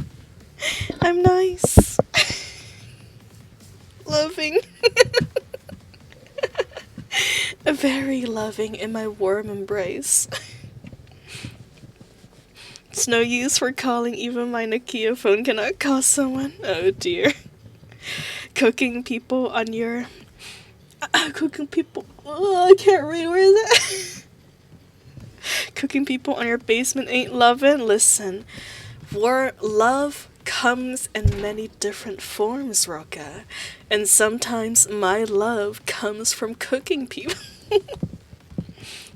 I'm nice. Loving. Very loving in my warm embrace. It's no use for calling, even my Nokia phone cannot call someone. Oh dear. Cooking people on your... cooking people... Oh, I can't read, where is it? Cooking people on your basement ain't loving. Listen, love comes in many different forms, Roka. And sometimes my love comes from cooking people.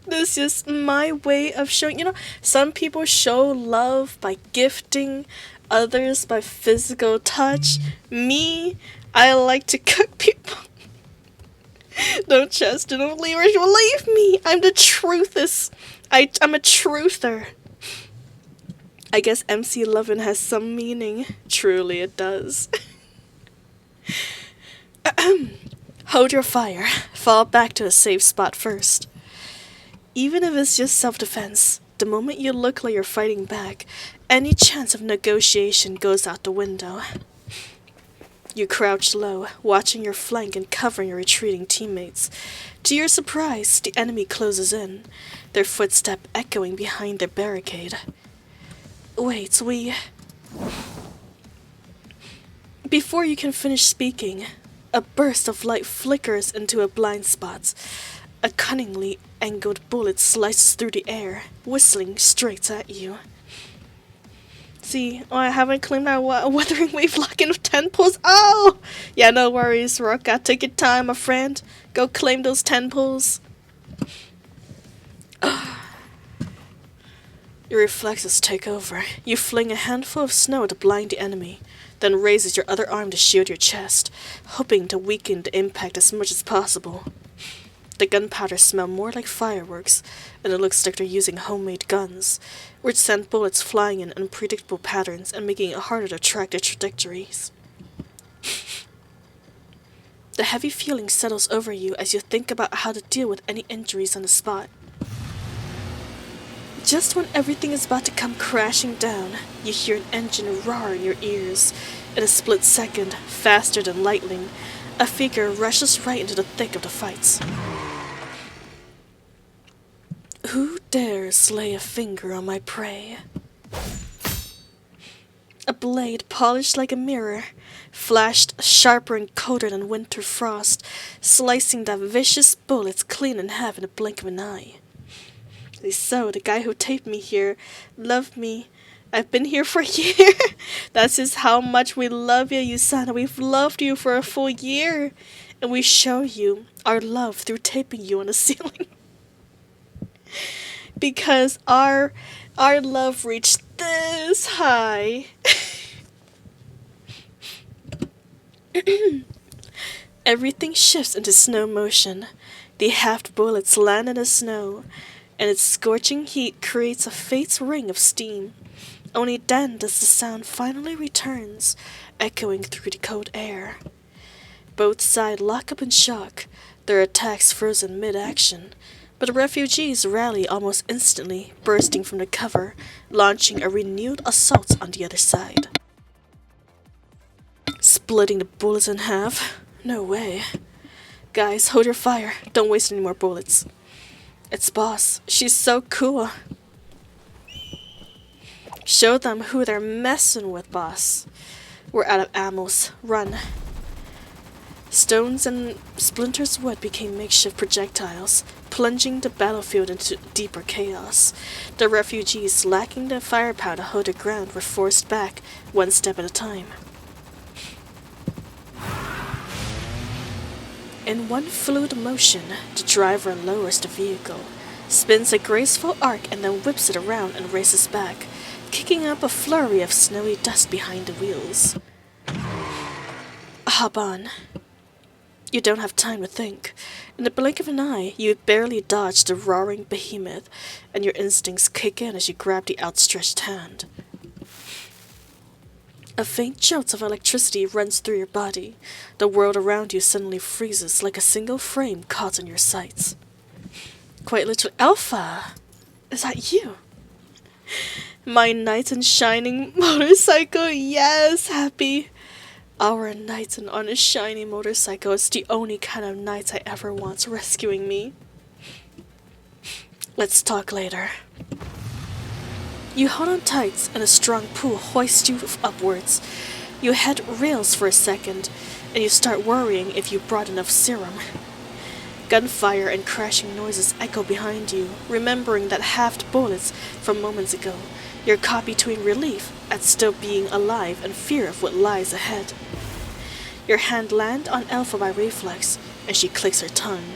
This is my way of showing, some people show love by gifting, others by physical touch. Me, I like to cook people. Don't believe me. I'm the truthist. I'm a truther. I guess MC Lovin' has some meaning. Truly it does. Hold your fire. Fall back to a safe spot first. Even if it's just self-defense, the moment you look like you're fighting back, any chance of negotiation goes out the window. You crouch low, watching your flank and covering your retreating teammates. To your surprise, the enemy closes in, their footstep echoing behind their barricade. Wait, Before you can finish speaking, a burst of light flickers into a blind spot. A cunningly angled bullet slices through the air, whistling straight at you. See, I haven't claimed that weathering wave lock-in of 10 pulls. Oh! Yeah, no worries, Roka. Take your time, my friend. Go claim those 10 pulls. Your reflexes take over. You fling a handful of snow to blind the enemy, then raises your other arm to shield your chest, hoping to weaken the impact as much as possible. The gunpowder smell more like fireworks, and it looks like they're using homemade guns, which send bullets flying in unpredictable patterns and making it harder to track their trajectories. The heavy feeling settles over you as you think about how to deal with any injuries on the spot. Just when everything is about to come crashing down, you hear an engine roar in your ears. In a split second, faster than lightning, a figure rushes right into the thick of the fights. Who dares lay a finger on my prey? A blade polished like a mirror, flashed sharper and colder than winter frost, slicing that vicious bullets clean in half in a blink of an eye. So, the guy who taped me here loved me. I've been here for a year. That's just how much we love you, Yusana. We've loved you for a full year. And we show you our love through taping you on the ceiling. Because our love reached this high. Everything shifts into slow motion. The halved bullets land in the snow, and its scorching heat creates a faint ring of steam. Only then does the sound finally returns, echoing through the cold air. Both sides lock up in shock, their attacks frozen mid-action, but the refugees rally almost instantly, bursting from the cover, launching a renewed assault on the other side. Splitting the bullets in half? No way. Guys, hold your fire. Don't waste any more bullets. It's Boss. She's so cool. Show them who they're messing with, boss. We're out of ammos. Run. Stones and splinters of wood became makeshift projectiles, plunging the battlefield into deeper chaos. The refugees, lacking the firepower to hold their ground, were forced back, one step at a time. In one fluid motion, the driver lowers the vehicle, spins a graceful arc, and then whips it around and races back, kicking up a flurry of snowy dust behind the wheels. Hop on. You don't have time to think. In the blink of an eye, you barely dodge the roaring behemoth, and your instincts kick in as you grab the outstretched hand. A faint jolt of electricity runs through your body. The world around you suddenly freezes like a single frame caught in your sights. Quite literally, Alpha! Is that you? My knight in shining motorcycle, yes, happy. Our knight on a shiny motorcycle is the only kind of knight I ever want rescuing me. Let's talk later. You hold on tight and a strong pull hoists you upwards. You head rails for a second, and you start worrying if you brought enough serum. Gunfire and crashing noises echo behind you, remembering that halved bullets from moments ago. You're caught between relief at still being alive and fear of what lies ahead. Your hand lands on Alpha by reflex, and she clicks her tongue,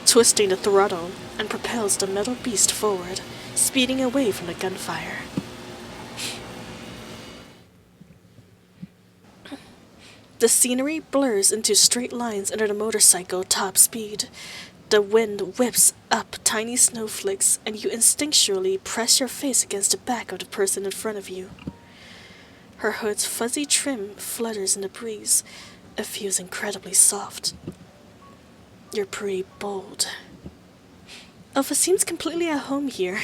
twisting the throttle, and propels the metal beast forward, speeding away from the gunfire. The scenery blurs into straight lines under the motorcycle top speed. The wind whips up tiny snowflakes, and you instinctually press your face against the back of the person in front of you. Her hood's fuzzy trim flutters in the breeze. It feels incredibly soft. You're pretty bold. Alpha seems completely at home here.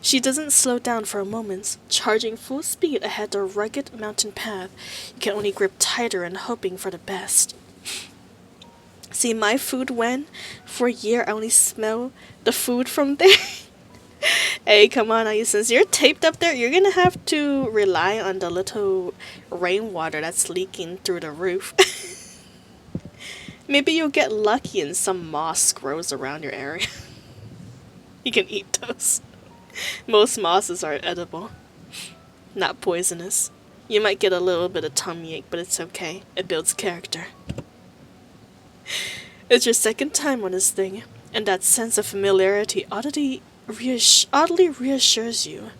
She doesn't slow down for a moment, charging full speed ahead the rugged mountain path. You can only grip tighter and hoping for the best. See, my food when? For a year I only smell the food from there. Hey, come on, since you're taped up there, you're gonna have to rely on the little rainwater that's leaking through the roof. Maybe you'll get lucky and some moss grows around your area. You can eat those. Most mosses are edible, not poisonous. You might get a little bit of tummy ache, but it's okay. It builds character. It's your second time on this thing, and that sense of familiarity oddly reassures you.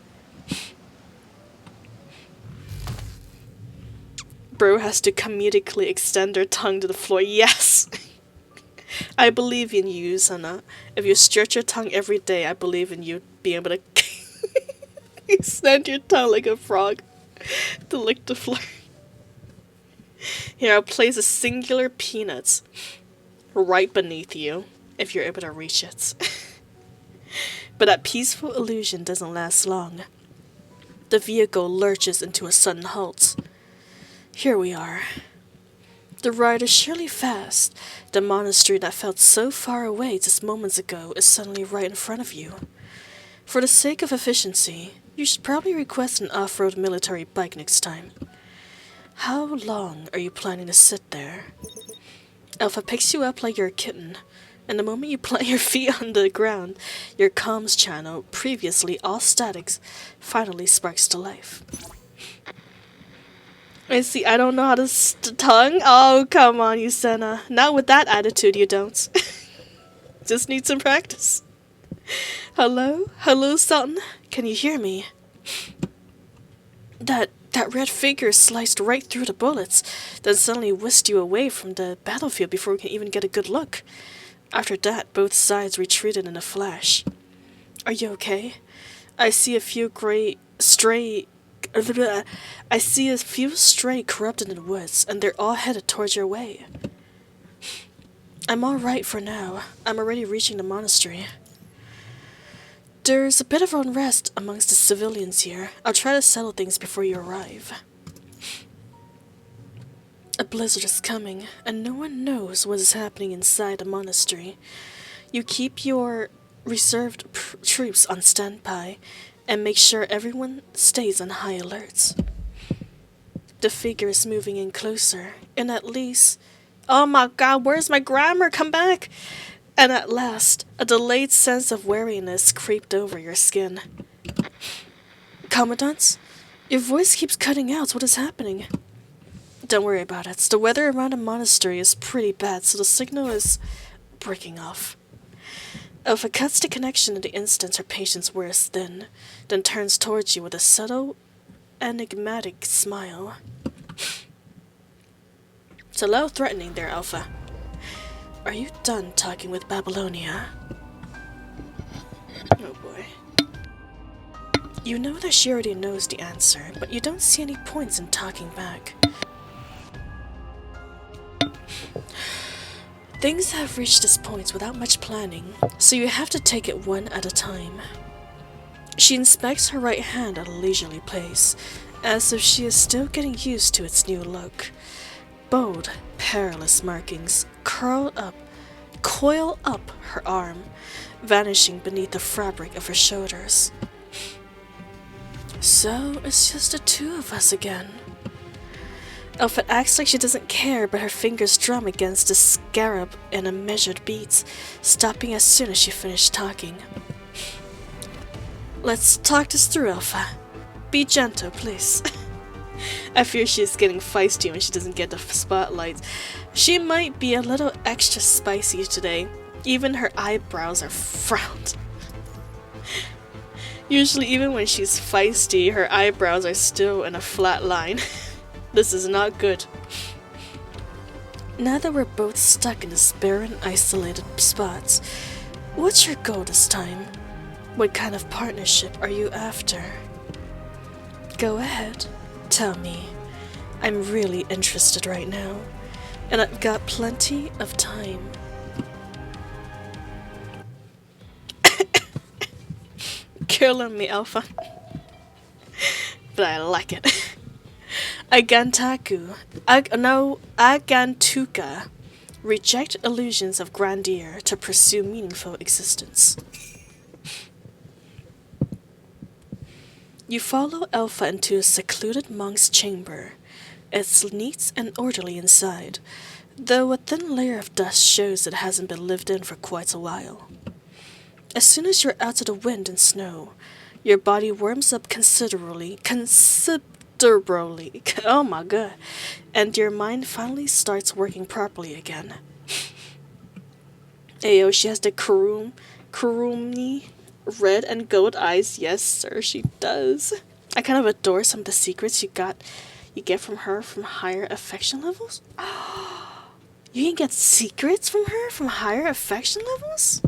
Bro has to comedically extend their tongue to the floor. Yes! I believe in you, Sana. If you stretch your tongue every day, I believe in you being able to extend your tongue like a frog to lick the floor. Here, I'll place a singular peanuts right beneath you, if you're able to reach it. But that peaceful illusion doesn't last long. The vehicle lurches into a sudden halt. Here we are. The ride is surely fast. The monastery that felt so far away just moments ago is suddenly right in front of you. For the sake of efficiency, you should probably request an off-road military bike next time. How long are you planning to sit there? Alpha picks you up like you're a kitten, and the moment you plant your feet on the ground, your comms channel, previously all statics, finally sparks to life. I see, I don't know how to tongue. Oh, come on, you Senna. Not with that attitude, you don't. Just need some practice. Hello? Hello, Sultan? Can you hear me? That red figure sliced right through the bullets, then suddenly whisked you away from the battlefield before we can even get a good look. After that, both sides retreated in a flash. Are you okay? I see a few stray corrupted in the woods, and they're all headed towards your way. I'm alright for now. I'm already reaching the monastery. There's a bit of unrest amongst the civilians here. I'll try to settle things before you arrive. A blizzard is coming, and no one knows what is happening inside the monastery. You keep your reserved troops on standby, and make sure everyone stays on high alert. The figure is moving in closer, and at least... Oh my god, where's my grammar? Come back! And at last, a delayed sense of weariness creeped over your skin. Commandant? Your voice keeps cutting out. What is happening? Don't worry about it. The weather around the monastery is pretty bad, so the signal is breaking off. Alpha cuts the connection in the instant her patience wears thin, then turns towards you with a subtle, enigmatic smile. It's a little threatening there, Alpha. Are you done talking with Babylonia? Oh boy. You know that she already knows the answer, but you don't see any points in talking back. Things have reached this point without much planning, so you have to take it one at a time. She inspects her right hand at a leisurely pace, as if she is still getting used to its new look. Bold, perilous markings coil up her arm, vanishing beneath the fabric of her shoulders. So, it's just the two of us again. Alpha acts like she doesn't care, but her fingers drum against the scarab in a measured beat, stopping as soon as she finished talking. Let's talk this through, Alpha. Be gentle, please. I fear she is getting feisty when she doesn't get the spotlight. She might be a little extra spicy today. Even her eyebrows are frowned. Usually, even when she's feisty, her eyebrows are still in a flat line. This is not good. Now that we're both stuck in this barren, isolated spot, what's your goal this time? What kind of partnership are you after? Go ahead, tell me. I'm really interested right now, and I've got plenty of time. Killing me, Alpha. But I like it. Agantuka. Reject illusions of grandeur to pursue meaningful existence. You follow Alpha into a secluded monk's chamber. It's neat and orderly inside, though a thin layer of dust shows it hasn't been lived in for quite a while. As soon as you're out of the wind and snow, your body warms up considerably, oh my god, and your mind finally starts working properly again. Ayo, she has the Kurumi red and gold eyes. Yes, sir, she does. I kind of adore some of the secrets you get from her from higher affection levels. You can get secrets from her from higher affection levels?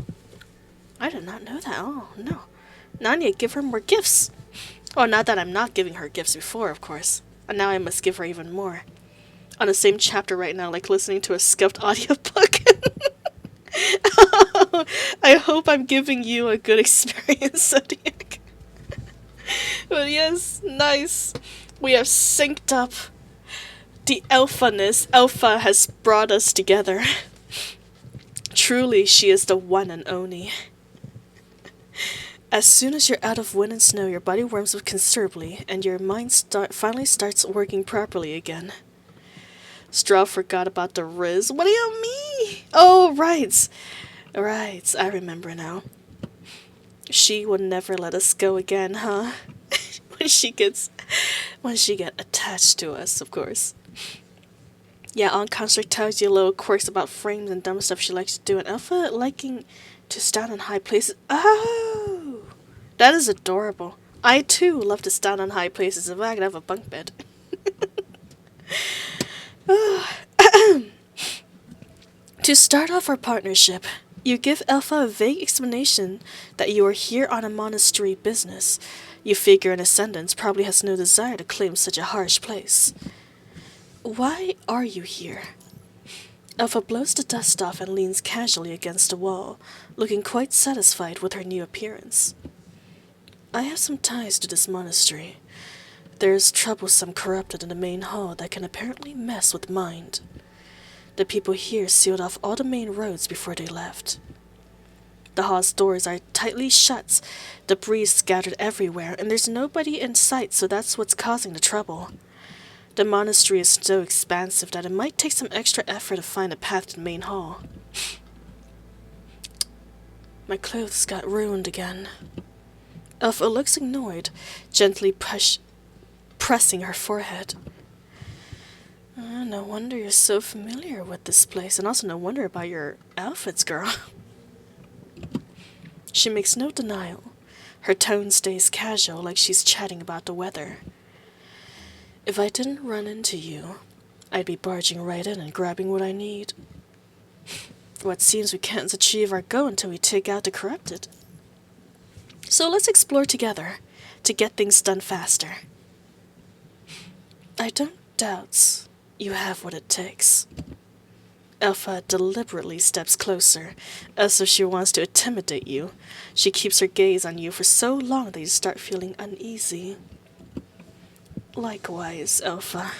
I did not know that. Oh, no. Now I need to give her more gifts. Oh, not that I'm not giving her gifts before, of course. And now I must give her even more. On the same chapter right now, like listening to a skipped audiobook. I hope I'm giving you a good experience, Zodiac. But yes, nice. We have synced up. The alphaness. Alpha has brought us together. Truly, she is the one and only. As soon as you're out of wind and snow, your body warms up considerably, and your mind finally starts working properly again. Straw forgot about the Riz. What do you mean? Oh, right. Right, I remember now. She will never let us go again, huh? when she gets attached to us, of course. Yeah, on concert tells you little quirks about frames and dumb stuff she likes to do, and Alpha liking to stand in high places. Oh, that is adorable. I too love to stand on high places if I could have a bunk bed. To start off our partnership, you give Alpha a vague explanation that you are here on a monastery business. You figure an ascendant probably has no desire to claim such a harsh place. Why are you here? Alpha blows the dust off and leans casually against the wall, looking quite satisfied with her new appearance. I have some ties to this monastery. There is troublesome corrupted in the main hall that can apparently mess with mind. The people here sealed off all the main roads before they left. The hall's doors are tightly shut, debris scattered everywhere, and there's nobody in sight, so that's what's causing the trouble. The monastery is so expansive that it might take some extra effort to find a path to the main hall. My clothes got ruined again. Elfa looks annoyed, gently pressing her forehead. No wonder you're so familiar with this place, and also no wonder about your outfits, girl. She makes no denial. Her tone stays casual, like she's chatting about the weather. If I didn't run into you, I'd be barging right in and grabbing what I need. What seems we can't achieve our goal until we take out the corrupted. So let's explore together, to get things done faster. I don't doubt you have what it takes. Elfa deliberately steps closer, as if she wants to intimidate you. She keeps her gaze on you for so long that you start feeling uneasy. Likewise, Elfa.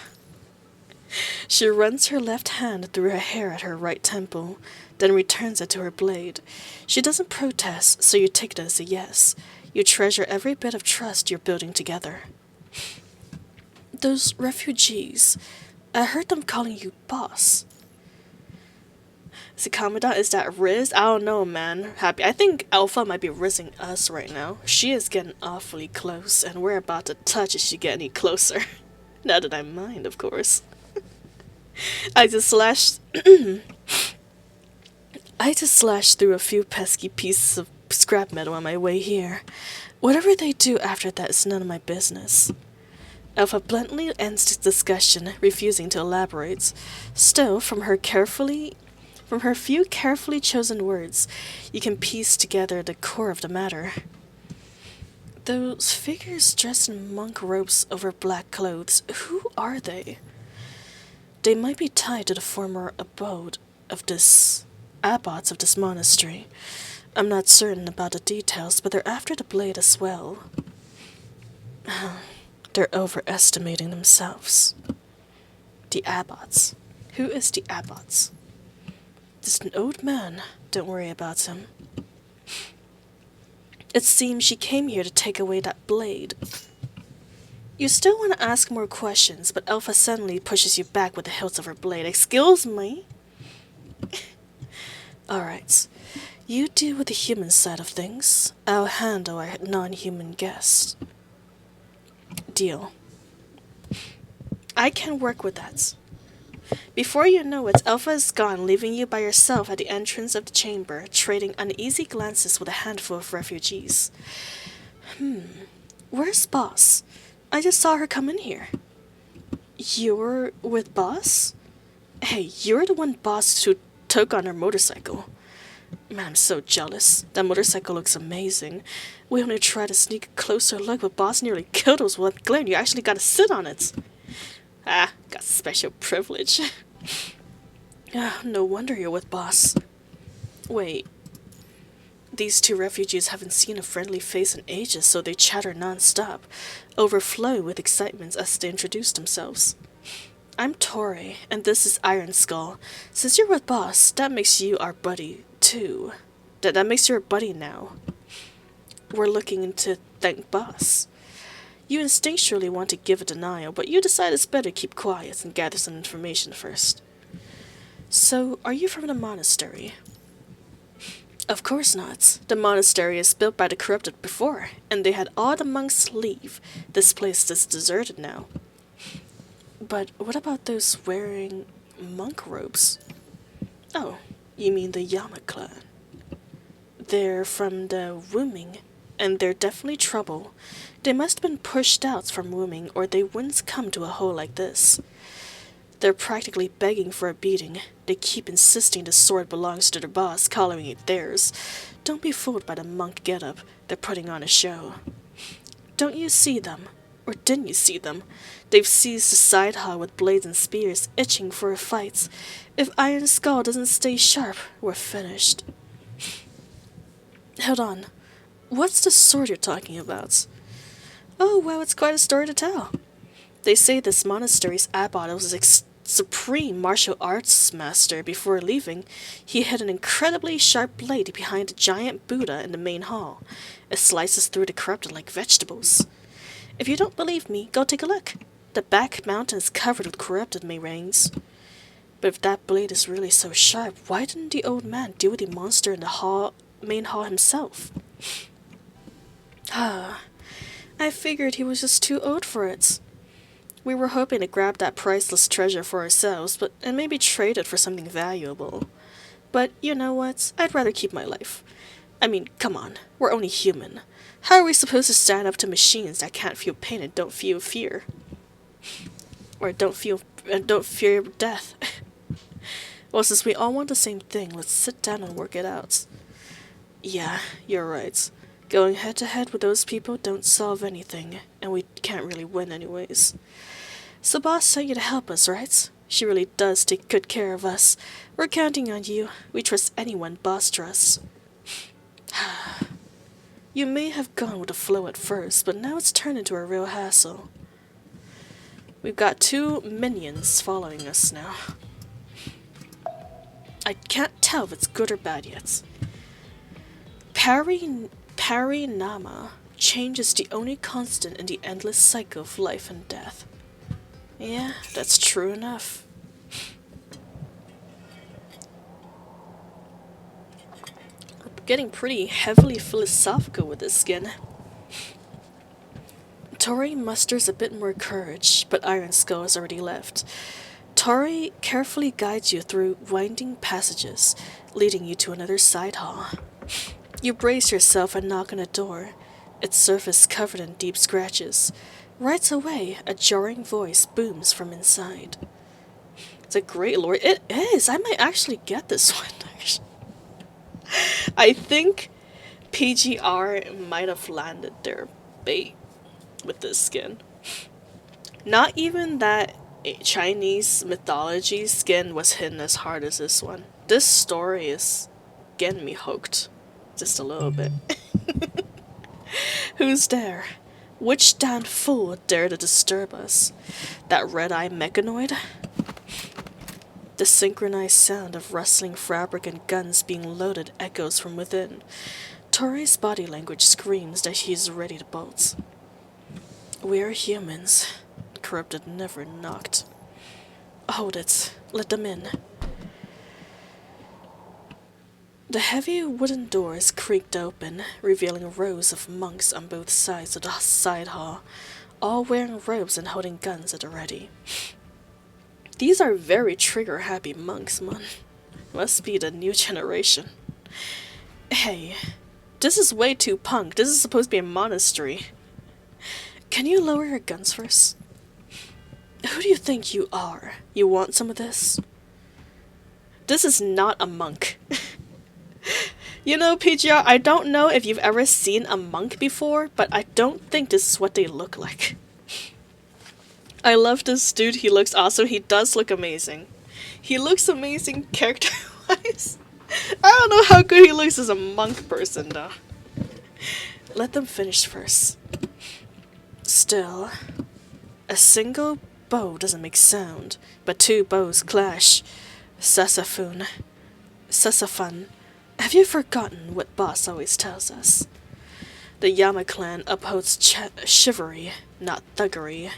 She runs her left hand through her hair at her right temple, then returns it to her blade. She doesn't protest, so you take it as a yes. You treasure every bit of trust you're building together. Those refugees, I heard them calling you boss. Is it Commandant? Is that Riz? I don't know, man. I think Alpha might be rizzing us right now. She is getting awfully close, and we're about to touch if she get any closer. Not that I mind, of course. I just slashed through a few pesky pieces of scrap metal on my way here. Whatever they do after that is none of my business. Alpha bluntly ends the discussion, refusing to elaborate. Still, from her few carefully chosen words, you can piece together the core of the matter. Those figures dressed in monk robes over black clothes, who are they? They might be tied to the former abode of this abbots of this monastery. I'm not certain about the details, but they're after the blade as well. They're overestimating themselves. The abbots. Who is the abbots? Just an old man. Don't worry about him. It seems she came here to take away that blade. You still want to ask more questions, but Alpha suddenly pushes you back with the hilt of her blade. Excuse me? Alright. You deal with the human side of things. I'll handle our non-human guest. Deal. I can work with that. Before you know it, Alpha is gone, leaving you by yourself at the entrance of the chamber, trading uneasy glances with a handful of refugees. Where's Boss? I just saw her come in here. You're with Boss? Hey, you're the one Boss who took on her motorcycle. Man, I'm so jealous. That motorcycle looks amazing. We only tried to sneak a closer look, but Boss nearly killed us with Glenn. You actually got to sit on it. Got special privilege. No wonder you're with Boss. Wait. These two refugees haven't seen a friendly face in ages, so they chatter non-stop, overflowing with excitement as they introduce themselves. I'm Tori, and this is Iron Skull. Since you're with Boss, that makes you our buddy, too. That makes you our buddy now. We're looking to thank Boss. You instinctually want to give a denial, but you decide it's better to keep quiet and gather some information first. So, are you from the monastery? Of course not. The monastery is built by the corrupted before, and they had all the monks leave. This place is deserted now. But what about those wearing monk robes? Oh, you mean the Yama clan. They're from the Wuming, and they're definitely trouble. They must have been pushed out from Wuming, or they wouldn't come to a hole like this. They're practically begging for a beating. They keep insisting the sword belongs to their boss, calling it theirs. Don't be fooled by the monk getup. They're putting on a show. Don't you see them? Or didn't you see them? They've seized the side hall with blades and spears, itching for a fight. If Iron Skull doesn't stay sharp, we're finished. Hold on. What's the sword you're talking about? Oh, well, it's quite a story to tell. They say this monastery's abbot was supreme martial arts master. Before leaving, he hid an incredibly sharp blade behind a giant Buddha in the main hall. It slices through the corrupted like vegetables. If you don't believe me, go take a look. The back mountain is covered with corrupted remains. But if that blade is really so sharp, why didn't the old man deal with the monster in the main hall himself? I figured he was just too old for it. We were hoping to grab that priceless treasure for ourselves, and maybe trade it for something valuable. But you know what? I'd rather keep my life. I mean, come on, we're only human. How are we supposed to stand up to machines that can't feel pain and don't feel fear? Or don't fear death? Well, since we all want the same thing, let's sit down and work it out. Yeah, you're right. Going head to head with those people don't solve anything, and we can't really win anyways. So boss sent you to help us, right? She really does take good care of us. We're counting on you. We trust anyone boss trusts. You may have gone with the flow at first, but now it's turned into a real hassle. We've got 2 minions following us now. I can't tell if it's good or bad yet. Parinama. Change is the only constant in the endless cycle of life and death. Yeah, that's true enough. I'm getting pretty heavily philosophical with this skin. Tori musters a bit more courage, but Iron Skull has already left. Tori carefully guides you through winding passages, leading you to another side hall. You brace yourself and knock on a door, its surface covered in deep scratches. Right away, a jarring voice booms from inside. It's a great lore. It is! I might actually get this one. I think PGR might have landed their bait with this skin. Not even that Chinese mythology skin was hidden as hard as this one. This story is getting me hooked. Just a little bit. Who's there? Which damned fool dared to disturb us? That red-eye mechanoid? The synchronized sound of rustling fabric and guns being loaded echoes from within. Tori's body language screams that he's ready to bolt. We're humans. Corrupted never knocked. Hold it. Let them in. The heavy wooden doors creaked open, revealing rows of monks on both sides of the side hall, all wearing robes and holding guns at the ready. These are very trigger-happy monks, man. Must be the new generation. Hey, this is way too punk. This is supposed to be a monastery. Can you lower your guns first? Who do you think you are? You want some of this? This is not a monk. You know, PGR, I don't know if you've ever seen a monk before, but I don't think this is what they look like. I love this dude. He looks awesome. He does look amazing. He looks amazing character-wise. I don't know how good he looks as a monk person, though. Let them finish first. Still, a single bow doesn't make sound, but 2 bows clash. Sassafun. Have you forgotten what Boss always tells us? The Yama clan upholds chivalry, not thuggery.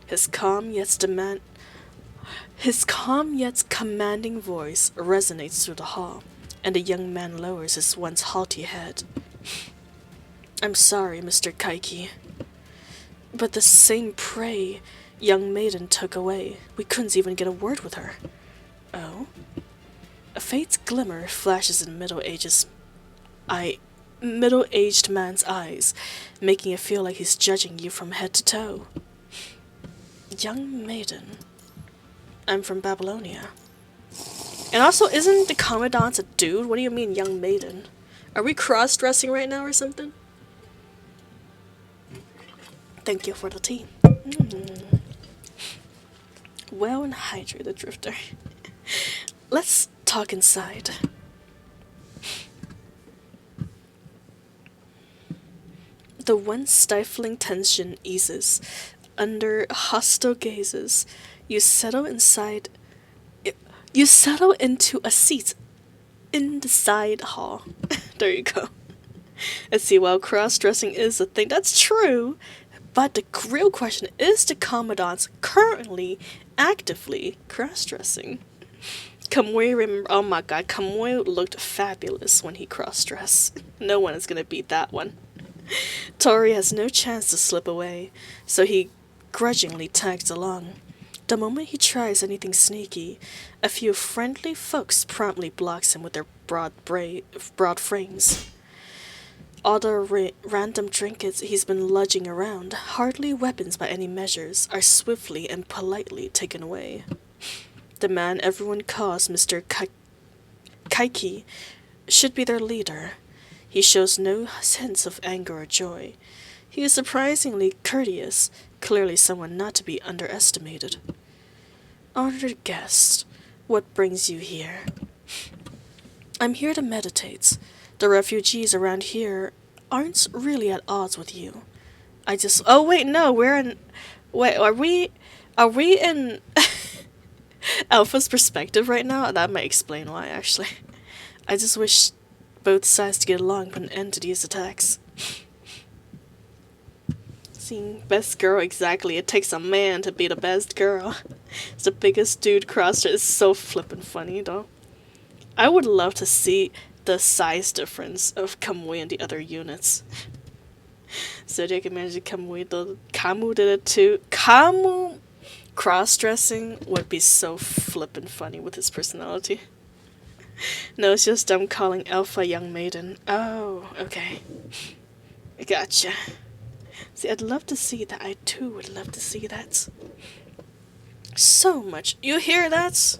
His calm yet commanding voice resonates through the hall, and the young man lowers his once haughty head. I'm sorry, Mr. Kaiki, but the same prey young maiden took away. We couldn't even get a word with her. Oh? A faint glimmer flashes in middle-aged man's eyes, making it feel like he's judging you from head to toe. Young maiden. I'm from Babylonia. And also, isn't the commandant a dude? What do you mean, young maiden? Are we cross-dressing right now or something? Thank you for the tea. Well and hydrated, Drifter. Let's talk inside. The once stifling tension eases. Under hostile gazes, you settle inside. You settle into a seat in the side hall. There you go. And see, while cross-dressing is a thing, that's true. But the real question is, the Commandants currently actively cross-dressing? Kamui, remember, oh my god, Kamui looked fabulous when he cross-dressed. No one is gonna beat that one. Tori has no chance to slip away, so he grudgingly tags along. The moment he tries anything sneaky, a few friendly folks promptly blocks him with their broad frames. All the random trinkets he's been lugging around, hardly weapons by any measures, are swiftly and politely taken away. The man everyone calls Mr. Kaiki should be their leader. He shows no sense of anger or joy. He is surprisingly courteous, clearly someone not to be underestimated. Honored guest, what brings you here? I'm here to meditate. The refugees around here aren't really at odds with you. Oh wait, no, wait, are we in Alpha's perspective right now? That might explain why, actually. I just wish both sides to get along, put an end to these attacks. Seeing best girl, exactly. It takes a man to be the best girl. It's the biggest dude crosser. It's so flippin' funny, though. I would love to see the size difference of Kamui and the other units. Zodiac can manage Kamui, though Kamu did it too. Kamu cross-dressing would be so flippin' funny with his personality. No, it's just I'm calling Alpha young maiden. Oh, okay. Gotcha. See, I'd love to see that. I too would love to see that. So much. You hear that?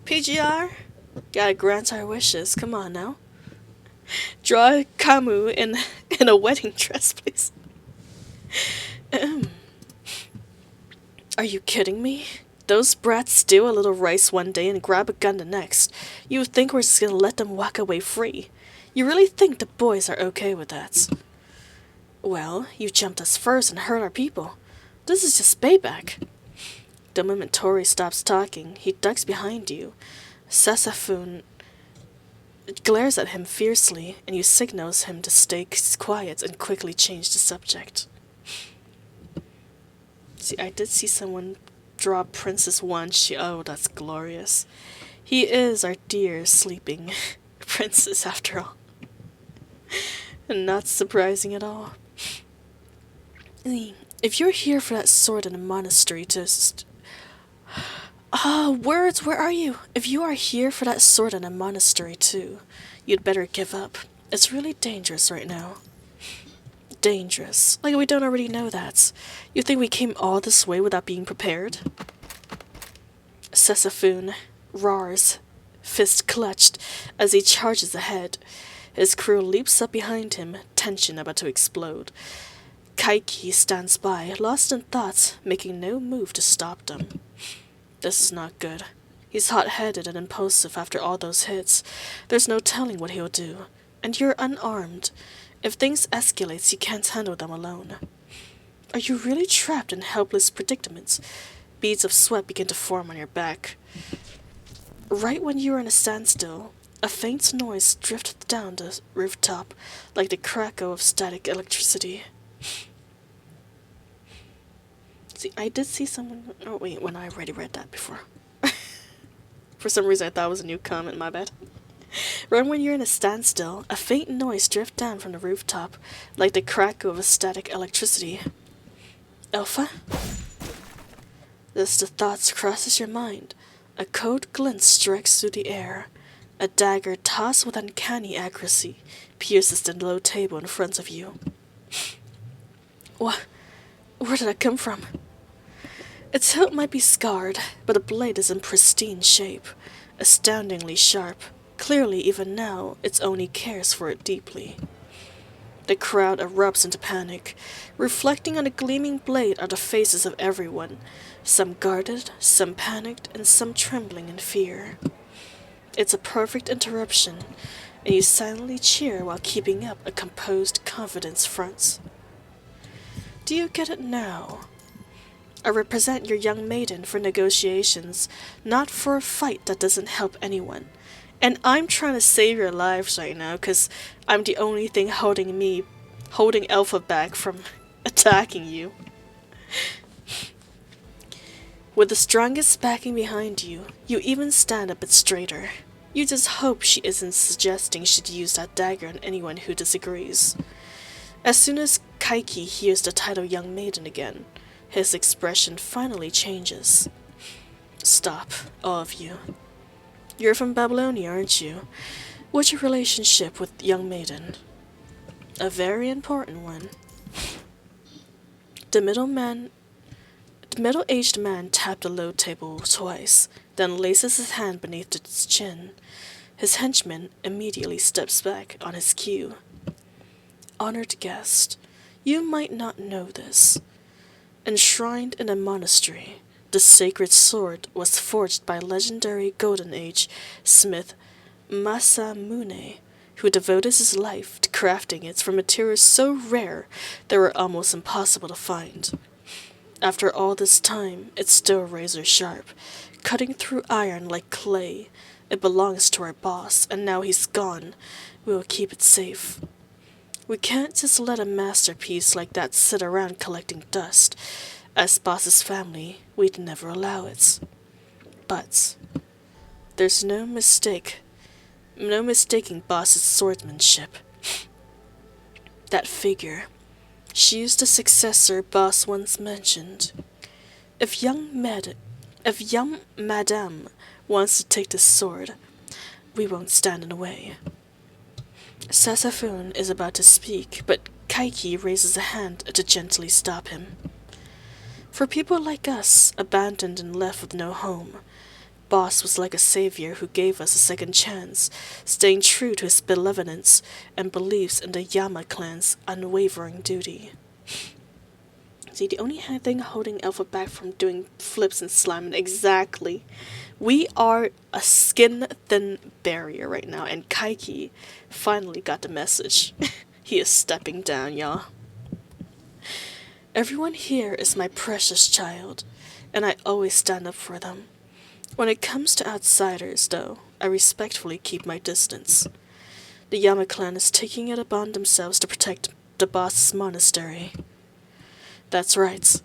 PGR? Gotta grant our wishes. Come on now. Draw Kamu in a wedding dress, please. Are you kidding me? Those brats steal a little rice one day and grab a gun the next. You would think we're just gonna let them walk away free. You really think the boys are okay with that? Well, you jumped us first and hurt our people. This is just payback. The moment Tori stops talking, he ducks behind you. Sasafun glares at him fiercely, and you signals him to stay quiet and quickly change the subject. See, I did see someone draw Princess once. Oh, that's glorious. He is our dear sleeping princess, after all. And not surprising at all. If you're here for that sword in a monastery to... words, where are you? If you are here for that sword in a monastery too, you'd better give up. It's really dangerous right now. Dangerous? Like we don't already know that. You think we came all this way without being prepared? Sesafun roars, fist clutched, as he charges ahead. His crew leaps up behind him, tension about to explode. Kaiki stands by, lost in thought, making no move to stop them. This is not good. He's hot-headed and impulsive after all those hits. There's no telling what he'll do. And you're unarmed. If things escalate, you can't handle them alone. Are you really trapped in helpless predicaments? Beads of sweat begin to form on your back. Right when you are in a standstill, a faint noise drifts down the rooftop, like the crackle of static electricity. See, I did see someone... Oh, wait, when I already read that before. For some reason, I thought it was a new comment, my bad. Right when you're in a standstill, a faint noise drifts down from the rooftop, like the crackle of a static electricity. Alpha? As the thoughts crosses your mind, a cold glint strikes through the air. A dagger tossed with uncanny accuracy pierces the low table in front of you. What? Where did that come from? Its hilt might be scarred, but the blade is in pristine shape, astoundingly sharp. Clearly, even now, its owner cares for it deeply. The crowd erupts into panic. Reflecting on the gleaming blade are the faces of everyone, some guarded, some panicked, and some trembling in fear. It's a perfect interruption, and you silently cheer while keeping up a composed, confident front. Do you get it now? I represent your young maiden for negotiations, not for a fight that doesn't help anyone. And I'm trying to save your lives right now, because I'm the only thing holding Alpha back from attacking you. With the strongest backing behind you, you even stand a bit straighter. You just hope she isn't suggesting she'd use that dagger on anyone who disagrees. As soon as Kaiki hears the title Young Maiden again, his expression finally changes. Stop, all of you. You're from Babylonia, aren't you? What's your relationship with Young Maiden? A very important one. The middle-aged man tapped the load table twice, then laces his hand beneath its chin. His henchman immediately steps back on his cue. Honored guest, you might not know this. Enshrined in a monastery, the sacred sword was forged by legendary Golden Age smith Masamune, who devoted his life to crafting it from materials so rare they were almost impossible to find. After all this time, it's still razor sharp, cutting through iron like clay. It belongs to our boss, and now he's gone. We will keep it safe. We can't just let a masterpiece like that sit around collecting dust. As boss's family, we'd never allow it. But there's no mistaking boss's swordsmanship. That figure, she's the successor boss once mentioned. If young madame wants to take this sword, we won't stand in the way. Sasafun is about to speak, but Kaiki raises a hand to gently stop him. For people like us, abandoned and left with no home, Boss was like a savior who gave us a second chance, staying true to his benevolence and beliefs in the Yama clan's unwavering duty. See, the only thing holding Alpha back from doing flips and slamming, exactly. We are a skin-thin barrier right now, and Kaiki finally got the message. He is stepping down, y'all. Everyone here is my precious child, and I always stand up for them. When it comes to outsiders, though, I respectfully keep my distance. The Yama clan is taking it upon themselves to protect the boss's monastery. That's right.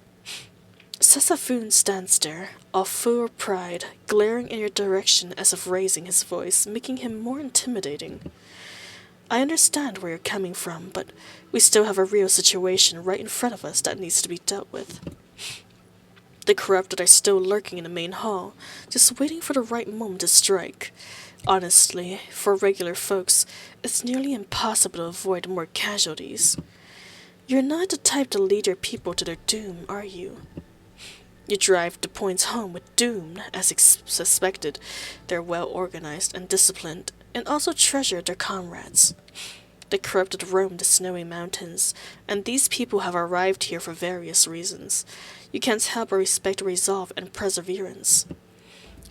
Sasafun stands there, all full of pride, glaring in your direction as if raising his voice, making him more intimidating. I understand where you're coming from, but we still have a real situation right in front of us that needs to be dealt with. The corrupted are still lurking in the main hall, just waiting for the right moment to strike. Honestly, for regular folks, it's nearly impossible to avoid more casualties. You're not the type to lead your people to their doom, are you? You drive the points home with doom, as suspected. They're well organized and disciplined, and also treasure their comrades. The corrupted roam the snowy mountains, and these people have arrived here for various reasons. You can't help but respect resolve and perseverance.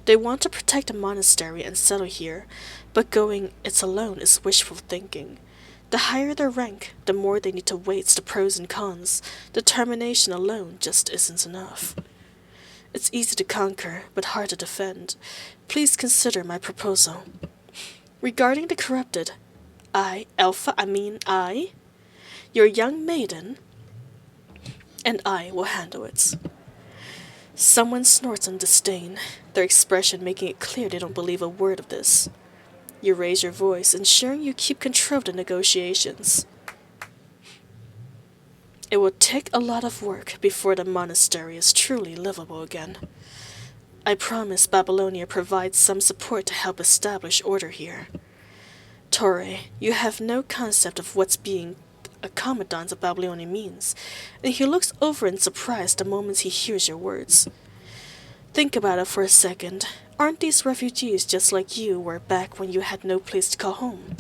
They want to protect the monastery and settle here, but going it alone is wishful thinking. The higher their rank, the more they need to weigh the pros and cons. Determination alone just isn't enough. It's easy to conquer, but hard to defend. Please consider my proposal. Regarding the corrupted, your young maiden, and I will handle it. Someone snorts in disdain, their expression making it clear they don't believe a word of this. You raise your voice, ensuring you keep control of the negotiations. It will take a lot of work before the monastery is truly livable again. I promise Babylonia provides some support to help establish order here. Torre, you have no concept of what's being a commandant of Babylonia means, and he looks over in surprise the moment he hears your words. Think about it for a second. Aren't these refugees just like you were back when you had no place to call home?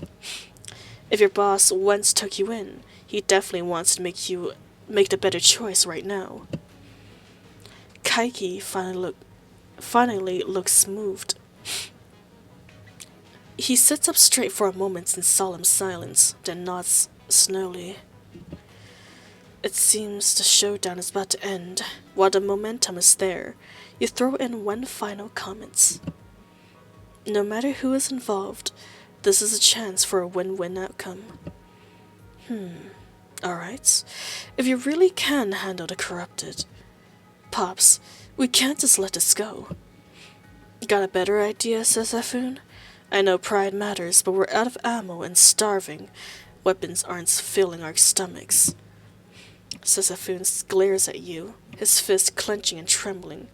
If your boss once took you in, he definitely wants to make the better choice right now. Kaiki finally looks moved. He sits up straight for a moment in solemn silence, then nods slowly. It seems the showdown is about to end. While the momentum is there, you throw in one final comment. No matter who is involved, this is a chance for a win-win outcome. Alright. If you really can handle the corrupted. Pops, we can't just let this go. Got a better idea, says Firn? I know pride matters, but we're out of ammo and starving. Weapons aren't filling our stomachs. Firn glares at you, his fist clenching and trembling.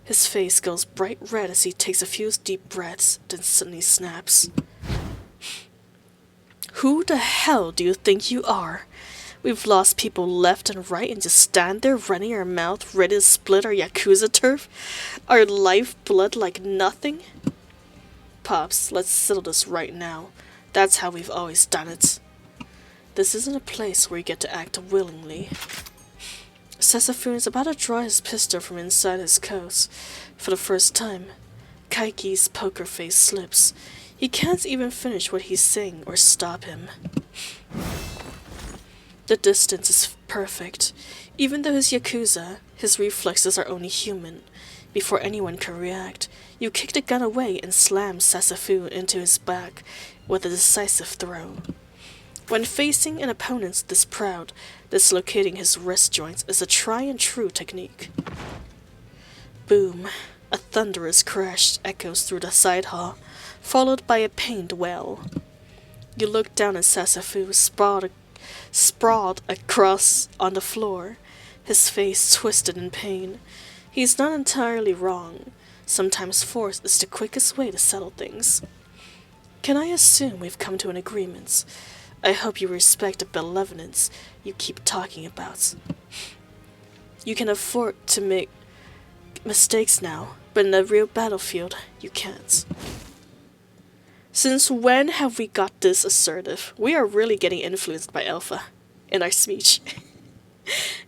His face goes bright red as he takes a few deep breaths, then suddenly snaps. Who the hell do you think you are? We've lost people left and right and just stand there running our mouth ready to split our Yakuza turf? Our lifeblood like nothing? Pops, let's settle this right now. That's how we've always done it. This isn't a place where you get to act willingly. Firn is about to draw his pistol from inside his coat. For the first time, Kaiki's poker face slips. He can't even finish what he's saying or stop him. The distance is perfect. Even though he's Yakuza, his reflexes are only human. Before anyone can react, you kick the gun away and slam Firn into his back with a decisive throw. When facing an opponent this proud, dislocating his wrist joints is a tried-and-true technique. Boom. A thunderous crash echoes through the side hall, followed by a pained wail. You look down at Firn sprawled across on the floor, his face twisted in pain. He's not entirely wrong. Sometimes force is the quickest way to settle things. Can I assume we've come to an agreement? I hope you respect the benevolence you keep talking about. You can afford to make mistakes now, but in the real battlefield, you can't. Since when have we got this assertive? We are really getting influenced by Alpha in our speech.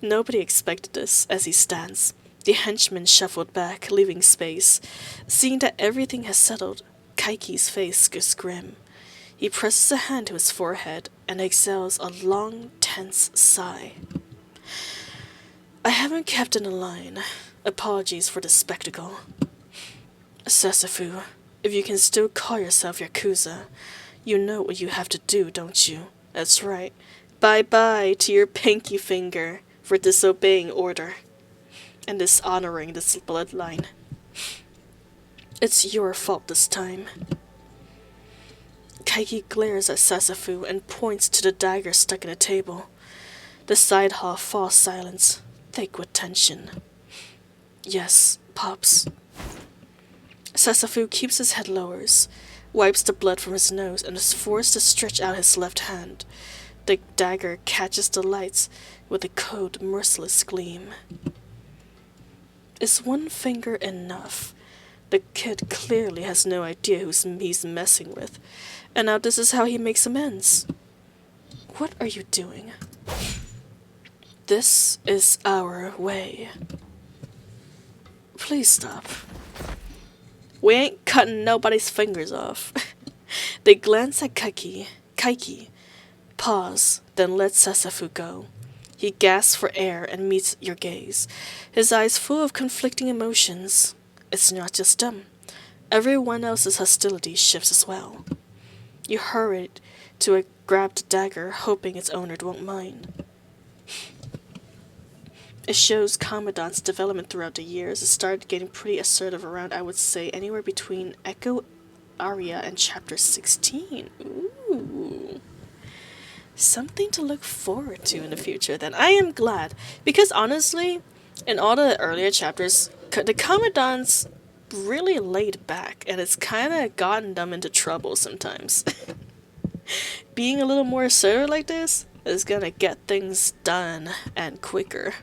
Nobody expected this as he stands. The henchman shuffled back, leaving space. Seeing that everything has settled, Kaiki's face goes grim. He presses a hand to his forehead and exhales a long, tense sigh. I haven't kept in a line. Apologies for the spectacle. Firn, if you can still call yourself Yakuza, you know what you have to do, don't you? That's right. Bye-bye to your pinky finger for disobeying order and dishonoring this bloodline. It's your fault this time. Kaiki glares at Firn and points to the dagger stuck in a table. The side hall falls silent, thick with tension. Yes, Pops. Firn keeps his head lowers, wipes the blood from his nose, and is forced to stretch out his left hand. The dagger catches the lights with a cold, merciless gleam. Is one finger enough? The kid clearly has no idea who he's messing with, and now this is how he makes amends. What are you doing? This is our way. Please stop. We ain't cutting nobody's fingers off. They glance at Kaiki, pause, then let Firn go. He gasps for air and meets your gaze, his eyes full of conflicting emotions. It's not just them. Everyone else's hostility shifts as well. You hurried to grab the dagger, hoping its owner won't mind. It shows Commandant's development throughout the years. It started getting pretty assertive around, I would say, anywhere between Echo Aria and Chapter 16. Ooh. Something to look forward to in the future, then. I am glad. Because honestly, in all the earlier chapters, the Commandant's really laid back, and it's kind of gotten them into trouble sometimes. Being a little more assertive like this is gonna get things done and quicker.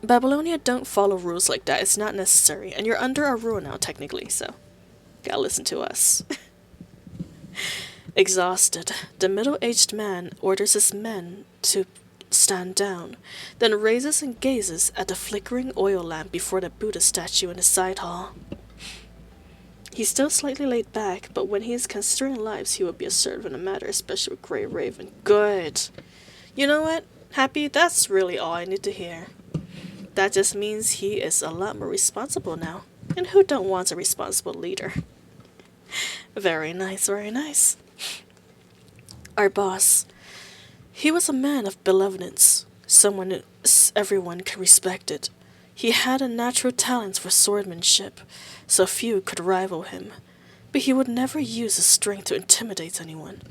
Babylonia don't follow rules like that. It's not necessary, and you're under our rule now, technically, so gotta listen to us. Exhausted, the middle-aged man orders his men to stand down, then raises and gazes at the flickering oil lamp before the Buddha statue in the side hall. He's still slightly laid back, but when he is considering lives, he will be assertive in the matter, especially with Grey Raven. Good. You know what? Happy, that's really all I need to hear. That just means he is a lot more responsible now. And who don't want a responsible leader? Very nice, very nice. Our boss. He was a man of benevolence, someone everyone could respect it. He had a natural talent for swordsmanship, so few could rival him, but he would never use his strength to intimidate anyone.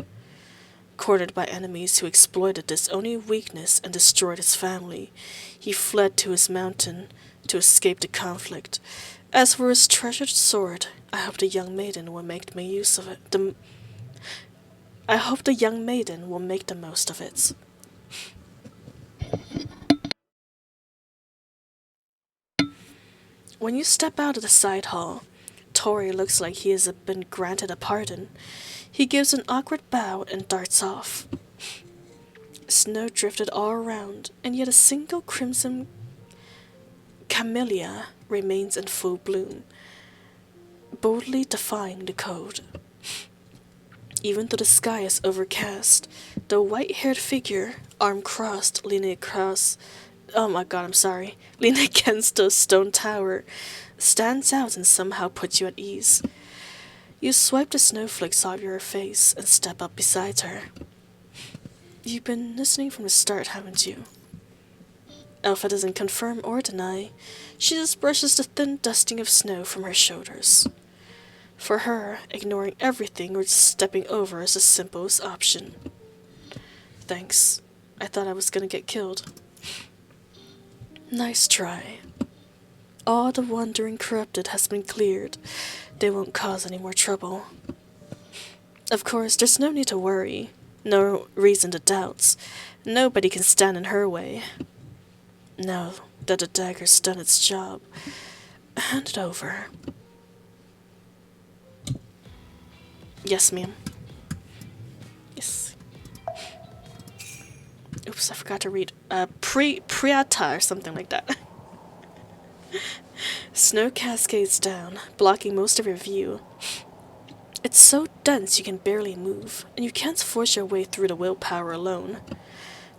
Cornered by enemies who exploited this only weakness and destroyed his family, he fled to his mountain to escape the conflict. As for his treasured sword, I hope the young maiden will make use of it. I hope the young maiden will make the most of it. When you step out of the side hall, Tori looks like he has been granted a pardon. He gives an awkward bow and darts off. Snow drifted all around, and yet a single crimson camellia remains in full bloom, boldly defying the code. Even though the sky is overcast, the white-haired figure, arm crossed, leaning against the stone tower, stands out and somehow puts you at ease. You swipe the snowflakes off your face and step up beside her. You've been listening from the start, haven't you? Alpha doesn't confirm or deny. She just brushes the thin dusting of snow from her shoulders. For her, ignoring everything or just stepping over is the simplest option. Thanks. I thought I was gonna get killed. Nice try. All the wandering corrupted has been cleared. They won't cause any more trouble. Of course, there's no need to worry. No reason to doubt. Nobody can stand in her way. Now that the dagger's done its job, hand it over. Yes, ma'am. Yes. Oops, I forgot to read. Priata or something like that. Snow cascades down, blocking most of your view. It's so dense you can barely move, and you can't force your way through the willpower alone.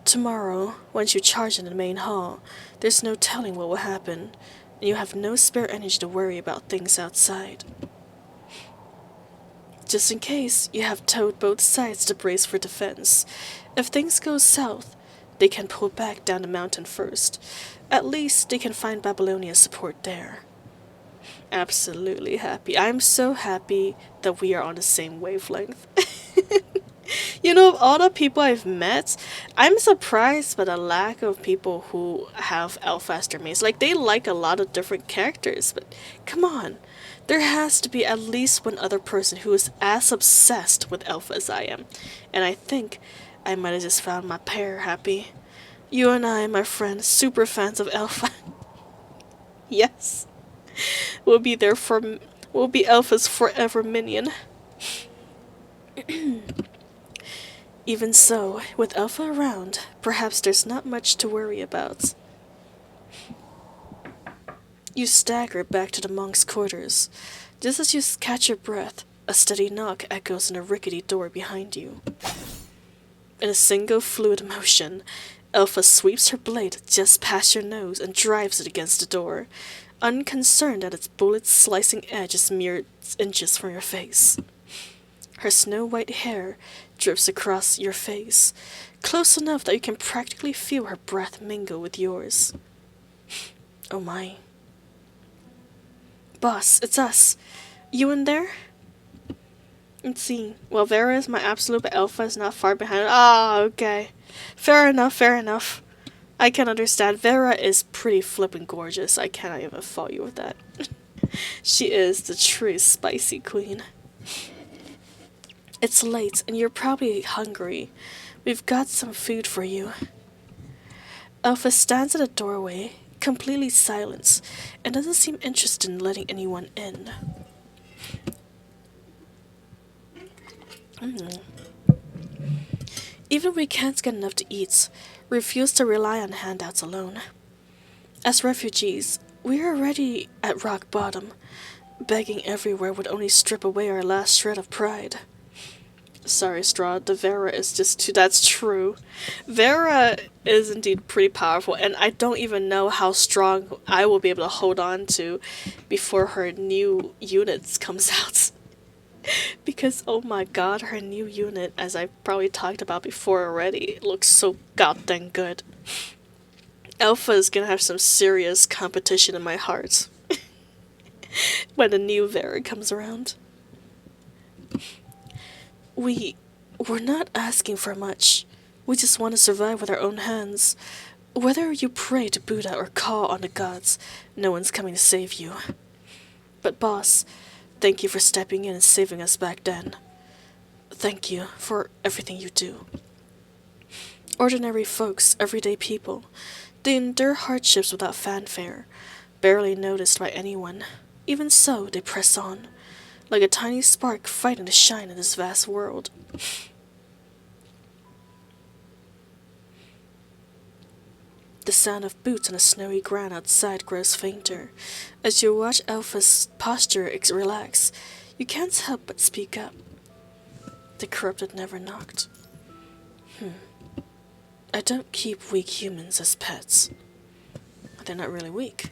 Tomorrow, once you charge in the main hall, there's no telling what will happen, and you have no spare energy to worry about things outside. Just in case, you have towed both sides to brace for defense. If things go south, they can pull back down the mountain first. At least they can find Babylonia's support there. Absolutely happy. I'm so happy that we are on the same wavelength. You know, of all the people I've met, I'm surprised by the lack of people who have Elfast mates. Like, they like a lot of different characters, but come on. There has to be at least one other person who is as obsessed with Elfa as I am. And I think I might have just found my pair, Happy. You and I, my friend, super fans of Elfa. Yes. We'll be Elfa's forever minion. Even so, with Alpha around, perhaps there's not much to worry about. You stagger back to the monk's quarters. Just as you catch your breath, a steady knock echoes in a rickety door behind you. In a single fluid motion, Alpha sweeps her blade just past your nose and drives it against the door, unconcerned that its bullet-slicing edge is mere inches from your face. Her snow-white hair drifts across your face, close enough that you can practically feel her breath mingle with yours. Oh my. Boss, it's us. You in there? Let's see. Well, Vera is my absolute, but Alpha is not far behind. Ah, okay. Fair enough, fair enough. I can understand. Vera is pretty flippin' gorgeous. I cannot even fault you with that. She is the true spicy queen. It's late, and you're probably hungry. We've got some food for you. Alpha stands at the doorway, completely silent, and doesn't seem interested in letting anyone in. Even if we can't get enough to eat, we refuse to rely on handouts alone. As refugees, we are already at rock bottom. Begging everywhere would only strip away our last shred of pride. Sorry, Straw. The Vera is just too. That's true. Vera is indeed pretty powerful, and I don't even know how strong I will be able to hold on to before her new units comes out. Because oh my god, her new unit, as I've probably talked about before already, looks so goddamn good. Alpha is gonna have some serious competition in my heart when the new Vera comes around. We're not asking for much. We just want to survive with our own hands. Whether you pray to Buddha or call on the gods, no one's coming to save you. But boss, thank you for stepping in and saving us back then. Thank you for everything you do. Ordinary folks, everyday people, they endure hardships without fanfare, barely noticed by anyone. Even so, they press on, like a tiny spark fighting to shine in this vast world. The sound of boots on the snowy ground outside grows fainter. As you watch Alpha's posture relax, you can't help but speak up. The corrupted never knocked. I don't keep weak humans as pets. They're not really weak.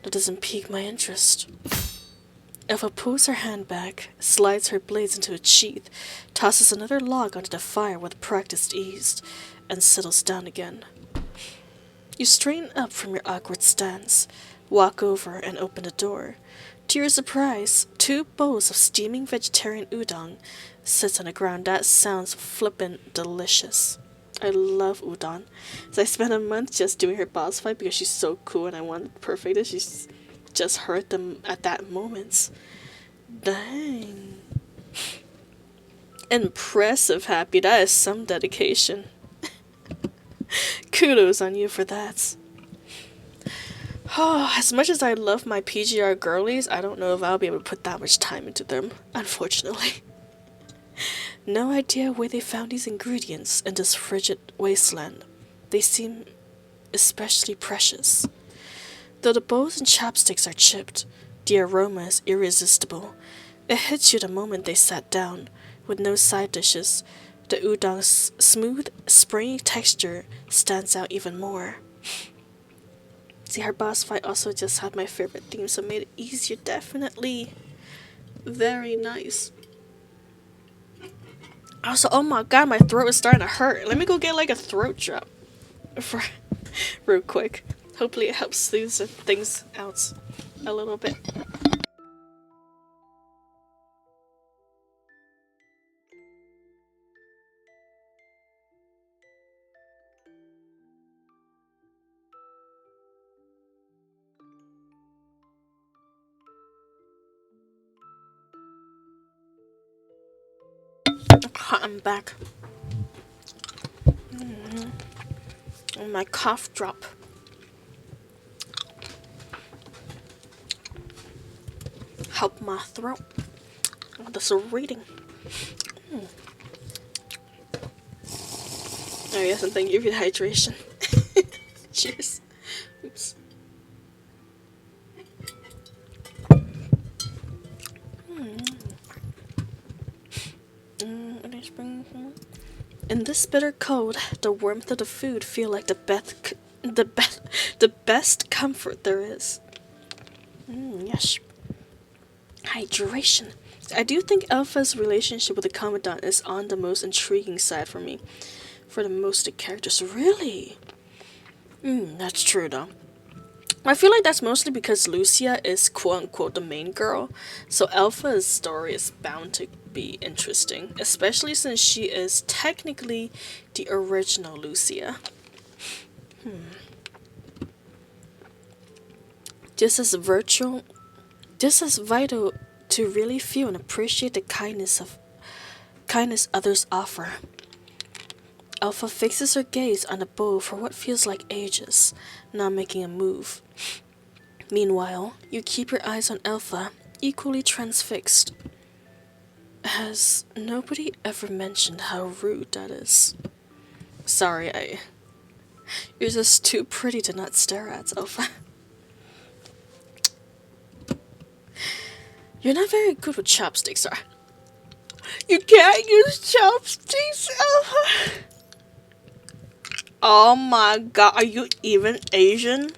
That doesn't pique my interest. Alpha pulls her hand back, slides her blades into its sheath, tosses another log onto the fire with practiced ease, and settles down again. You straighten up from your awkward stance, walk over and open the door. To your surprise, 2 bowls of steaming vegetarian udon sits on the ground. That sounds flippin' delicious. I love udon. So I spent a month just doing her boss fight because she's so cool and I wanted perfect and she's just heard them at that moment. Dang. Impressive, Happy. That is some dedication. Kudos on you for that. Oh, as much as I love my PGR girlies, I don't know if I'll be able to put that much time into them, unfortunately. No idea where they found these ingredients in this frigid wasteland. They seem especially precious. Though the bowls and chopsticks are chipped, the aroma is irresistible. It hits you the moment they sat down, with no side dishes. The udon's smooth, springy texture stands out even more. See, her boss fight also just had my favorite theme, so it made it easier, definitely. Very nice. Also, oh my god, my throat is starting to hurt. Let me go get like a throat drop real quick. Hopefully it helps smooth things out a little bit. I'm back. And my cough drop. Help my throat. This reading. Oh yes, and thank you for the hydration. Cheers. Oops. In this bitter cold, the warmth of the food feel like the best comfort there is. Yes. Hydration. I do think Alpha's relationship with the Commandant is on the most intriguing side for me. For the most of the characters, really? That's true though. I feel like that's mostly because Lucia is quote-unquote the main girl, so Alpha's story is bound to be interesting, especially since she is technically the original Lucia. Just as vital to really feel and appreciate the kindness others offer. Alpha fixes her gaze on the bowl for what feels like ages, not making a move. Meanwhile, you keep your eyes on Alpha, equally transfixed. Has nobody ever mentioned how rude that is? Sorry, you're just too pretty to not stare at, Alpha. You're not very good with chopsticks, are You can't use chopsticks, Alpha. Oh my god, are you even Asian?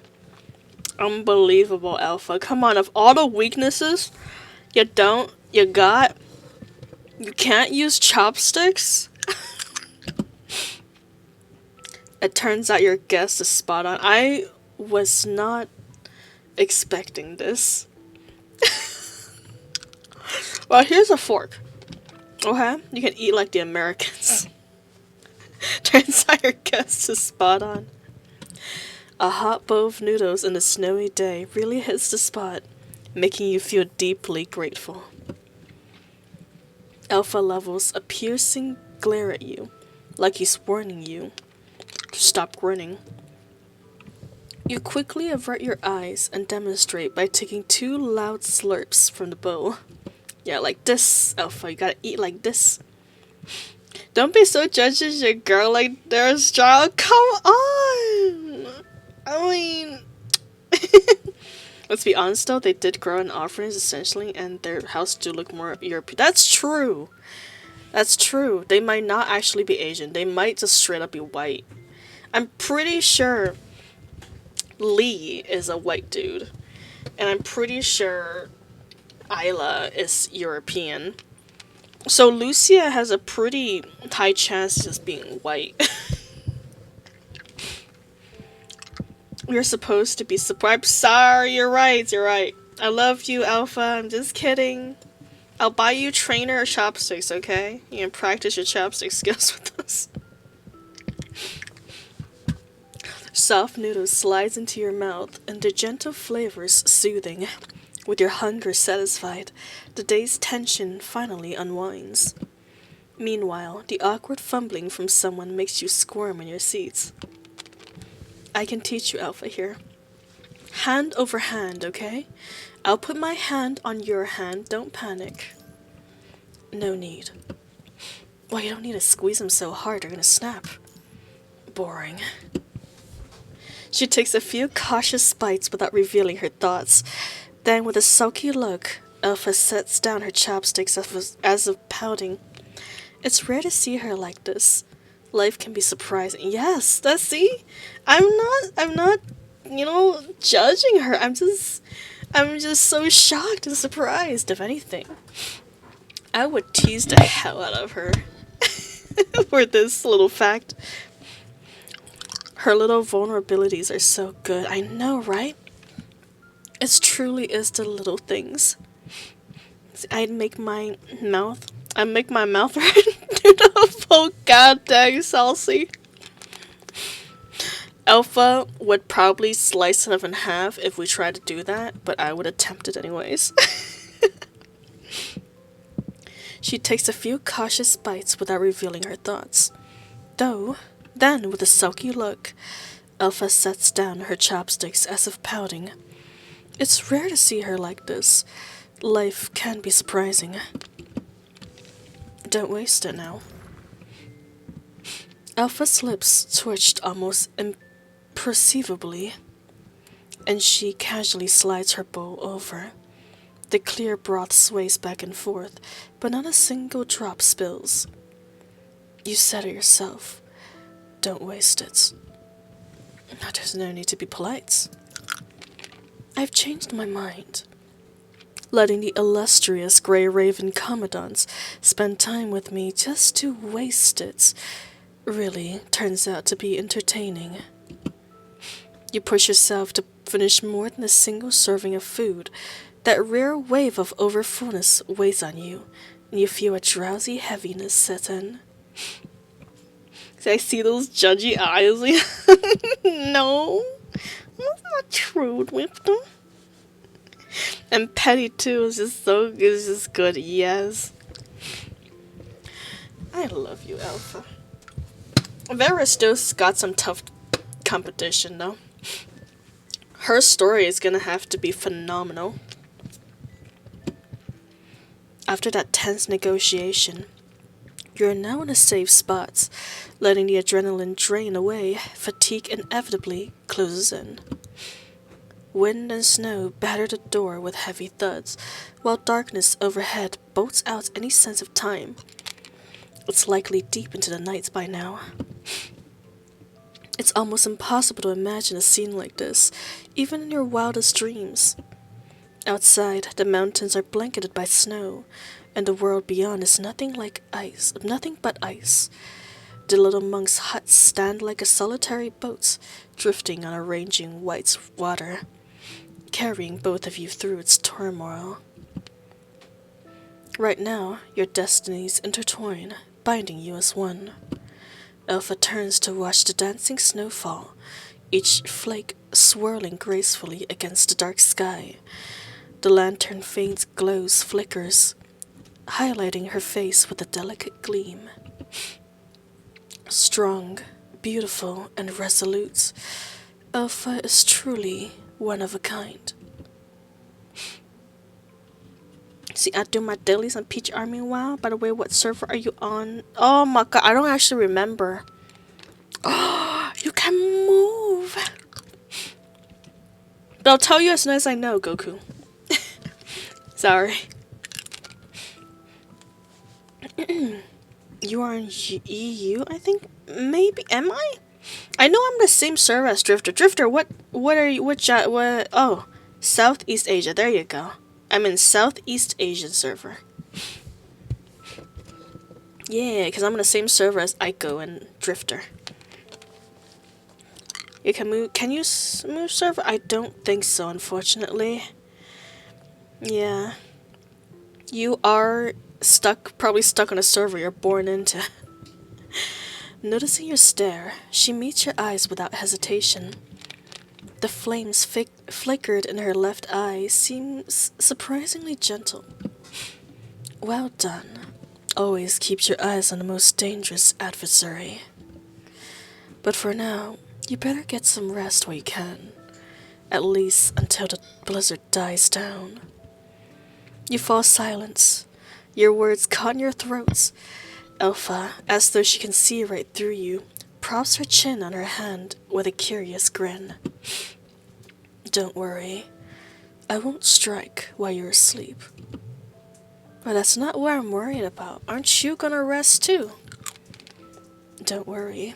Unbelievable, Alpha. Come on, of all the weaknesses you got, you can't use chopsticks? It turns out your guess is spot on. I was not expecting this. Well, here's a fork. Okay? You can eat like the Americans. Turns out your guess is spot on. A hot bowl of noodles in a snowy day really hits the spot, making you feel deeply grateful. Alpha levels a piercing glare at you, like he's warning you to stop grinning. You quickly avert your eyes and demonstrate by taking 2 loud slurps from the bowl. Yeah, like this, Alpha. You gotta eat like this. Don't be so judgy, your girl like there's child. Come on! I mean... Let's be honest though, they did grow in offerings essentially, and their house do look more European. That's true! That's true. They might not actually be Asian. They might just straight up be white. I'm pretty sure Lee is a white dude. And I'm pretty sure Isla is European. So Lucia has a pretty high chance of just being white. You're supposed to be surprised. Sorry, you're right, you're right. I love you, Alpha. I'm just kidding. I'll buy you trainer or chopsticks, okay? You can practice your chopstick skills with us. Soft noodles slides into your mouth, and their gentle flavors soothing. With your hunger satisfied, the day's tension finally unwinds. Meanwhile, the awkward fumbling from someone makes you squirm in your seats. I can teach you, Alpha, here. Hand over hand, okay? I'll put my hand on your hand, don't panic. No need. Well, you don't need to squeeze them so hard, they're gonna snap. Boring. She takes a few cautious bites without revealing her thoughts. Then, with a sulky look, Alpha sets down her chopsticks as if pouting. It's rare to see her like this. Life can be surprising. Yes, see? I'm not, judging her. I'm just so shocked and surprised, if anything. I would tease the hell out of her for this little fact. Her little vulnerabilities are so good. I know, right? It truly is the little things. I'd make my mouth red to the full goddamn salty. Alpha would probably slice it in half if we tried to do that, but I would attempt it anyways. She takes a few cautious bites without revealing her thoughts. Then, with a sulky look, Alpha sets down her chopsticks as if pouting. It's rare to see her like this. Life can be surprising. Don't waste it now. Alpha's lips twitched almost imperceivably, and she casually slides her bowl over. The clear broth sways back and forth, but not a single drop spills. You said it yourself. Don't waste it. Now there's no need to be polite. I've changed my mind. Letting the illustrious Grey Raven Commandants spend time with me just to waste it really turns out to be entertaining. You push yourself to finish more than a single serving of food. That rare wave of overfullness weighs on you, and you feel a drowsy heaviness set in. I see those judgy eyes. No, that's not true with them. And Petty too is just good. Yes, I love you, Alpha. Vera still got some tough competition though. Her story is gonna have to be phenomenal. After that tense negotiation, you're now in a safe spot. Letting the adrenaline drain away, fatigue inevitably closes in. Wind and snow batter the door with heavy thuds, while darkness overhead bolts out any sense of time. It's likely deep into the nights by now. It's almost impossible to imagine a scene like this, even in your wildest dreams. Outside, the mountains are blanketed by snow, and the world beyond is nothing but ice. The little monk's huts stand like a solitary boat, drifting on a raging white water, carrying both of you through its turmoil. Right now, your destinies intertwine, binding you as one. Alpha turns to watch the dancing snowfall, each flake swirling gracefully against the dark sky. The lantern faint glows flickers, highlighting her face with a delicate gleam. Strong, beautiful, and resolute, Alpha is truly one of a kind. See, I do my dailies on Peach Army WoW. By the way, what server are you on? Oh my god, I don't actually remember. Oh, you can move. But I'll tell you as soon as I know, Goku. Sorry. You are in EU, I think? Maybe, am I? I know I'm the same server as Drifter. Drifter, what are you, what, oh, Southeast Asia, there you go. I'm in Southeast Asian server. Yeah, because I'm in the same server as Aiko and Drifter. You can move, can you move server? I don't think so, unfortunately. Yeah. You are probably stuck on a server you're born into. Noticing your stare, she meets your eyes without hesitation. The flames flickered in her left eye seems surprisingly gentle. Well done. Always keeps your eyes on the most dangerous adversary. But for now, you better get some rest while you can. At least until the blizzard dies down. You fall silent. Your words caught in your throats. Alpha, as though she can see right through you, props her chin on her hand with a curious grin. Don't worry. I won't strike while you're asleep. But that's not what I'm worried about. Aren't you gonna rest too? Don't worry.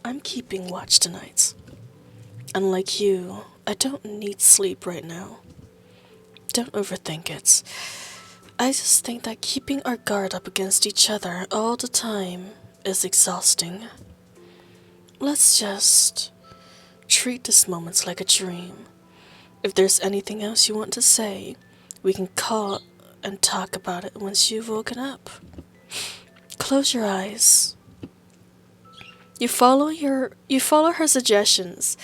I'm keeping watch tonight. Unlike you, I don't need sleep right now. Don't overthink it. I just think that keeping our guard up against each other all the time is exhausting. Let's just treat this moment like a dream. If there's anything else you want to say, we can call and talk about it once you've woken up. Close your eyes. You follow her suggestions,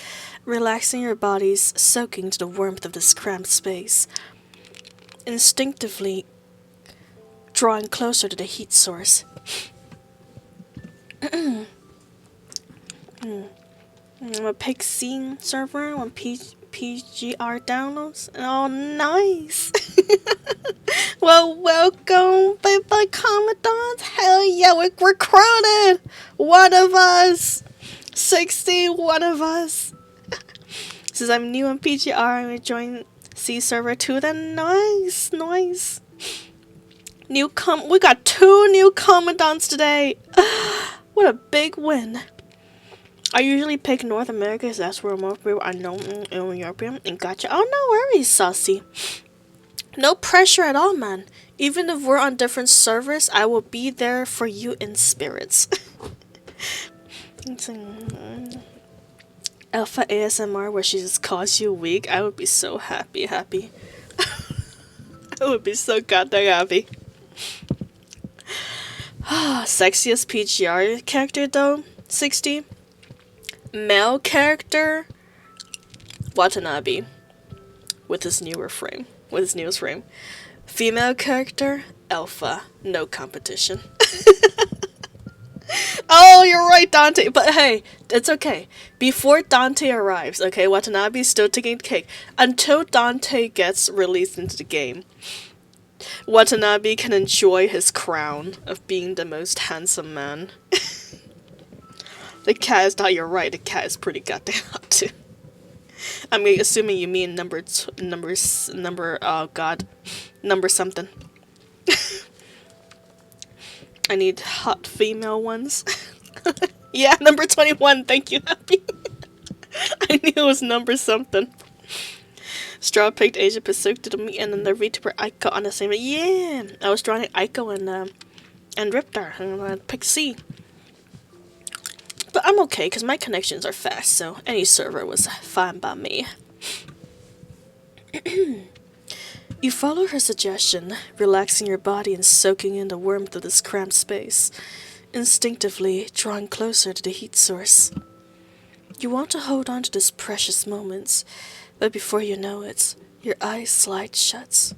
relaxing your bodies, soaking to the warmth of this cramped space, instinctively drawing closer to the heat source. I'm a Pixie server on PGR downloads. Oh, nice! Well, welcome, baby Commandants. Hell yeah, we're crowded. One of us. 60, one of us. Since I'm new on PGR, I'm gonna join C server too. Then nice. We got 2 new Commandants today. What a big win. I usually pick North America because that's where most people I know in European and gotcha. Oh, no worries, Saucy. No pressure at all, man. Even if we're on different servers, I will be there for you in spirits. Alpha ASMR where she just calls you weak. I would be so happy. I would be so goddamn happy. Sexiest PGR character though, 60. Male character, Watanabe, with his newest frame. Female character, Alpha, no competition. Oh, you're right, Dante. But hey, it's okay. Before Dante arrives, okay, Watanabe's still taking the cake. Until Dante gets released into the game, Watanabe can enjoy his crown of being the most handsome man. The cat is not, you're right, the cat is pretty goddamn hot too. I'm assuming you mean number oh god, number something. I need hot female ones. Yeah, number 21, thank you, Happy. I knew it was number something. Straw picked Asia Pacific to me and then the VTuber Aiko on the same. Yeah, I was drawing Aiko and Riptar and I picked C. But I'm okay because my connections are fast, so any server was fine by me. You follow her suggestion, relaxing your body and soaking in the warmth of this cramped space, instinctively drawing closer to the heat source. You want to hold on to these precious moments, but before you know it, your eyes slide shut.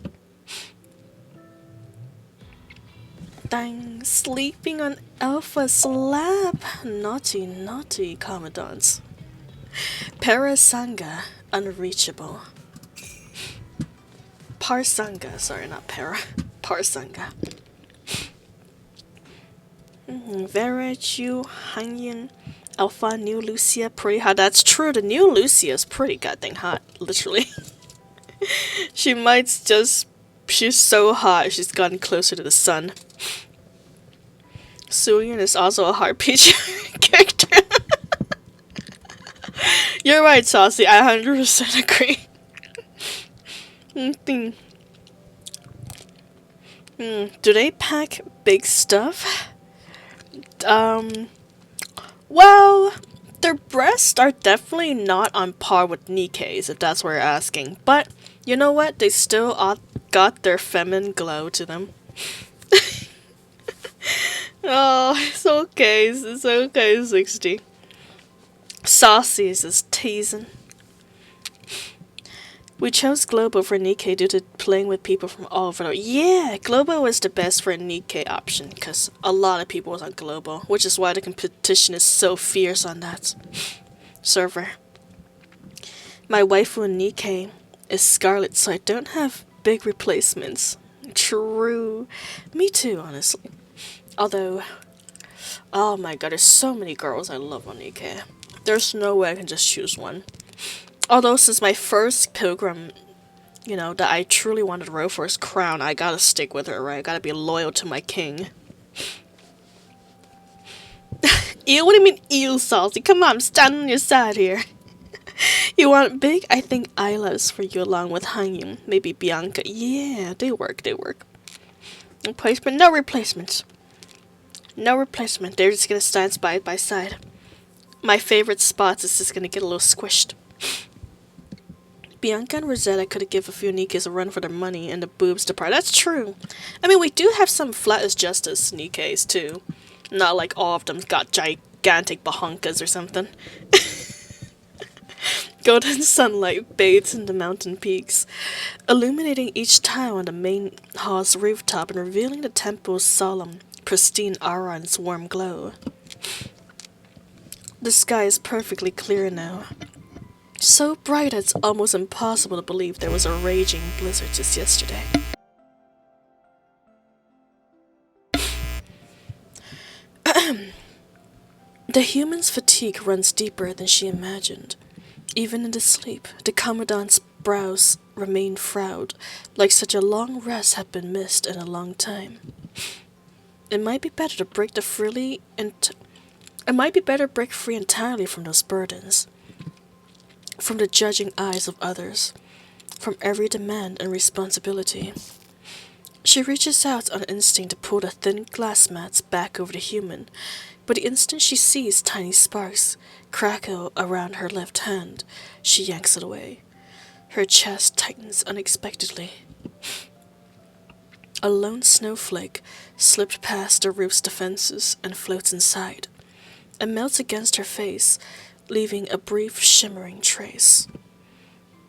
Dang, sleeping on Alpha's lap. Naughty, naughty Commandants. Parasanga, unreachable. Parsanga, sorry, not para. Parsanga. Vera, Chu, Hanyin, Alpha, New Lucia, pretty hot. That's true, the new Lucia is pretty goddamn hot, literally. She might just... She's so hot, she's gotten closer to the sun. Suyin is also a hard peach character. You're right, Saucy, I 100% agree. Do they pack big stuff? Well, their breasts are definitely not on par with Nikkei's, if that's what you're asking. But, you know what? They still got their feminine glow to them. Oh, it's okay. It's okay, 60. Saucy is just teasing. We chose Globo for Nikkei due to playing with people from all over the world. Yeah, Globo was the best for a Nikkei option, because a lot of people was on Globo, which is why the competition is so fierce on that server. My waifu in Nikkei is Scarlet, so I don't have big replacements. True. Me too, honestly. Although, oh my god, there's so many girls I love on Nikkei. There's no way I can just choose one. Although, since my first pilgrim, you know, that I truly wanted to row for is Crown, I gotta stick with her, right? I gotta be loyal to my king. Ew, what do you mean, ew, Salty? Come on, I'm standing on your side here. You want big? I think Isla's for you along with Hanyun. Maybe Bianca. Yeah, they work, they work. Replacement? No replacements. No replacement. They're just gonna stand side by side. My favorite spots is just gonna get a little squished. Bianca and Rosetta could have given a few Nikkeis a run for their money and the boobs to part. That's true. I mean, we do have some flat as justice Nikkeis too. Not like all of them got gigantic bahunkas or something. Golden sunlight bathes in the mountain peaks, illuminating each tile on the main hall's rooftop and revealing the temple's solemn, pristine aura in its warm glow. The sky is perfectly clear now. So bright it's almost impossible to believe there was a raging blizzard just yesterday. The human's fatigue runs deeper than she imagined. Even in the sleep, the Commandant's brows remained frowned, like such a long rest had been missed in a long time. It might be better to break free entirely from those burdens. From the judging eyes of others, from every demand and responsibility. She reaches out on instinct to pull the thin glass mats back over the human, but the instant she sees tiny sparks crackle around her left hand, she yanks it away. Her chest tightens unexpectedly. A lone snowflake slipped past the roof's defenses and floats inside. It melts against her face, leaving a brief shimmering trace.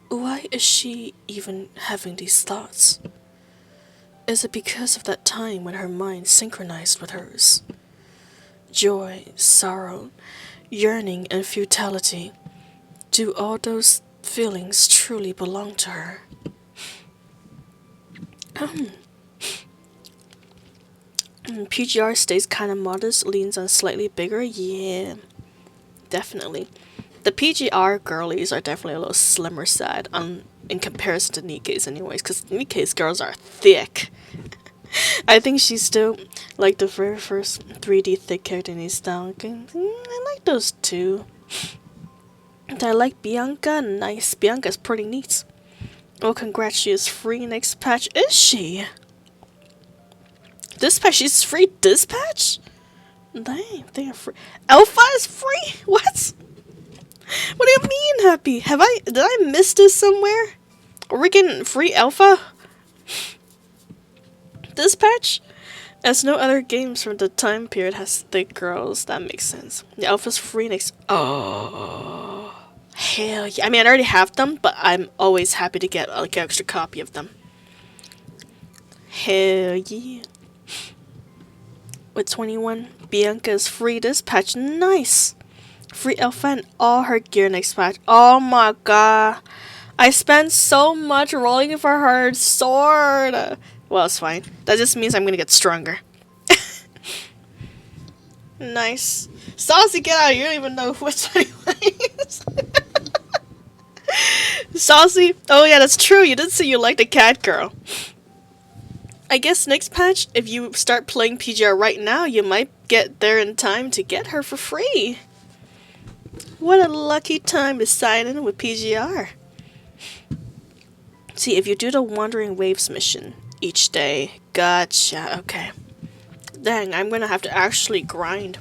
Why is she even having these thoughts? Is it because of that time when her mind synchronized with hers? Joy, sorrow, yearning, and futility. Do all those feelings truly belong to her? PGR stays kinda modest, leans on slightly bigger, yeah. Definitely. The PGR girlies are definitely a little slimmer side in comparison to Nikkei's anyways, because Nikkei's girls are thick. I think she's still like the very first 3D thick character in his style. I like those two. And I like Bianca. Nice. Bianca's pretty neat. Oh, congrats, she is free next patch. Is she? This patch, she's free this patch? Dang, they are free. Alpha is free? What? What do you mean, Happy? Did I miss this somewhere? Are we getting free alpha? This patch? As no other games from the time period has thick girls, that makes sense. The alpha's free next. Oh, hell yeah. I mean, I already have them, but I'm always happy to get like an extra copy of them. Hell yeah. With 21, Bianca is free this patch. Nice. Free alpha and all her gear next patch. Oh my god. I spent so much rolling for her sword. Well, it's fine. That just means I'm gonna get stronger. Nice. Saucy, get out of here. You don't even know which one is. Saucy. Oh yeah, that's true. You did say you liked the cat girl. I guess next patch, if you start playing PGR right now, you might get there in time to get her for free. What a lucky time to sign in with PGR. See, if you do the Wandering Waves mission each day. Gotcha, okay. Dang, I'm gonna have to actually grind.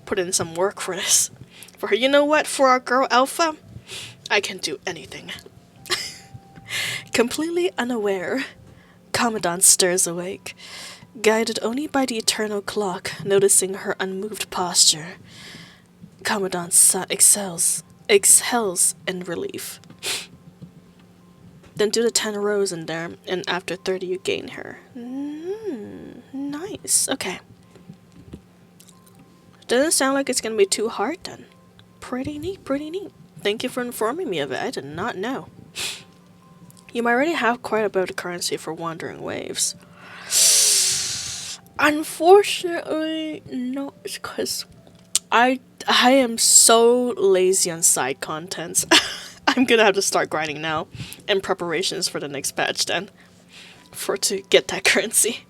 Put in some work for this. For her, you know what? For our girl Alpha, I can do anything. Completely unaware, Commandant stirs awake. Guided only by the eternal clock, noticing her unmoved posture. Commandant exhales in relief. Then do the 10 rows in there, and after 30 you gain her. Nice. Okay. Doesn't sound like it's gonna be too hard then. Pretty neat, pretty neat. Thank you for informing me of it. I did not know. You might already have quite a bit of currency for Wandering Waves. Unfortunately, no, because I am so lazy on side contents. I'm gonna have to start grinding now in preparations for the next patch then. To get that currency.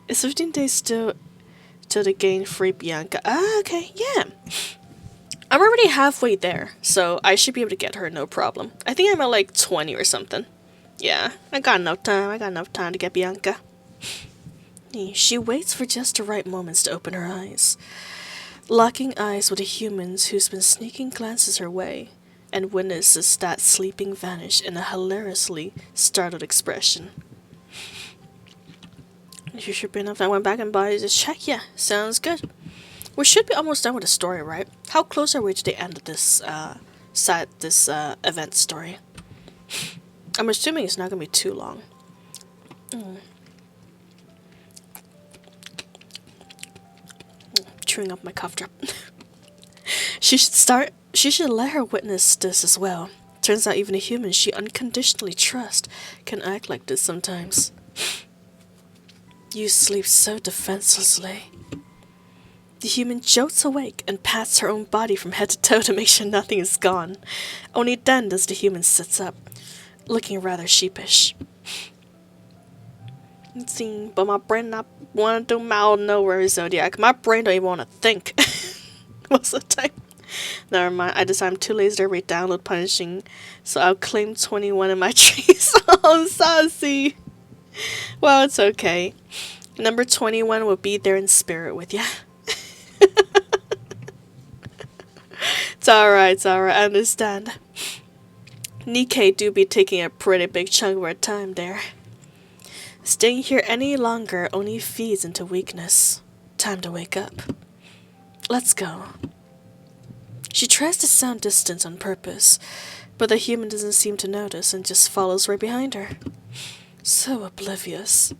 It's 15 days still till the gain free Bianca. Ah, okay, yeah. I'm already halfway there, so I should be able to get her no problem. I think I'm at like 20 or something. Yeah, I got enough time to get Bianca. She waits for just the right moments to open her eyes. Locking eyes with the humans who's been sneaking glances her way, and witnesses that sleeping vanish in a hilariously startled expression. You should be enough. I went back and bought it. Just check. Yeah, sounds good. We should be almost done with the story, right? How close are we to the end of this event story? I'm assuming it's not gonna be too long. Chewing up my cough drop. She should let her witness this as well. Turns out even a human she unconditionally trusts can act like this sometimes. You sleep so defenselessly. The human jolts awake and pats her own body from head to toe to make sure nothing is gone. Only then does the human sit up, looking rather sheepish. See, but my brain not want to do mal nowhere, Zodiac. My brain don't even want to think most of the time. Never mind, I decided I'm too lazy to re-download punishing, so I'll claim 21 in my trees. Oh, saucy. Well, it's okay. Number 21 will be there in spirit with ya. It's alright, I understand. Nikkei do be taking a pretty big chunk of her time there. Staying here any longer only feeds into weakness. Time to wake up. Let's go. She tries to sound distant on purpose, but the human doesn't seem to notice and just follows right behind her. So oblivious.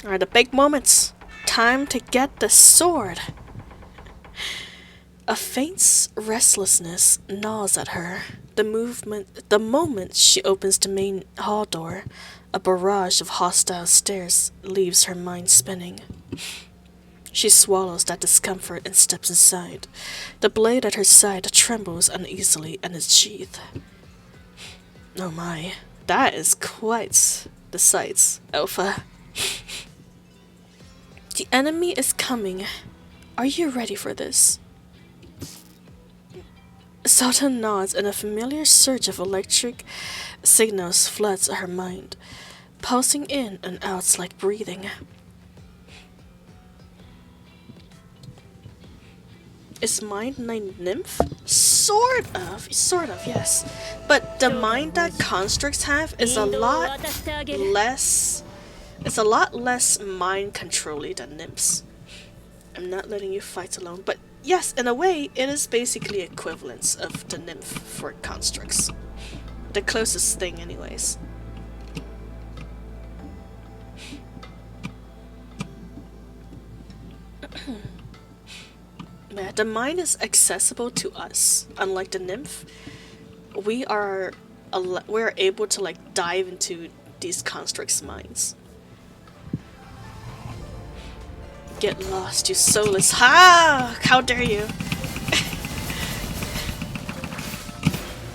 Alright, the big moments. Time to get the sword. A faint restlessness gnaws at her. The moment she opens the main hall door, a barrage of hostile stares leaves her mind spinning. She swallows that discomfort and steps inside. The blade at her side trembles uneasily in its sheath. Oh my, that is quite the sight, Alpha. The enemy is coming. Are you ready for this? Sota nods and a familiar surge of electric signals floods her mind, pulsing in and out like breathing. Is mind a nymph? Sort of, yes. But the mind that constructs have is a lot less. It's a lot less mind controlly than nymphs. I'm not letting you fight alone, but yes, in a way, it is basically equivalence of the nymph for constructs. The closest thing, anyways. Yeah, the mind is accessible to us. Unlike the nymph, we're able to like dive into these constructs' minds. Get lost, you soulless. Ha! How dare you?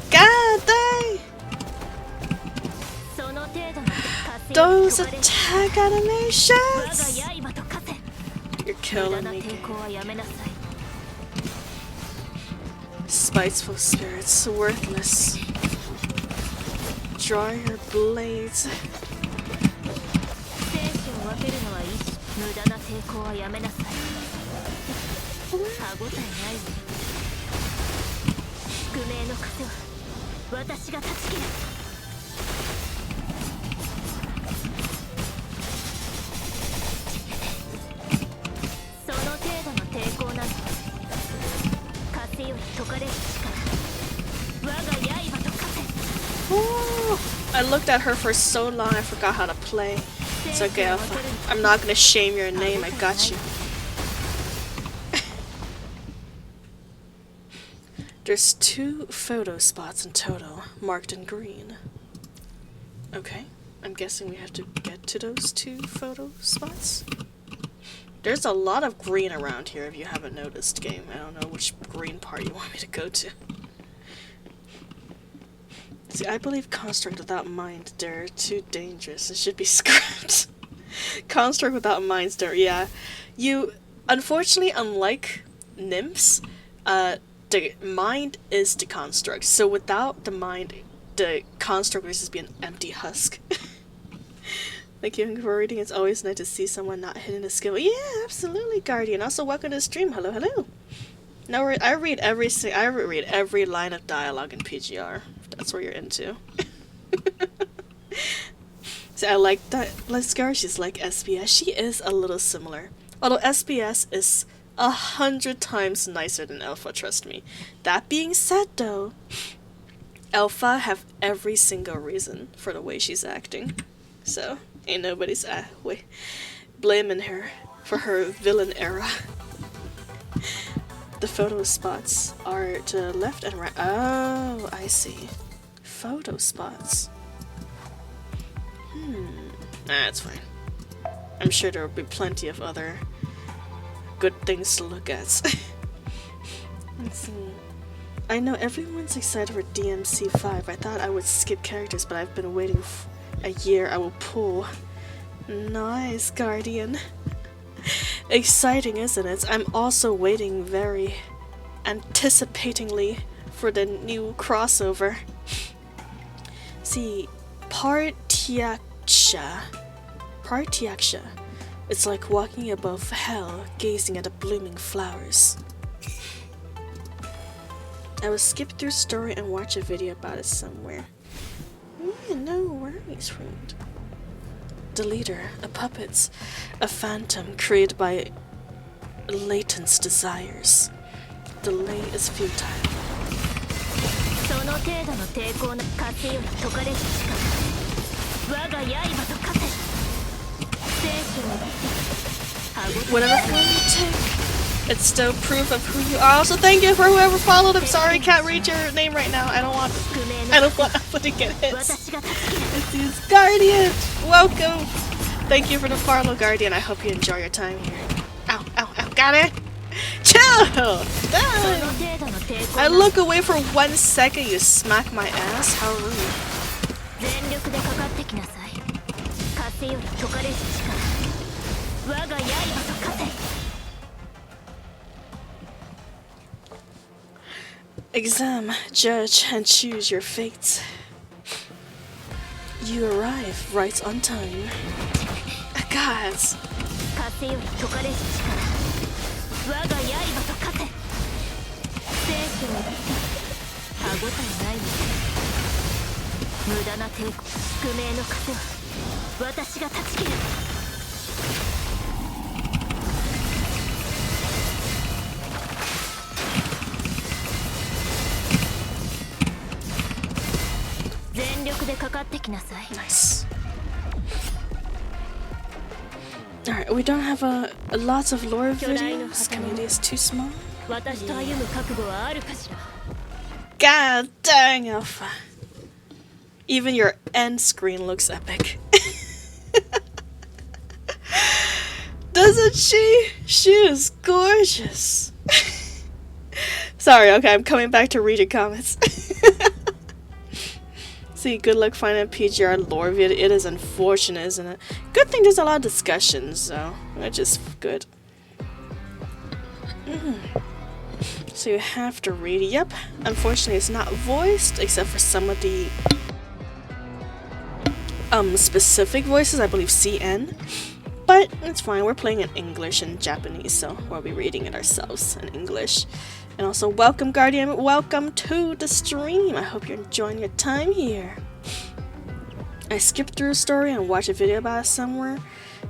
God dang! Those attack animations! You're killing me, game. Spiteful spirits, worthless. Draw your blades. Ooh, I looked at her for so long I forgot how to play. It's okay, Alpha. I'm not gonna shame your name, I got you. There's 2 photo spots in total, marked in green. Okay, I'm guessing we have to get to those 2 photo spots. There's a lot of green around here if you haven't noticed, game. I don't know which green part you want me to go to. See, I believe construct without mind, they're too dangerous. It should be scrapped. Construct without minds, yeah. You, unfortunately, unlike nymphs, the mind is the construct. So without the mind, the construct would just be an empty husk. Thank you for reading. It's always nice to see someone not hitting a skill. Yeah, absolutely, Guardian. Also, welcome to the stream. Hello, hello. No, I read every line of dialogue in PGR. If that's what you're into. So I like that. Lescar, she's like SBS. She is a little similar. Although SBS is 100 times nicer than Alpha, trust me. That being said, though, Alpha have every single reason for the way she's acting. So, ain't nobody's blaming her for her villain era. The photo spots are to the left and right. Oh, I see. Photo spots. That's fine. I'm sure there will be plenty of other good things to look at. Let's see. I know everyone's excited for DMC5. I thought I would skip characters, but I've been waiting a year. I will pull. Nice, Guardian. Exciting, isn't it? I'm also waiting very anticipatingly for the new crossover. See, Partiaksha. It's like walking above hell, gazing at the blooming flowers. I will skip through story and watch a video about it somewhere. Yeah, no worries, friend. The leader, a puppet, a phantom created by latent's desires. Delay is futile. Whatever form you take, it's still proof of who you are. Also, thank you for whoever followed. I'm sorry, I can't read your name right now. I don't want Alpha to get hit. It's Guardian. Welcome. Thank you for the follow, Guardian. I hope you enjoy your time here. Ow, ow, got it? Chill! Dang. I look away for 1 second, you smack my ass? How rude. Exam, judge, and choose your fates. You arrive right on time. Guys. Nice. Alright, we don't have a lots of lore videos. Community is too small. God dang, Alpha. Even your end screen looks epic. Doesn't she? She is gorgeous. Sorry, okay, I'm coming back to read your comments. See, good luck finding a PGR lore video. It is unfortunate, isn't it? Good thing there's a lot of discussions, though, which is good. So you have to read. Yep, unfortunately it's not voiced, except for some of the specific voices, I believe CN. But it's fine, we're playing in English and Japanese, so we'll be reading it ourselves in English. And also, welcome Guardian, welcome to the stream. I hope you're enjoying your time here. I skipped through a story and watched a video about it somewhere.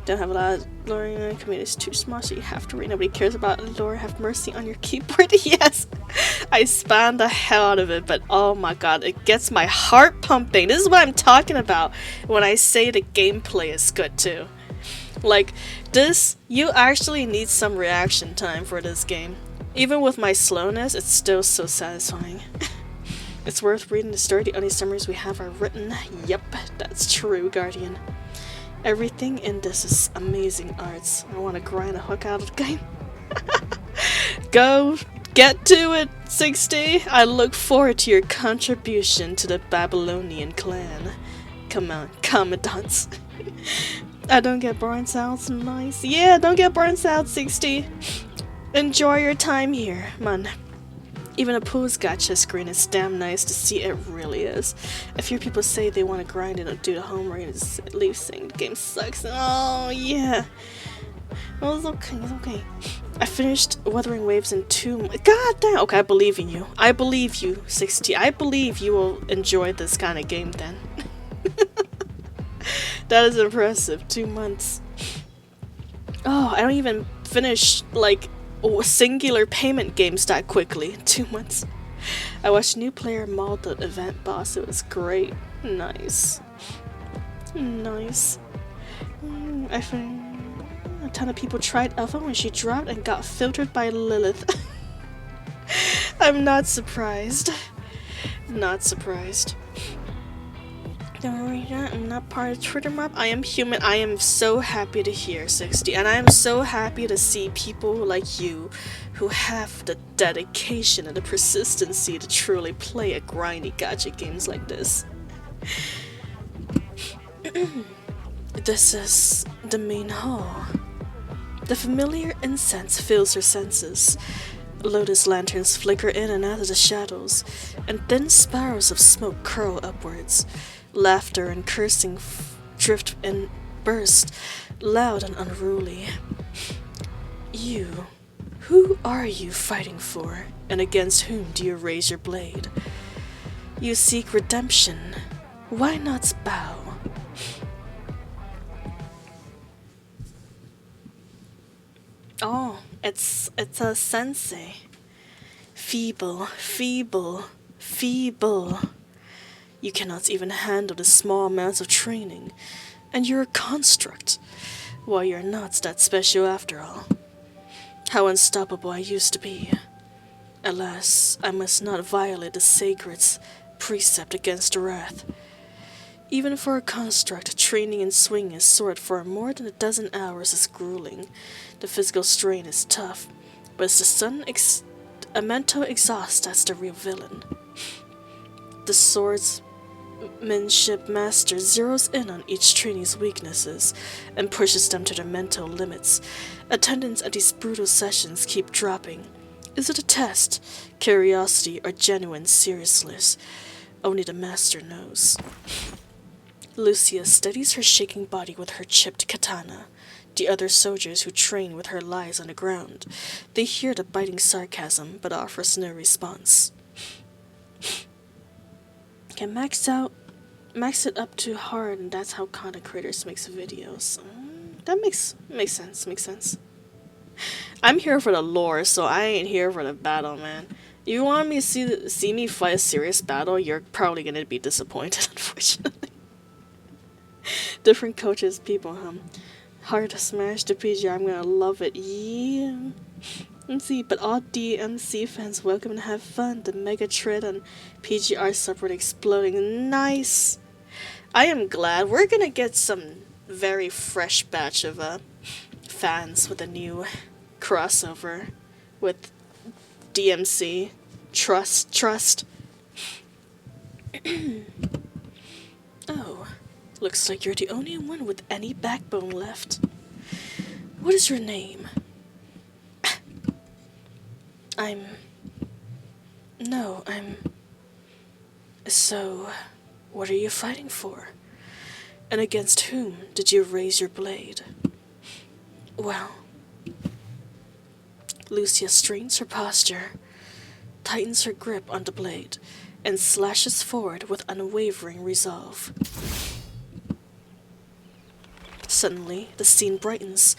Don't have a lot of lore in the community, it's too small, so you have to read. Nobody cares about lore. Have mercy on your keyboard. Yes, I spammed the hell out of it, but oh my god, it gets my heart pumping. This is what I'm talking about when I say the gameplay is good too. Like this, you actually need some reaction time for this game. Even with my slowness, it's still so satisfying. It's worth reading the story. The only summaries we have are written. Yep, that's true, Guardian. Everything in this is amazing arts. I want to grind a hook out of the game. Go get to it, 60. I look forward to your contribution to the Babylonian clan. Come on, commandants. I don't get burnt out. Nice. Yeah, don't get burnt out, 60. Enjoy your time here, man. Even a pool's gacha screen is damn nice to see. It really is. A few people say they want to grind and do the homework and just leave saying the game sucks. Oh yeah. Well, it's okay. It's okay. I finished Wuthering Waves in 2 months. God damn. Okay, I believe in you. I believe you, 60. I believe you will enjoy this kind of game then. That is impressive. 2 months. Oh, I don't even finish like singular payment games that quickly. 2 months. I watched New Player Malta event boss. It was great. Nice. Nice. I think a ton of people tried Alpha when she dropped and got filtered by Lilith. I'm not surprised. Not surprised. Don't worry, I'm not part of Twitter mob. I am human. I am so happy to hear 60, and I am so happy to see people like you who have the dedication and the persistency to truly play a grindy gacha games like this. This is the main hall. The familiar incense fills her senses. Lotus lanterns flicker in and out of the shadows, and thin spirals of smoke curl upwards. Laughter and cursing drift and burst, loud and unruly. You, who are you fighting for, and against whom do you raise your blade? You seek redemption. Why not bow? Oh, it's a sensei. Feeble, feeble, feeble. You cannot even handle the small amounts of training, and you're a construct. Well, you're not that special after all. How unstoppable I used to be. Alas, I must not violate the sacred precept against wrath. Even for a construct, training and swinging a sword for more than a dozen hours is grueling. The physical strain is tough, but it's a mental exhaust that's the real villain. The swordsmanship master zeroes in on each trainee's weaknesses and pushes them to their mental limits. Attendance at these brutal sessions keep dropping. Is it a test, curiosity, or genuine seriousness? Only the master knows. Lucia steadies her shaking body with her chipped katana. The other soldiers who train with her lies on the ground. They hear the biting sarcasm, but offers no response. Can max it up too hard, and that's how content creators makes videos. That makes sense. I'm here for the lore, so I ain't here for the battle, man. If you want me to see me fight a serious battle, you're probably gonna be disappointed, unfortunately. Different coaches, people, hard to smash the PG, I'm gonna love it, yeah. Let's see, but all DMC fans welcome and have fun. The mega tread on PGR support exploding. Nice! I am glad we're gonna get some very fresh batch of fans with a new crossover with DMC. Trust. Oh, looks like you're the only one with any backbone left. What is your name? So, what are you fighting for? And against whom did you raise your blade? Well, Lucia strains her posture, tightens her grip on the blade, and slashes forward with unwavering resolve. Suddenly, the scene brightens.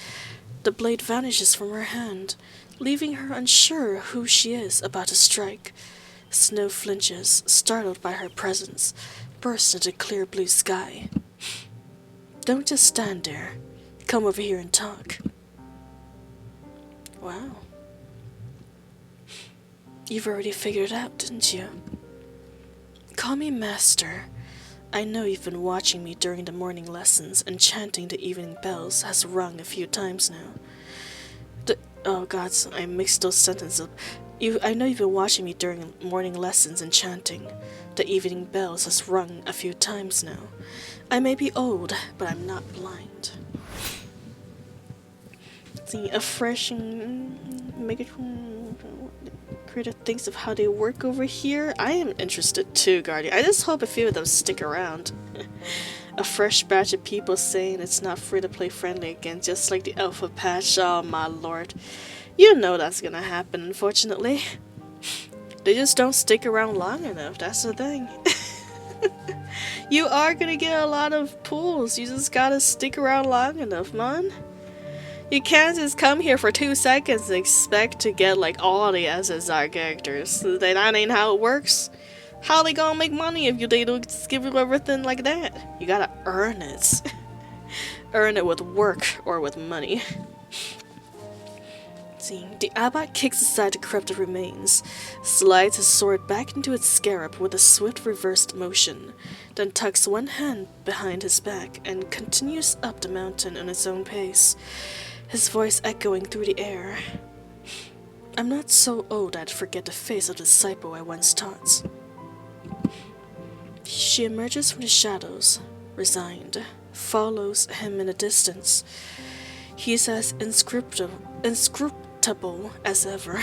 The blade vanishes from her hand, leaving her unsure who she is about to strike. Snow flinches, startled by her presence, bursts into clear blue sky. Don't just stand there. Come over here and talk. Wow. You've already figured it out, didn't you? Call me Master. I know you've been watching me during the morning lessons, and chanting the evening bells has rung a few times now. Oh god, I mixed those sentences up. I know you've been watching me during morning lessons and chanting. The evening bells has rung a few times now. I may be old, but I'm not blind. See, a fresh creator thinks of how they work over here. I am interested too, Guardian. I just hope a few of them stick around. A fresh batch of people saying it's not free to play friendly again, just like the alpha patch. Oh my lord. You know that's gonna happen, unfortunately. They just don't stick around long enough, that's the thing. You are gonna get a lot of pulls, you just gotta stick around long enough, man. You can't just come here for 2 seconds and expect to get like all the SSR characters. That ain't how it works. How they gonna make money if they don't just give you everything like that? You gotta earn it. Earn it with work or with money. See, the abbot kicks aside the corrupted remains, slides his sword back into its scarab with a swift reversed motion, then tucks one hand behind his back and continues up the mountain on its own pace, his voice echoing through the air. I'm not so old I'd forget the face of the disciple I once taught. She emerges from the shadows, resigned, follows him in the distance. He's as inscrutable as ever.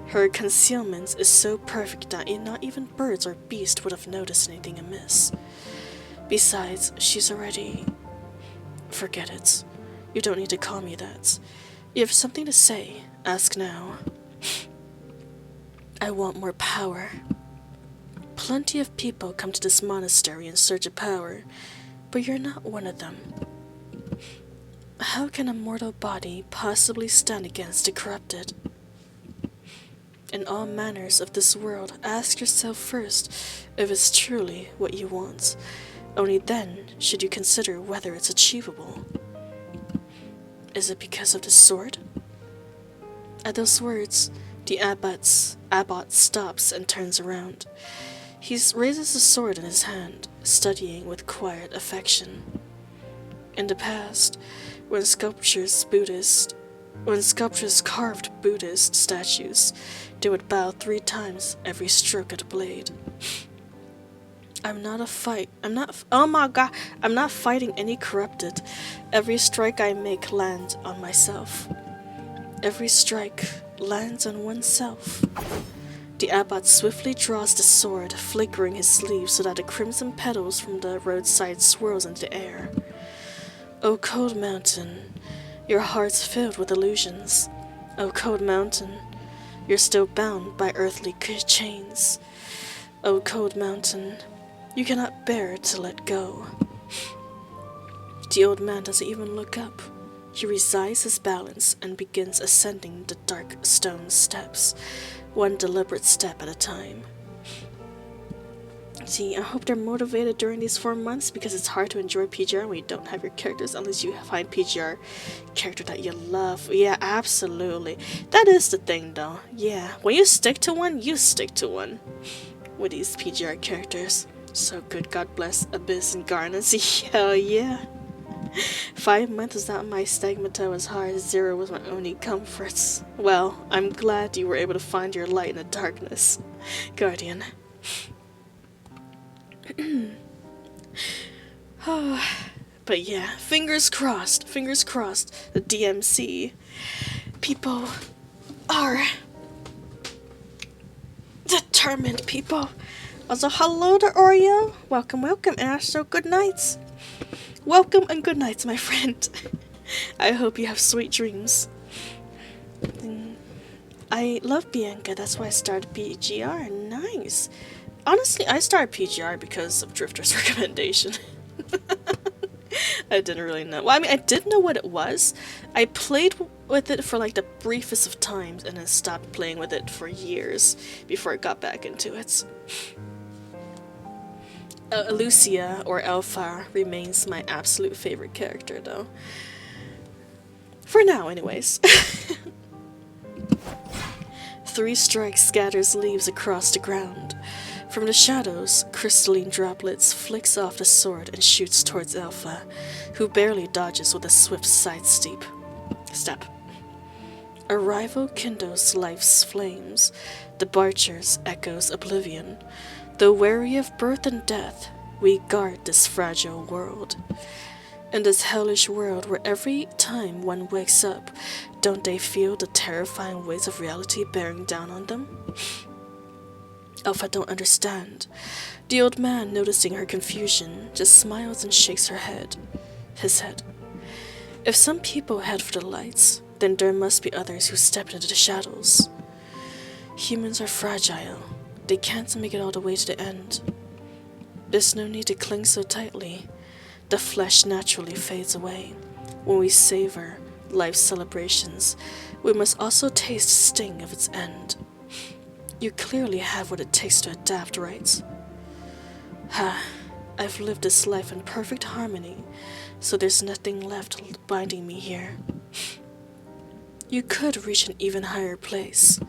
Her concealment is so perfect that not even birds or beasts would have noticed anything amiss. Besides, she's already... Forget it. You don't need to call me that. You have something to say. Ask now. I want more power. Plenty of people come to this monastery in search of power, but you're not one of them. How can a mortal body possibly stand against the corrupted? In all manners of this world, ask yourself first if it's truly what you want. Only then should you consider whether it's achievable. Is it because of the sword? At those words, the abbot stops and turns around. He raises the sword in his hand, studying with quiet affection. In the past, when sculptures carved Buddhist statues, they would bow 3 times every stroke of the blade. I'm not fighting any corrupted. Every strike I make lands on myself. Every strike lands on oneself. The abbot swiftly draws the sword, flickering his sleeve so that the crimson petals from the roadside swirls into the air. O cold mountain, your heart's filled with illusions. O cold mountain, you're still bound by earthly chains. O cold mountain, you cannot bear to let go. The old man doesn't even look up. He resigns his balance and begins ascending the dark stone steps, one deliberate step at a time. See, I hope they're motivated during these 4 months, because it's hard to enjoy PGR when you don't have your characters unless you find PGR character that you love. Yeah, absolutely. That is the thing though. Yeah, when you stick to one, you stick to one with these PGR characters. So good, God bless Abyss and Garnets. Hell yeah. 5 months without my stigmata was hard. 0 was my only comforts. Well, I'm glad you were able to find your light in the darkness, Guardian. But yeah, fingers crossed, the DMC people are determined people. Also, hello to Oreo. Welcome, and also good nights. Welcome and good nights, my friend. I hope you have sweet dreams. I love Bianca, that's why I started PGR. Nice. Honestly, I started PGR because of Drifter's recommendation. I didn't really know. Well, I mean, I did know what it was. I played with it for like the briefest of times and then stopped playing with it for years before I got back into it. Lucia, or Alpha, remains my absolute favorite character, though. For now, anyways. 3 strikes scatters leaves across the ground. From the shadows, crystalline droplets flicks off the sword and shoots towards Alpha, who barely dodges with a swift side step. A rival kindles life's flames. The Barchers echoes oblivion. Though wary of birth and death, we guard this fragile world. In this hellish world where every time one wakes up, don't they feel the terrifying weight of reality bearing down on them? Alpha don't understand. The old man, noticing her confusion, just smiles and shakes his head. If some people head for the lights, then there must be others who step into the shadows. Humans are fragile. They can't make it all the way to the end. There's no need to cling so tightly. The flesh naturally fades away. When we savor life's celebrations, we must also taste the sting of its end. You clearly have what it takes to adapt, right? I've lived this life in perfect harmony, so there's nothing left binding me here. You could reach an even higher place.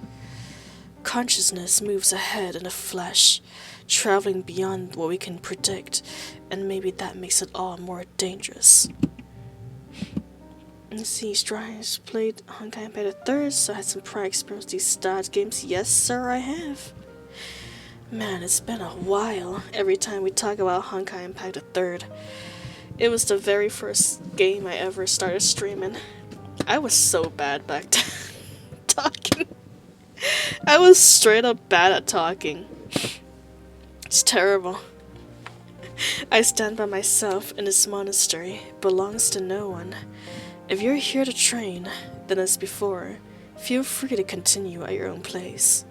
Consciousness moves ahead in the flesh, traveling beyond what we can predict, and maybe that makes it all more dangerous. Let's see, Strides played Honkai Impact 3rd, so I had some prior experience with these style games. Yes, sir, I have. Man, it's been a while every time we talk about Honkai Impact 3rd. It was the very first game I ever started streaming. I was so bad back then. Talking. I was straight up bad at talking. It's terrible. I stand by myself, and this monastery belongs to no one. If you're here to train, then as before, feel free to continue at your own pace.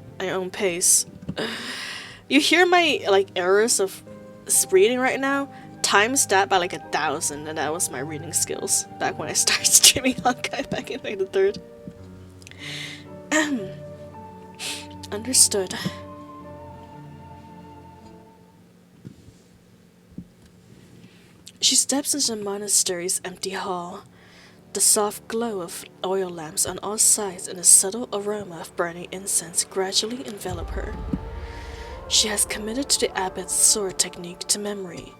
You hear my errors of reading right now? Times that by 1,000, and that was my reading skills back when I started streaming Honkai back in the 3rd. Understood. She steps into the monastery's empty hall. The soft glow of oil lamps on all sides and a subtle aroma of burning incense gradually envelop her. She has committed to the abbot's sword technique to memory,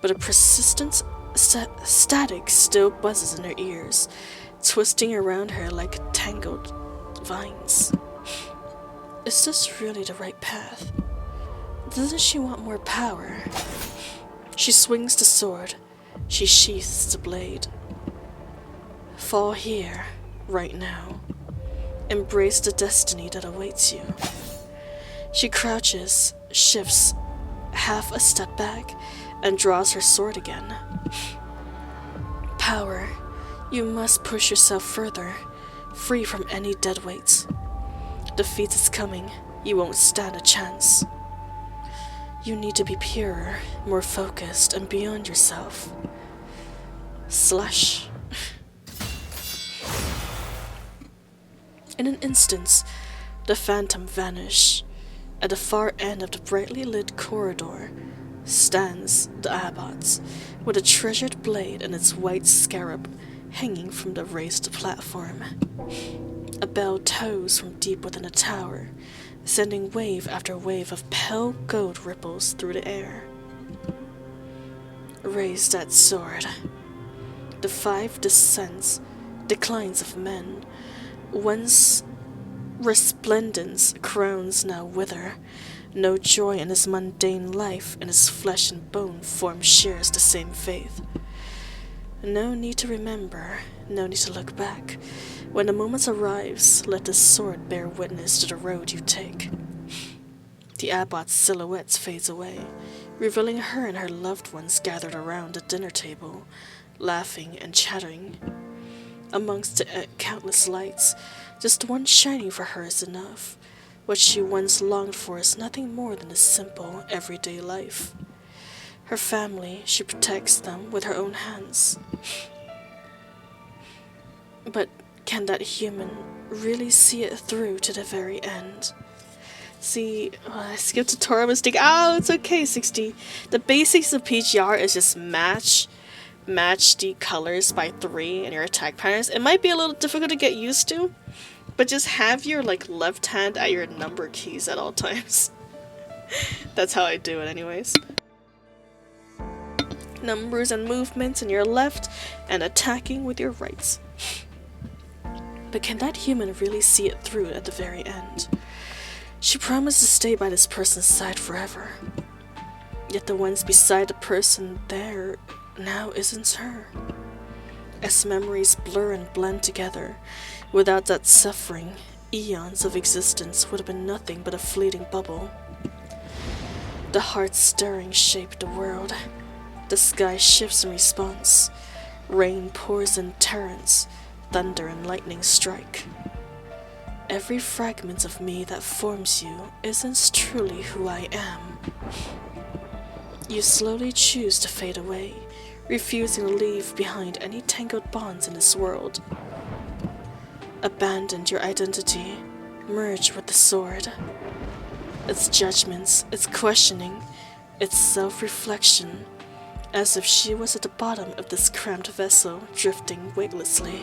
but a persistent static still buzzes in her ears, twisting around her like tangled vines. Is this really the right path? Doesn't she want more power? She swings the sword. She sheaths the blade. Fall here, right now. Embrace the destiny that awaits you. She crouches, shifts half a step back, and draws her sword again. Power. You must push yourself further, free from any dead weights. Defeat is coming. You won't stand a chance. You need to be purer, more focused, and beyond yourself. Slash. In an instant, the phantom vanished. At the far end of the brightly lit corridor stands the abbot, with a treasured blade and its white scarab hanging from the raised platform. A bell tolls from deep within the tower, sending wave after wave of pale gold ripples through the air. Raise that sword. The 5 declines of men, once resplendent crowns now wither. No joy in his mundane life, and his flesh and bone form shares the same faith. No need to remember, no need to look back. When the moment arrives, let the sword bear witness to the road you take. The abbot's silhouette fades away, revealing her and her loved ones gathered around the dinner table, laughing and chattering. Amongst the countless lights, just one shining for her is enough. What she once longed for is nothing more than a simple, everyday life. Her family, she protects them with her own hands. But can that human really see it through to the very end? See, I skipped tutorial mistake. Oh, it's okay, 60. The basics of PGR is just match the colors by 3 in your attack patterns. It might be a little difficult to get used to, but just have your left hand at your number keys at all times. That's how I do it anyways. Numbers and movements in your left and attacking with your right. But can that human really see it through at the very end? She promised to stay by this person's side forever. Yet the ones beside the person there now isn't her. As memories blur and blend together, without that suffering, eons of existence would have been nothing but a fleeting bubble. The heart stirring shaped the world. The sky shifts in response. Rain pours in torrents. Thunder and lightning strike. Every fragment of me that forms you isn't truly who I am. You slowly choose to fade away, refusing to leave behind any tangled bonds in this world. Abandon your identity, merge with the sword. Its judgments, its questioning, its self-reflection, as if she was at the bottom of this cramped vessel, drifting weightlessly.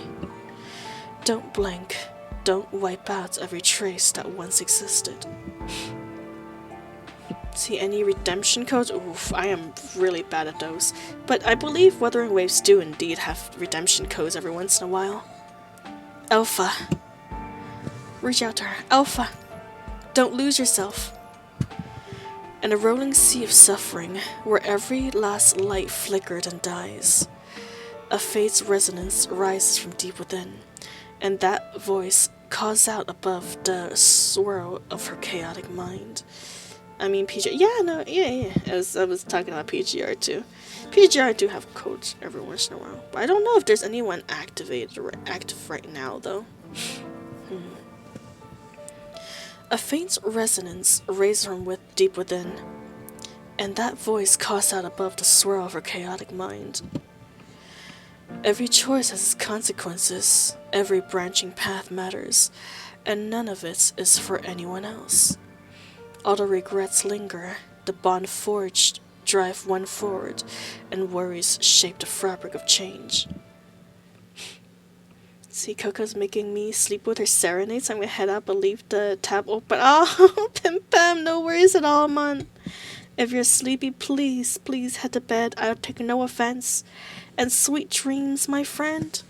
Don't blink, don't wipe out every trace that once existed. See any redemption codes? Oof, I am really bad at those. But I believe Wuthering Waves do indeed have redemption codes every once in a while. Alpha. Reach out to her. Alpha. Don't lose yourself. In a rolling sea of suffering, where every last light flickered and dies, a fate's resonance rises from deep within, and that voice calls out above the swirl of her chaotic mind. I mean, yeah. I was talking about PGR too. PGR do have codes every once in a while, but I don't know if there's anyone activated or active right now, though. A faint resonance raised from deep within, and that voice calls out above the swirl of her chaotic mind. Every choice has its consequences, every branching path matters, and none of it is for anyone else. All the regrets linger, the bond forged drive one forward, and worries shape the fabric of change. See, Coco's making me sleep with her serenades. I'm gonna head out but leave the tab open. Oh, Pim Pam, no worries at all, man. If you're sleepy, please, please head to bed. I'll take no offense. And sweet dreams, my friend.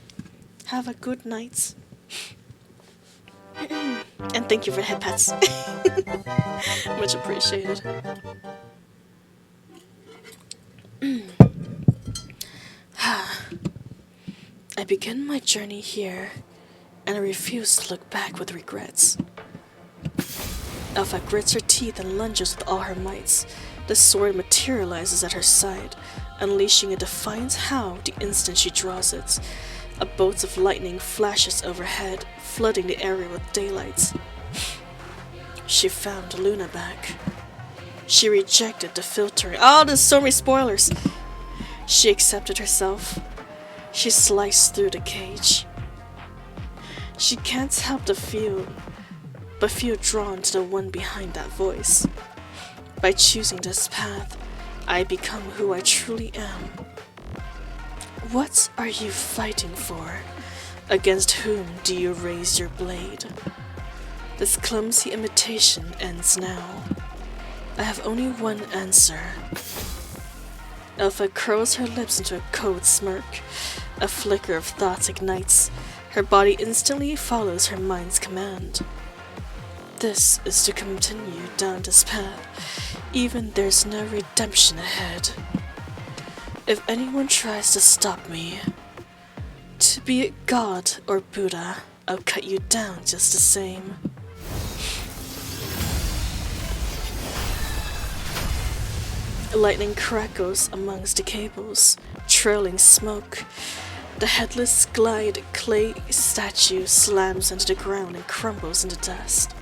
Have a good night. And thank you for the head pats. Much appreciated. I begin my journey here, and I refuse to look back with regrets. Alpha grits her teeth and lunges with all her mights. The sword materializes at her side, unleashing a defiant howl the instant she draws it. A bolt of lightning flashes overhead, flooding the area with daylight. She found Luna back. She rejected the filtering. Oh, there's so many spoilers! She accepted herself. She sliced through the cage. She can't help but feel drawn to the one behind that voice. By choosing this path, I become who I truly am. What are you fighting for? Against whom do you raise your blade? This clumsy imitation ends now. I have only one answer. Alpha curls her lips into a cold smirk. A flicker of thought ignites. Her body instantly follows her mind's command. This is to continue down this path, even there's no redemption ahead. If anyone tries to stop me, to be it God or Buddha, I'll cut you down just the same. Lightning crackles amongst the cables, trailing smoke. The headless glide clay statue slams into the ground and crumbles into dust.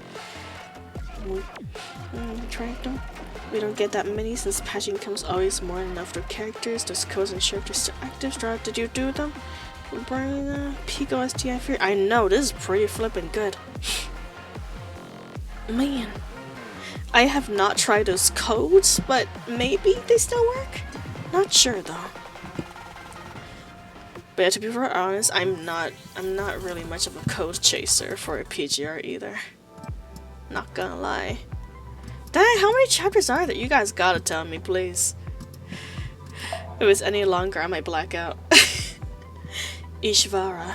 We don't get that many since patching comes always more than enough for characters. Those codes and chapters still active. Stroud, did you do them? Pico STI Fear. I know, this is pretty flippin' good. Man. I have not tried those codes, but maybe they still work? Not sure though. But to be very honest, I'm not really much of a code chaser for a PGR either. Not gonna lie. Dang, how many chapters are there? You guys gotta tell me, please. If it was any longer, I might black out. Ishvara.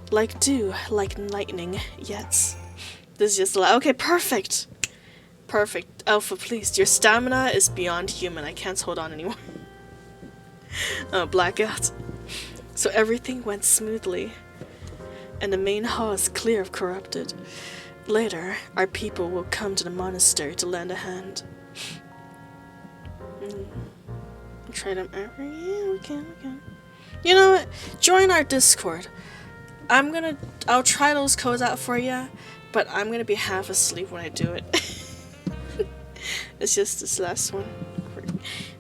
Like dew, like lightning, yet. This is just like, okay, perfect! Perfect. Alpha, please, your stamina is beyond human. I can't hold on anymore. Oh, blackout. So everything went smoothly, and the main hall is clear of corrupted. Later, our people will come to the monastery to lend a hand. Try them out. Yeah, we can. You know what? Join our Discord. I'll try those codes out for you, but I'm gonna be half asleep when I do it. It's just this last one.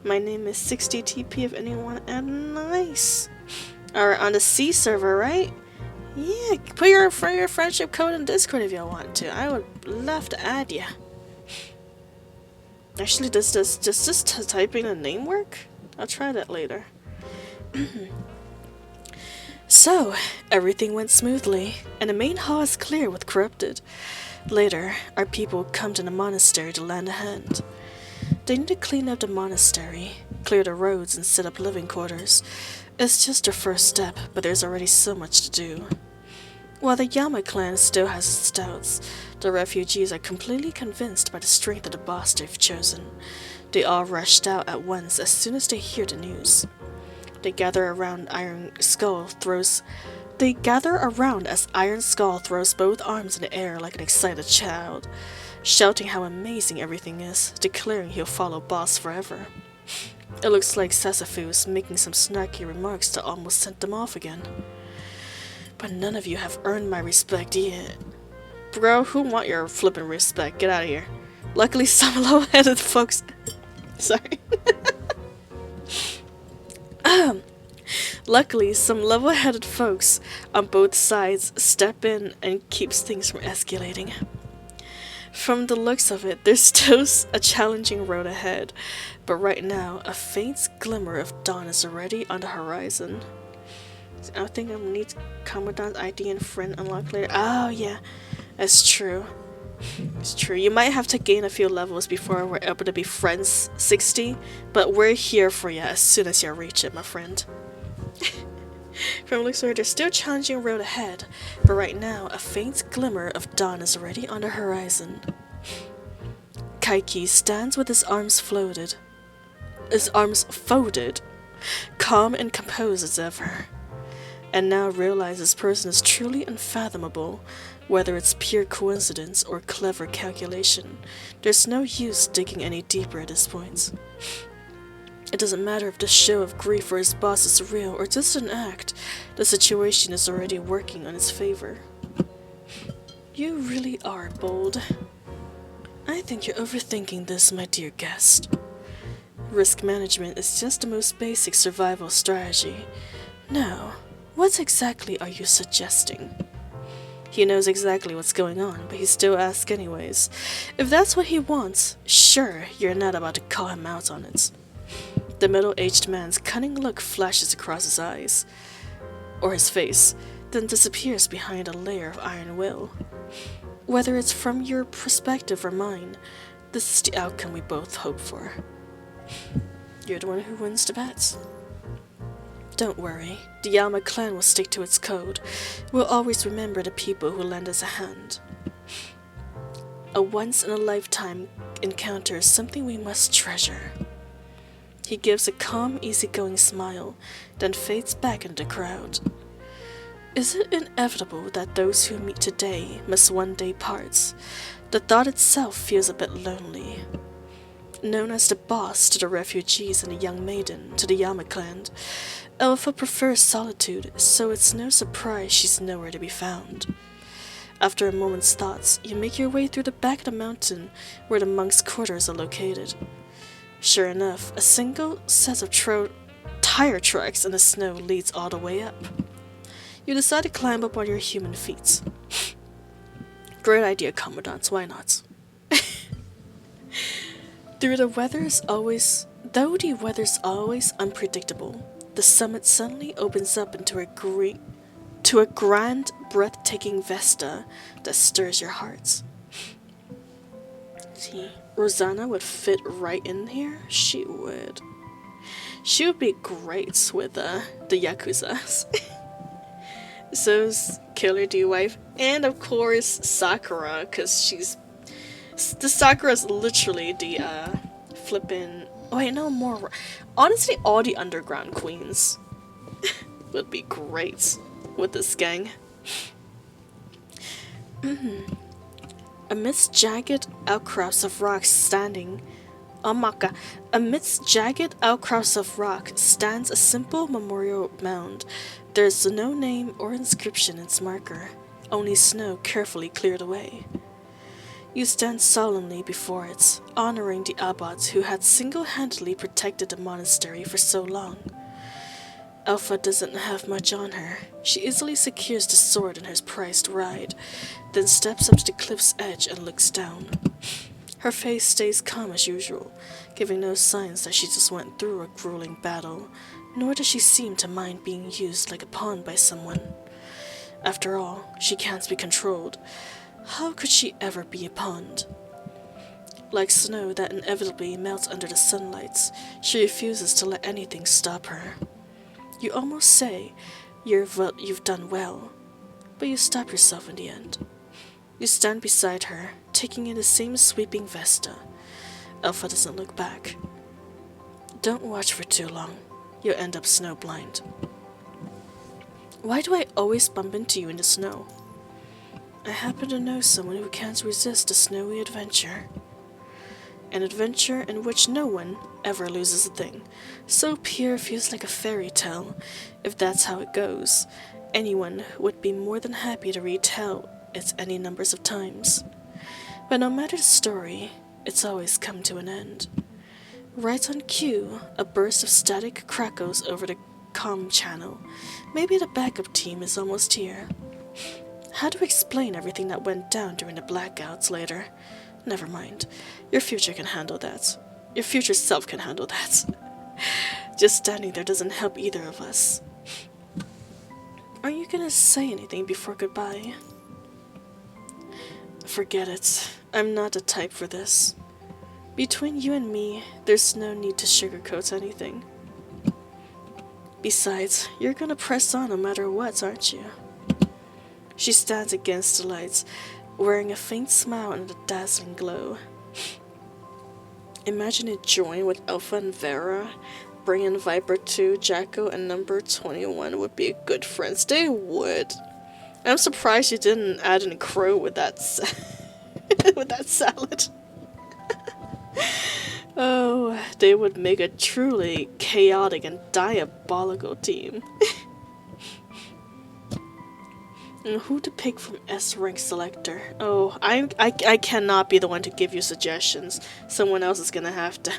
My name is 60TP if anyone add nice. Alright, on the C server, right? Yeah, put your friendship code in Discord if you want to. I would love to add you. Actually, does this typing a name work? I'll try that later. So, everything went smoothly, and the main hall is clear with corrupted. Later, our people come to the monastery to lend a hand. They need to clean up the monastery, clear the roads, and set up living quarters. It's just their first step, but there's already so much to do. While the Yama clan still has its doubts, the refugees are completely convinced by the strength of the boss they've chosen. They all rushed out at once as soon as they hear the news. They gather around as Iron Skull throws both arms in the air like an excited child, shouting how amazing everything is, declaring he'll follow boss forever. It looks like Sasafu is making some snarky remarks that almost sent them off again. But none of you have earned my respect yet. Bro, who want your flippin' respect? Get out of here. Luckily, some low-headed folks... Sorry. Luckily, some level-headed folks on both sides step in and keeps things from escalating. From the looks of it, there's still a challenging road ahead, but right now, a faint glimmer of dawn is already on the horizon. I think I'm gonna need Commandant's ID and friend unlock later. Oh yeah, that's true. It's true. You might have to gain a few levels before we're able to be friends 60, but we're here for you as soon as you reach it, my friend. From looks like there's still a challenging road ahead, but right now a faint glimmer of dawn is already on the horizon. Kaiki stands with his arms folded, calm and composed as ever, and now realizes this person is truly unfathomable. Whether it's pure coincidence or clever calculation, there's no use digging any deeper at this point. It doesn't matter if the show of grief for his boss is real or just an act, the situation is already working on his favor. You really are bold. I think you're overthinking this, my dear guest. Risk management is just the most basic survival strategy. Now, what exactly are you suggesting? He knows exactly what's going on, but he still asks anyways. If that's what he wants, sure, you're not about to call him out on it. The middle-aged man's cunning look flashes across his eyes, or his face, then disappears behind a layer of iron will. Whether it's from your perspective or mine, this is the outcome we both hope for. You're the one who wins the bet. Don't worry, the Yama clan will stick to its code. We'll always remember the people who lend us a hand. A once-in-a-lifetime encounter is something we must treasure. He gives a calm, easygoing smile, then fades back into the crowd. Is it inevitable that those who meet today must one day part? The thought itself feels a bit lonely. Known as the boss to the refugees and the young maiden to the Yama clan, Alpha prefers solitude, so it's no surprise she's nowhere to be found. After a moment's thoughts, you make your way through the back of the mountain where the monks' quarters are located. Sure enough, a single set of tire tracks in the snow leads all the way up. You decide to climb up on your human feet. Great idea, Commandant, why not? Though the weather's always unpredictable, the summit suddenly opens up into a grand, breathtaking vista that stirs your hearts. See, Rosanna would fit right in here. She would. She would be great with the Yakuzas. So's Killer D-Wife, and of course Sakura, because Sakura's literally the flippin'. Oh wait, no more. Honestly, all the underground queens would be great with this gang. Amidst jagged outcrops of rock stands a simple memorial mound. There's no name or inscription in its marker, only snow carefully cleared away. You stand solemnly before it, honoring the abbots who had single-handedly protected the monastery for so long. Alpha doesn't have much on her. She easily secures the sword in her prized ride, then steps up to the cliff's edge and looks down. Her face stays calm as usual, giving no signs that she just went through a grueling battle, nor does she seem to mind being used like a pawn by someone. After all, she can't be controlled. How could she ever be a pawn? Like snow that inevitably melts under the sunlight, she refuses to let anything stop her. You almost say you've done well, but you stop yourself in the end. You stand beside her, taking in the same sweeping vista. Alpha doesn't look back. Don't watch for too long. You'll end up snowblind. Why do I always bump into you in the snow? I happen to know someone who can't resist a snowy adventure. An adventure in which no one ever loses a thing. So pure feels like a fairy tale. If that's how it goes, anyone would be more than happy to retell it any numbers of times. But no matter the story, it's always come to an end. Right on cue, a burst of static crackles over the comm channel. Maybe the backup team is almost here. How to explain everything that went down during the blackouts later? Never mind. Your future can handle that. Your future self can handle that. Just standing there doesn't help either of us. Are you gonna say anything before goodbye? Forget it. I'm not the type for this. Between you and me, there's no need to sugarcoat anything. Besides, you're gonna press on no matter what, aren't you? She stands against the lights, wearing a faint smile and a dazzling glow. Imagine it join with Alpha and Vera. Bringing Viper 2, Jacko, and number 21 would be good friends. They would. I'm surprised you didn't add in Crow with that with that salad. Oh, they would make a truly chaotic and diabolical team. And who to pick from S-rank selector? Oh, I cannot be the one to give you suggestions. Someone else is gonna have to.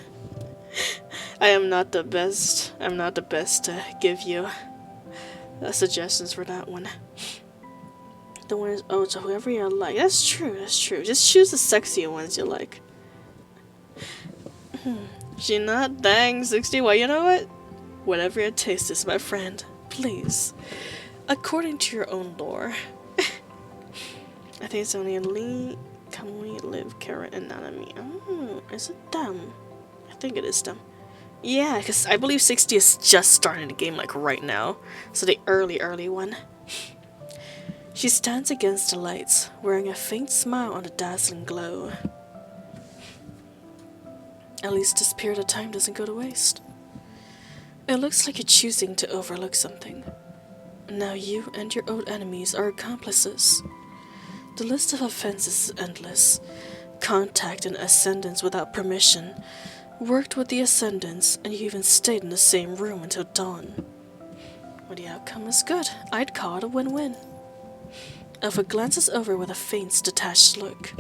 I am not the best. I'm not the best to give you suggestions for that one. The one is to whoever you like. That's true. That's true. Just choose the sexier ones you like. She not dang 60. Well, you know what? Whatever your taste is, my friend. Please, according to your own lore. I think it's only Lee, Kamui, Liv, Kara, and Nanami. Oh, is it them? I think it is them. Yeah, because I believe 60 is just starting the game like right now. So the early one. She stands against the lights, wearing a faint smile on a dazzling glow. At least this period of time doesn't go to waste. It looks like you're choosing to overlook something. Now you and your old enemies are accomplices. The list of offenses is endless. Contact an Ascendants without permission, worked with the Ascendants, and you even stayed in the same room until dawn. Well, the outcome is good. I'd call it a win-win. Alpha glances over with a faint, detached look.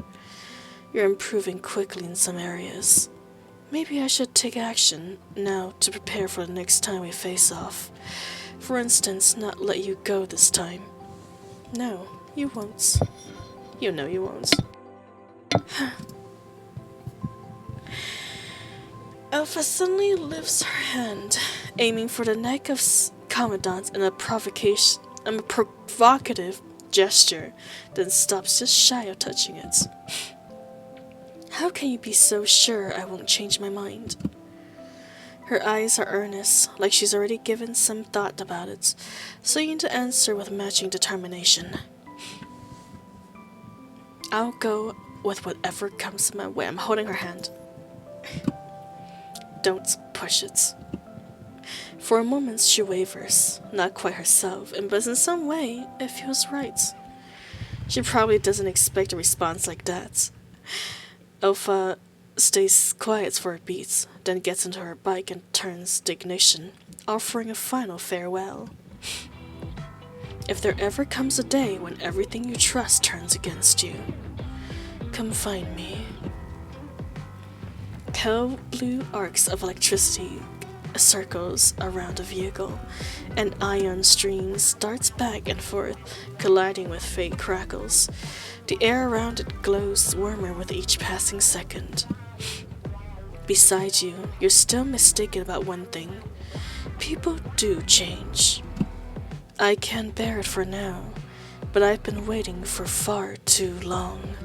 You're improving quickly in some areas. Maybe I should take action now to prepare for the next time we face off. For instance, not let you go this time. No, you won't. You know you won't. Alpha suddenly lifts her hand, aiming for the neck of Commandant in a provocative gesture, then stops just shy of touching it. How can you be so sure I won't change my mind? Her eyes are earnest, like she's already given some thought about it, seeking to answer with matching determination. I'll go with whatever comes my way. I'm holding her hand. Don't push it. For a moment she wavers, not quite herself, but in some way it feels right. She probably doesn't expect a response like that. Alpha stays quiet for a beat, then gets into her bike and turns the ignition, offering a final farewell. If there ever comes a day when everything you trust turns against you, come find me. Pale blue arcs of electricity circles around the vehicle, and ion streams darts back and forth, colliding with faint crackles. The air around it glows warmer with each passing second. Beside you, you're still mistaken about one thing. People do change. I can't bear it for now, but I've been waiting for far too long.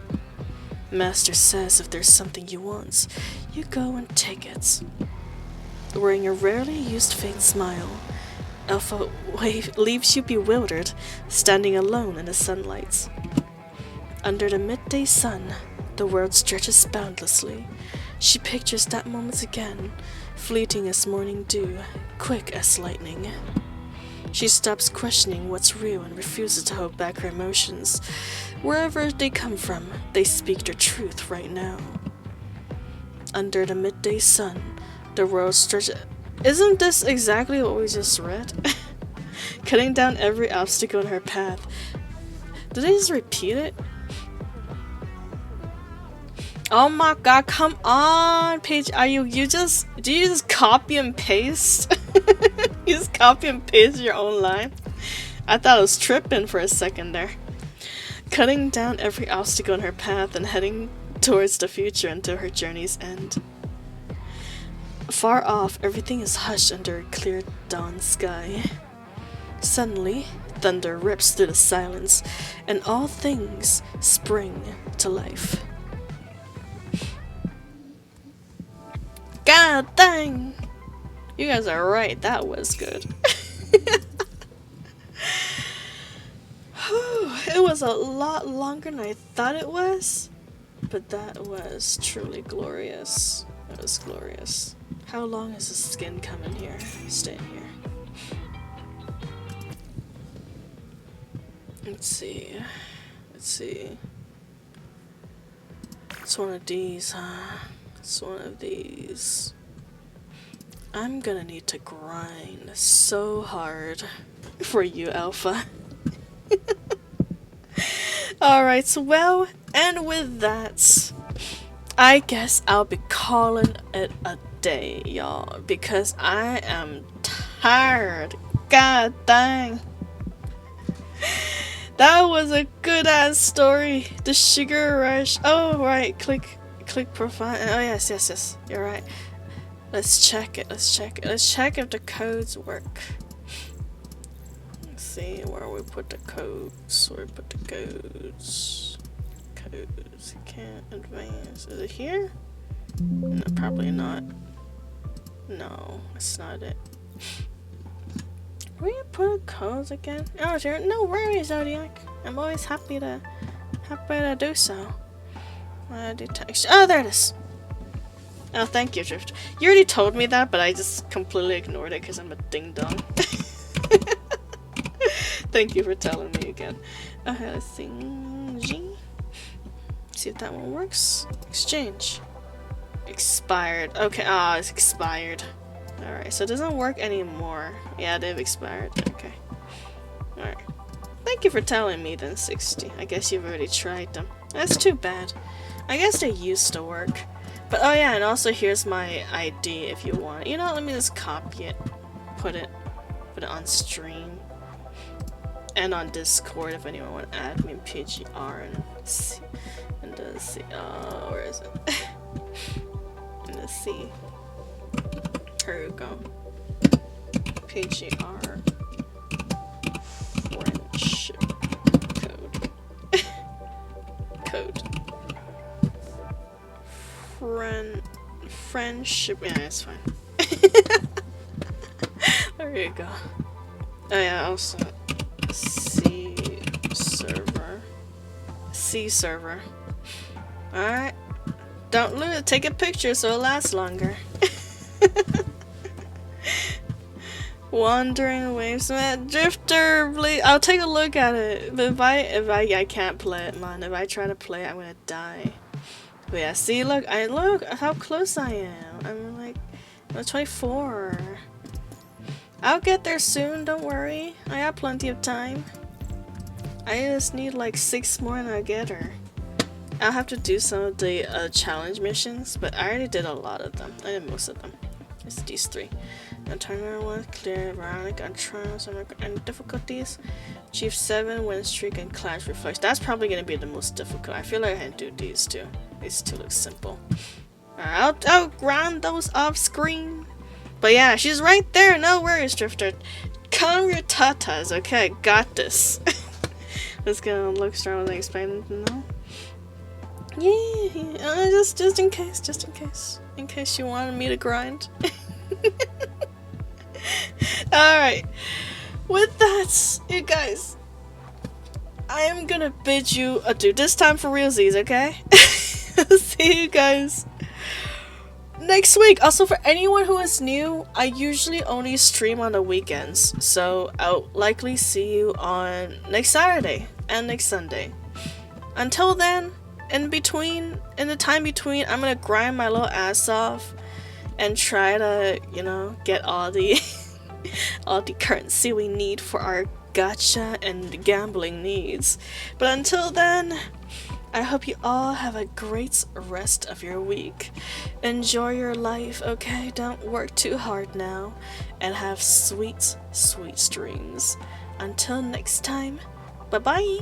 Master says if there's something you want, you go and take it. Wearing a rarely used faint smile, Alpha leaves you bewildered, standing alone in the sunlight. Under the midday sun, the world stretches boundlessly. She pictures that moment again, fleeting as morning dew, quick as lightning. She stops questioning what's real and refuses to hold back her emotions. Wherever they come from, they speak their truth right now. Under the midday sun, the world stretches. Isn't this exactly what we just read? Cutting down every obstacle in her path. Did they just repeat it? Oh my god, come on, Paige. Do you just copy and paste? You just copy and paste your own line? I thought I was tripping for a second there. Cutting down every obstacle in her path and heading towards the future until her journey's end. Far off, everything is hushed under a clear dawn sky. Suddenly, thunder rips through the silence, and all things spring to life. God dang! You guys are right, that was good. It was a lot longer than I thought it was, but that was truly glorious. It was glorious. How long is the skin coming here? Staying here. Let's see. Let's see. It's one of these, huh? It's one of these. I'm gonna need to grind so hard for you, Alpha. Alright, so well, and with that, I guess I'll be calling it a day, y'all, because I am tired. God dang. That was a good ass story. The sugar rush. Oh right, click profile. Oh yes. You're right. Let's check it. Let's check if the codes work. Let's see where we put the codes. Where we put the codes. Codes. Can't advance. Is it here? No, probably not. No, that's not it. Where you put codes again? Oh, sure. No worries, Zodiac. I'm always happy to do so. Detection. Oh, there it is. Oh, thank you, Drift. You already told me that, but I just completely ignored it because I'm a ding dong. Thank you for telling me again. Okay, let's see. G. See if that one works. Exchange. Expired. Okay. Ah, it's expired. Alright, so it doesn't work anymore. Yeah, they've expired. Okay. Alright. Thank you for telling me then, 60. I guess you've already tried them. That's too bad. I guess they used to work. But oh yeah, and also here's my ID if you want. You know, let me just copy it. Put it on stream. And on Discord if anyone want to add me in PGR and see. And see. Where is it? And let's see. Here we go. PGR friendship code. Friendship. Yeah, it's fine. There you go. Oh yeah, also C server. Alright. Don't lose it. Take a picture so it lasts longer. Wandering waves, man. Drifter, please. I'll take a look at it. But if I can't play it, man. If I try to play it, I'm gonna die. But yeah, see, look how close I am. I'm like, I'm 24. I'll get there soon. Don't worry. I have plenty of time. I just need like 6 more and I'll get her. I'll have to do some of the challenge missions, but I already did a lot of them. I did most of them. It's these 3. Turner 1, clear, Veronica, and trials and difficulties. Chief 7, win streak, and clash reflex. That's probably gonna be the most difficult. I feel like I can do these 2. These 2 look simple. Alright, I'll grind those off screen. But yeah, she's right there. No worries, Drifter. Calm your tatas. Okay, got this. Let's go look strong and explain. No. Yeah, just in case. In case you wanted me to grind. Alright, with that, you guys, I am gonna bid you adieu. This time for realsies, okay? See you guys next week. Also, for anyone who is new, I usually only stream on the weekends, so I'll likely see you on next Saturday and next Sunday. Until then, in the time between, I'm gonna grind my little ass off and try to, you know, get all the all the currency we need for our gacha and gambling needs. But until then, I hope you all have a great rest of your week. Enjoy your life, okay? Don't work too hard now, and have sweet, sweet dreams. Until next time, bye-bye!